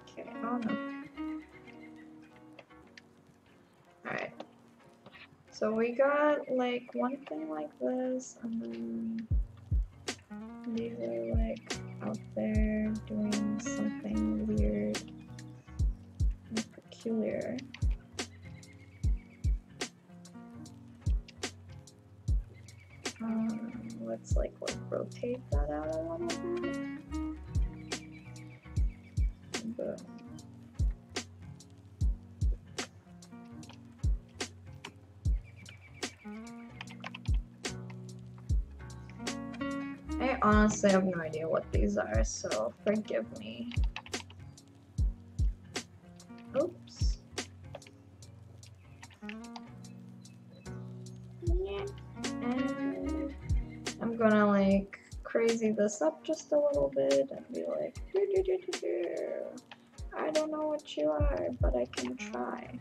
Okay, oh no. Alright. So we got like one thing like this, and then these are like out there doing something weird and peculiar. Let's like rotate that out a little bit. Boom. I honestly have no idea what these are, so forgive me. Oops. Yeah. And I'm gonna like crazy this up just a little bit and be like, I don't know what you are, but I can try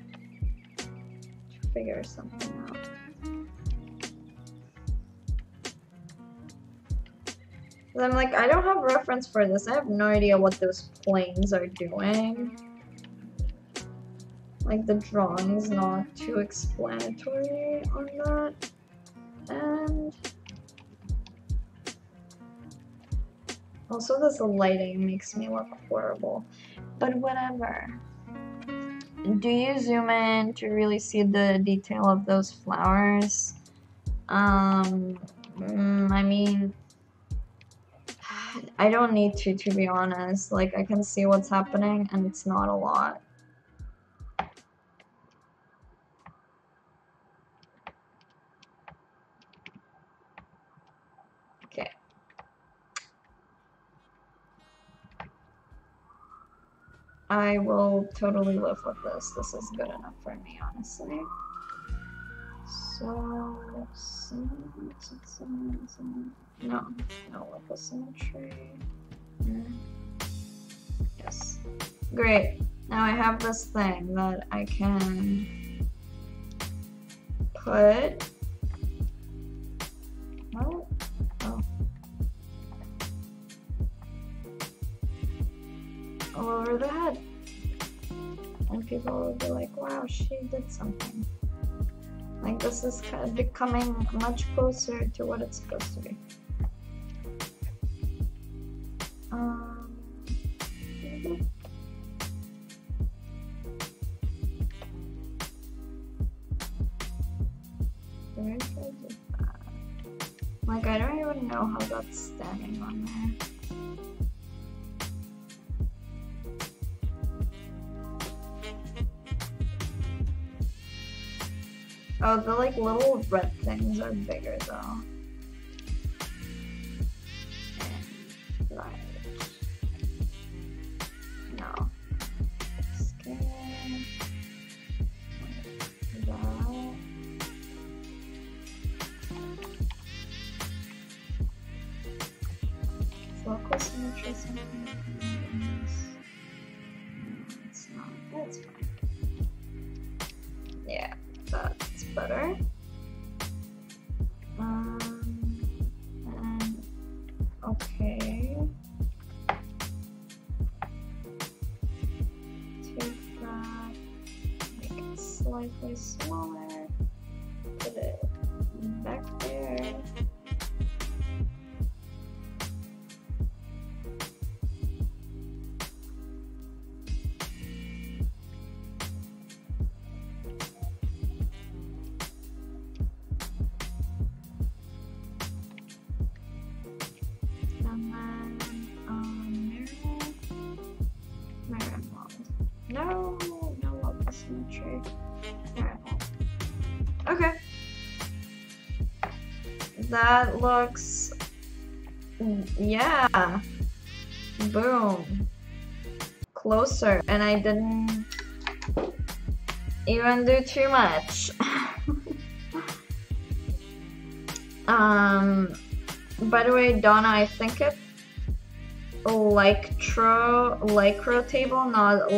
to figure something out. I'm like, I don't have reference for this. I have no idea what those planes are doing. Like, the drawing's not too explanatory on that. And also this lighting makes me look horrible. But whatever. Do you zoom in to really see the detail of those flowers? I mean, I don't need to be honest. Like, I can see what's happening and it's not a lot. Okay. I will totally live with this. This is good enough for me, honestly. So, no level symmetry. Yes. Great. Now I have this thing that I can put. What? Oh. All over the head. And people will be like, wow, she did something. Like, this is kind of becoming much closer to what it's supposed to be. Where should I do that? Like, I don't even know how that's standing on there. Oh, the like little red things are bigger though. And right. No. Scale. Like that. Local symmetry something like this. No, it's not. That's fine. Yeah, that's better. And okay. Take that, make it slightly smaller, put it back there. No local symmetry. Okay. That looks... yeah. Boom. Closer. And I didn't even do too much. By the way, Donna, I think it's likrotable, not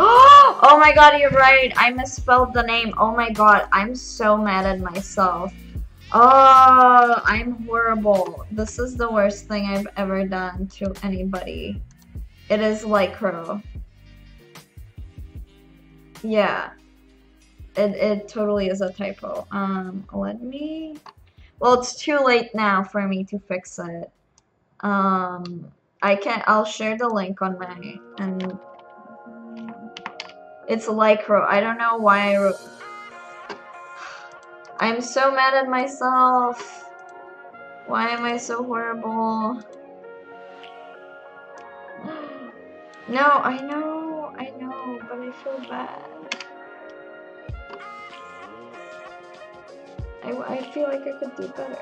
Oh my god, you're right. I misspelled the name. Oh my god, I'm so mad at myself. Oh, I'm horrible. This is the worst thing I've ever done to anybody. It is lycra. Yeah. It totally is a typo. Let me... Well, it's too late now for me to fix it. I'll share the link on my... and it's lycra. I don't know why I wrote... I'm so mad at myself. Why am I so horrible? No, I know, but I feel bad. I feel like I could do better.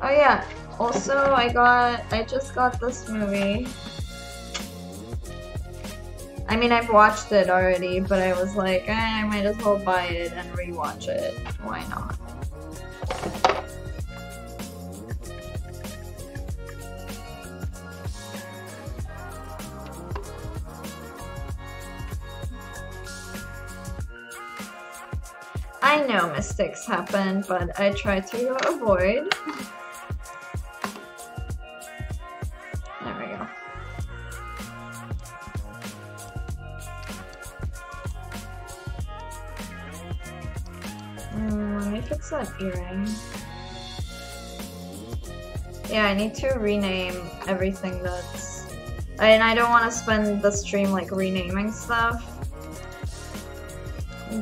Oh yeah, also I just got this movie. I mean, I've watched it already, but I was like, I might as well buy it and rewatch it. Why not? I know mistakes happen, but I try to avoid. There we go. Let me fix that earring. Yeah, I need to rename everything that's... And I don't want to spend the stream like renaming stuff.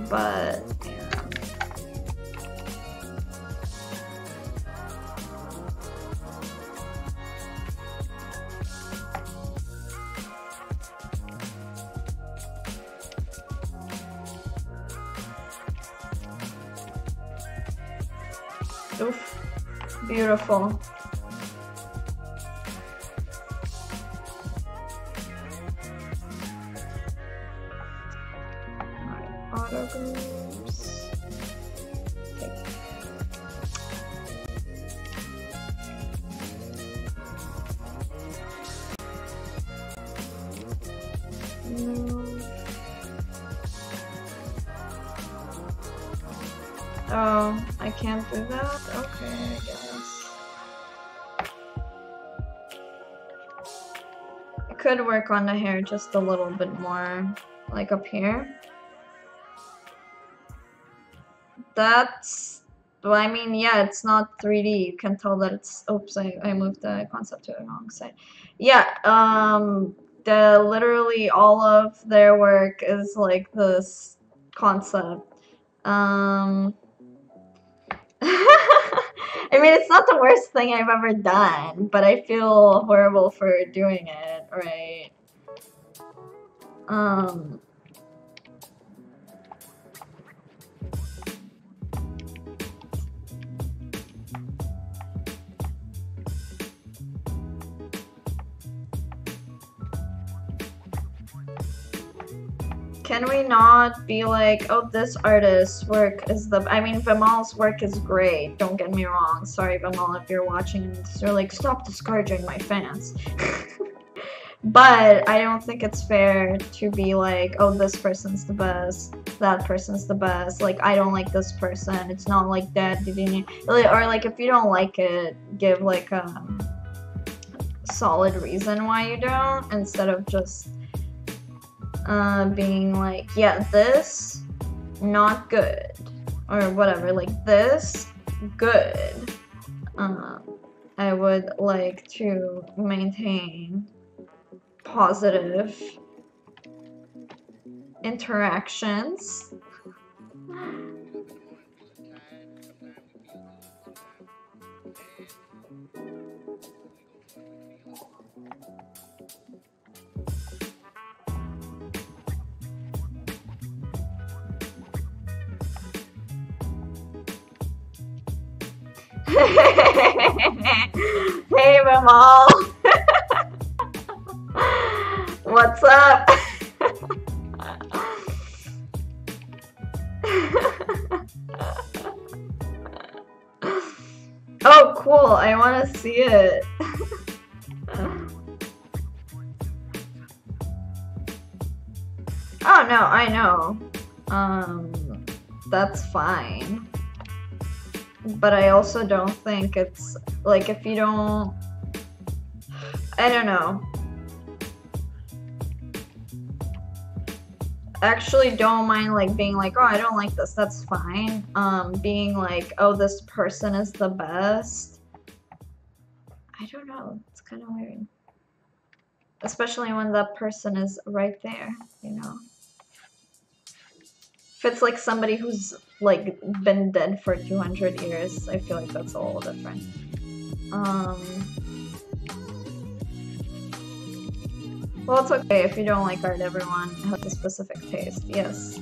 But... Oof, beautiful. My auto groups. Okay. Oh, I can't do that? Okay, I guess. I could work on the hair just a little bit more, like up here. That's... Well, I mean, yeah, it's not 3D. You can tell that it's... Oops, I moved the concept to the wrong side. Yeah, literally all of their work is like this concept. I mean, it's not the worst thing I've ever done, but I feel horrible for doing it, right? Can we not be like, oh, this artist's work is the... I mean, Vimal's work is great, don't get me wrong. Sorry, Vimal, if you're watching this. You're like, stop discouraging my fans. But I don't think it's fair to be like, oh, this person's the best, that person's the best. Like, I don't like this person. It's not like that. Or like, if you don't like it, give like a solid reason why you don't, instead of just being like, yeah, this, not good, or whatever, like this, good. I would like to maintain positive interactions. Hey, Vimal. What's up? Oh, cool. I want to see it. no, I know. That's fine. But I also don't think it's like if you don't, I don't know. Actually don't mind like being like, oh, I don't like this, that's fine. Being like, oh, this person is the best. I don't know, it's kind of weird. Especially when that person is right there, you know. If it's like somebody who's like been dead for 200 years, I feel like that's a little different. Well, it's okay if you don't like art. Everyone has a specific taste. Yes,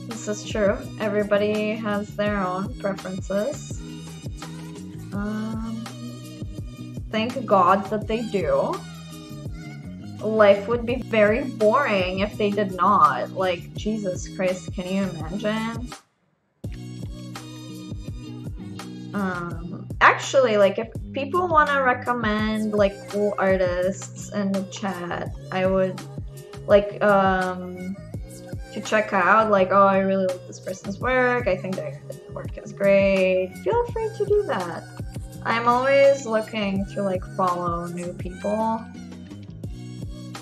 this is true. Everybody has their own preferences. Thank God that they do. Life would be very boring if they did not. Like, Jesus Christ, can you imagine? Actually, like, if people want to recommend, like, cool artists in the chat, I would, like, to check out, like, oh, I really like this person's work, I think their work is great, feel free to do that. I'm always looking to, like, follow new people.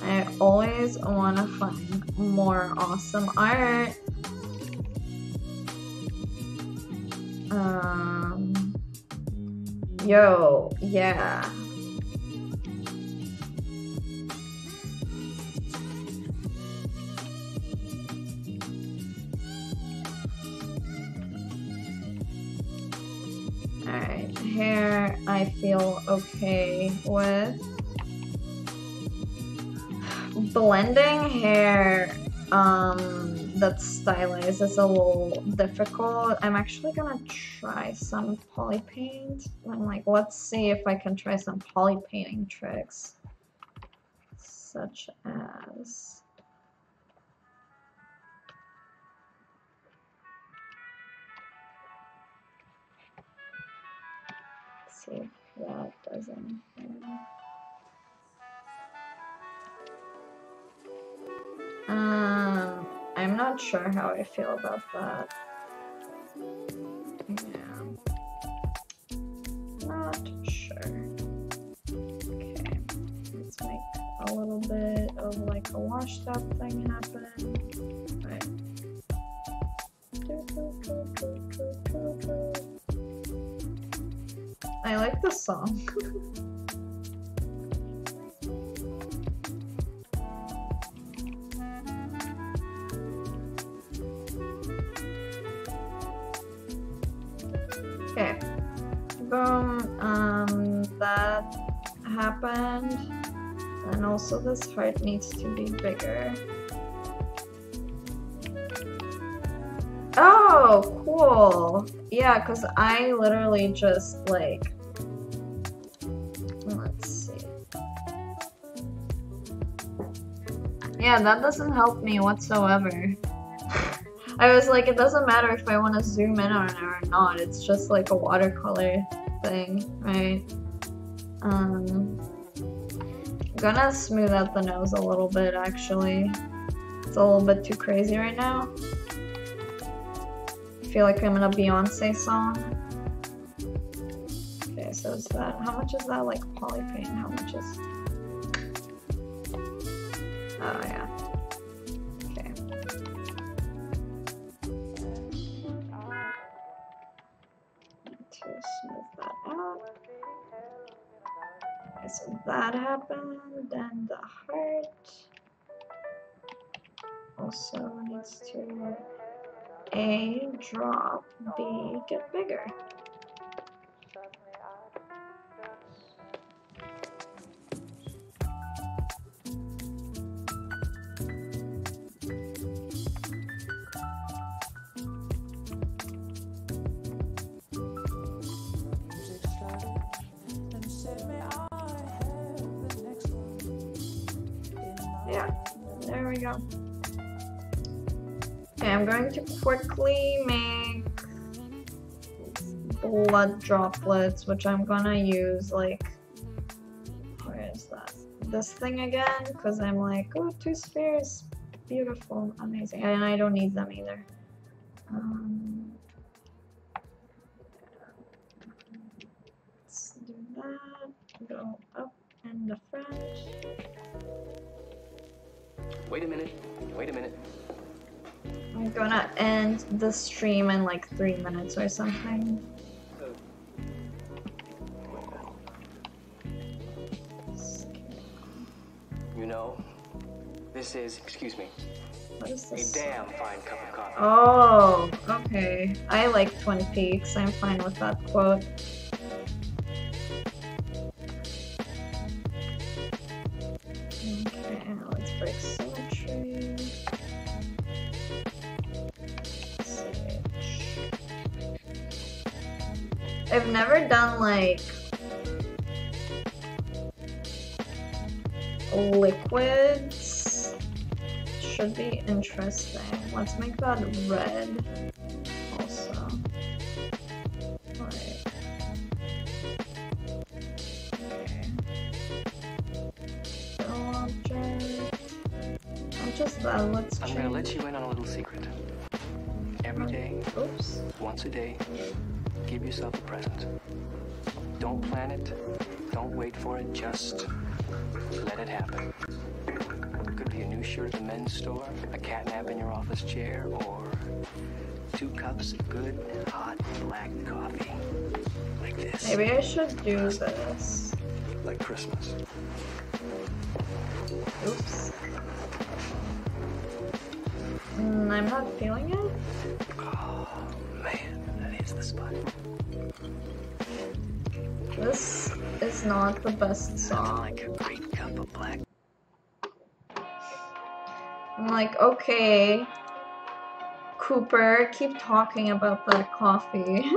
I always want to find more awesome art. Yo, yeah. Alright, hair I feel okay with. Blending hair that's stylized is a little difficult. I'm actually gonna try some poly paint. I'm like, let's see if I can try some poly painting tricks. Such as... Let's see if that does anything. I'm not sure how I feel about that. Yeah. Not sure. Okay. Let's make a little bit of like a washed up thing happen. Right. I like the song. Okay, boom, that happened, and also this heart needs to be bigger. Oh, cool. Yeah, because I literally just like, let's see. Yeah, that doesn't help me whatsoever. I was like, it doesn't matter if I want to zoom in on it or not, it's just like a watercolor thing, right? Gonna smooth out the nose a little bit, actually. It's a little bit too crazy right now. I feel like I'm in a Beyonce song. Okay, so is that, how much is that like poly paint? How much is, oh yeah. Okay. To smooth that out. Okay, so that happened, then the heart also needs to A, drop, B, get bigger. Yeah, there we go. Okay, I'm going to quickly make blood droplets, which I'm gonna use like, where is that? This thing again, because I'm like, oh, 2 spheres. beautiful, amazing, and I don't need them either. Let's do that. Go up in the front. Wait a minute. Wait a minute. I'm gonna end the stream in like 3 minutes or something. You know, this is, excuse me, What is a this? damn fine cup of coffee. Oh, okay. I like Twin Peaks. I'm fine with that quote. Okay, let's break symmetry. I've never done like liquids. Should be interesting. Let's make that red also. Like, okay. Fill object. Not just that, let's I'm gonna let you in on a little secret. Every day, Oops. once a day, give yourself a present. Don't plan it, don't wait for it, just let it happen. It could be a new shirt at the men's store, a cat nap in your office chair, or 2 cups of good, hot, black coffee. Like this. Maybe I should do this. Like Christmas. Oops. I'm not feeling it. Oh, man, that is the spot. This is not the best song. Like a great cup of black. I'm like, okay, Cooper, keep talking about that coffee.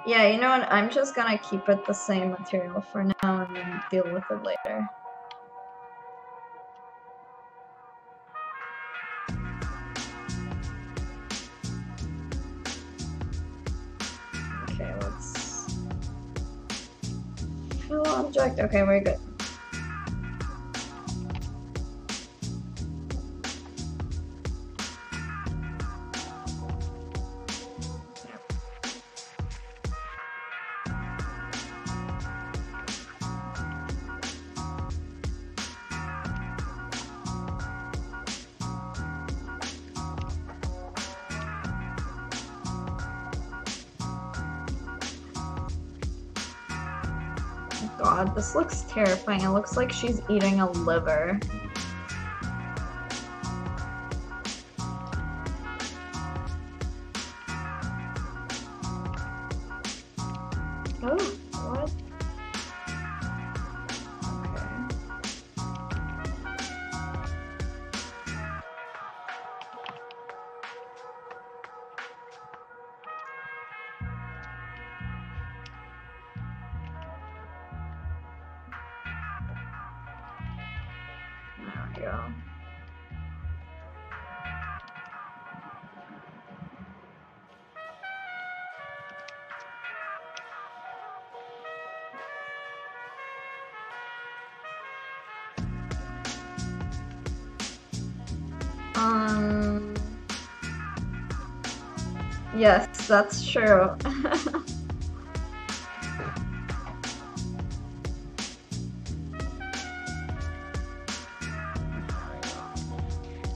Yeah, you know what? I'm just gonna keep it the same material for now and then deal with it later. Okay, let's fill object. Okay, we're good. God, this looks terrifying. It looks like she's eating a liver. Oh, what? There we go. Yes, that's true.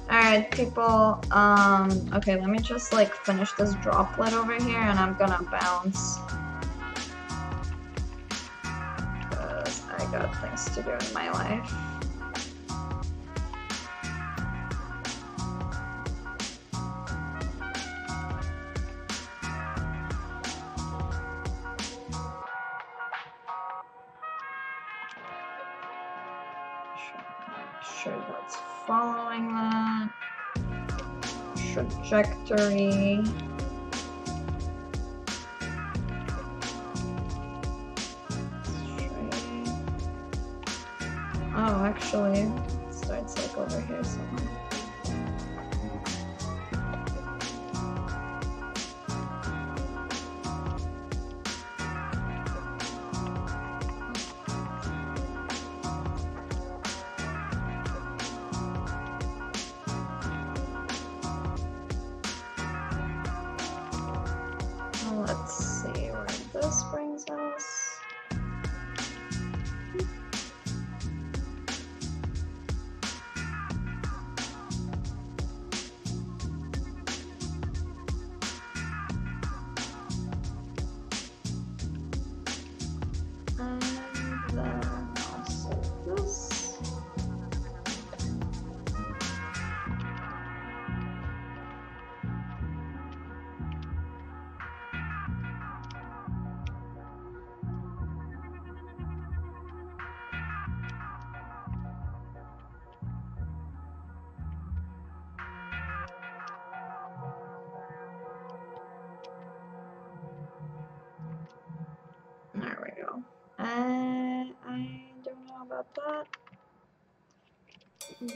Alright, people, okay, let me just, like, finish this droplet over here, and I'm gonna bounce. Because I got things to do in my life. Sure that's following that. Trajectory. Oh, actually, it starts like over here somewhere.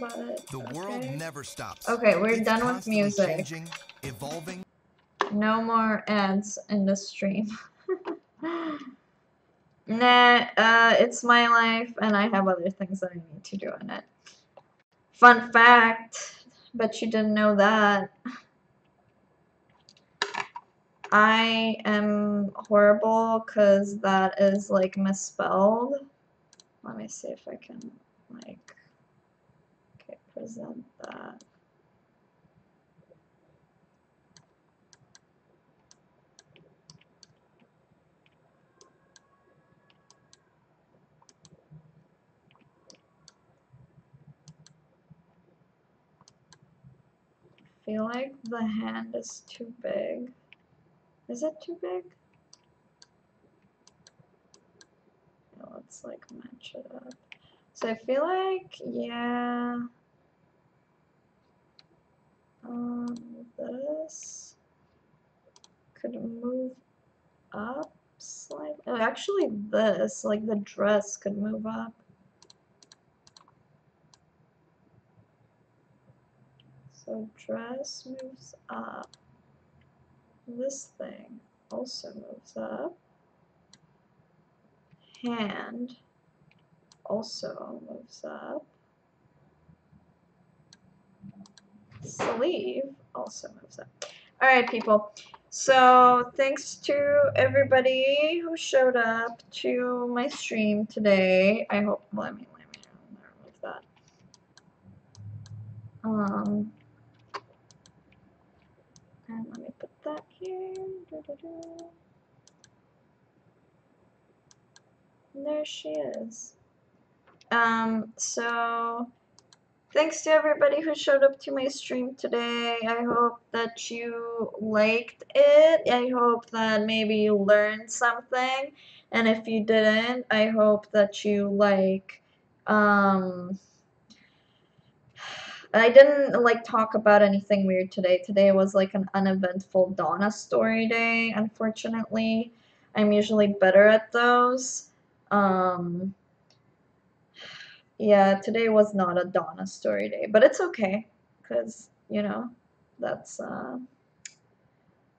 but The world never stops. Okay, we're It's done with constantly music. changing, evolving. No more ads in the stream. Nah, it's my life and I have other things that I need to do in it. Fun fact, bet you didn't know that. I am horrible because that is like misspelled. Let me see if I can like, okay, present that. I feel like the hand is too big. Is it too big? Yeah, let's like match it up. So I feel like, yeah, this could move up slightly. Oh, actually this, like the dress could move up. So dress moves up. This thing also moves up. Hand also moves up. Sleeve also moves up. All right, people. So thanks to everybody who showed up to my stream today. I hope. Let me remove that. And let me put that here. And there she is. So thanks to everybody who showed up to my stream today. I hope that you liked it. I hope that maybe you learned something. And if you didn't, I hope that you like, I didn't like talk about anything weird today. Today was like an uneventful Donna story day, unfortunately. I'm usually better at those. Yeah, today was not a Donna story day, but it's okay, because, you know, that's,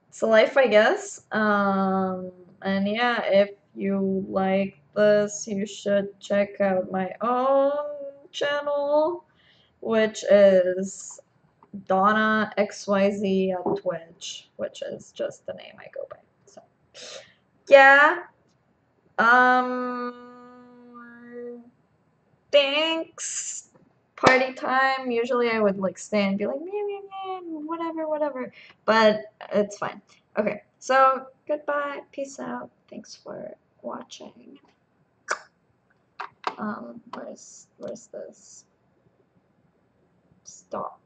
it's life, I guess. And yeah, if you like this, you should check out my own channel, which is Donna XYZ at Twitch, which is just the name I go by. So, yeah. Thanks. Party time. Usually I would like stay and be like, meow, meow, meow, whatever, whatever. But it's fine. Okay, so goodbye. Peace out. Thanks for watching. Where's this? Stop.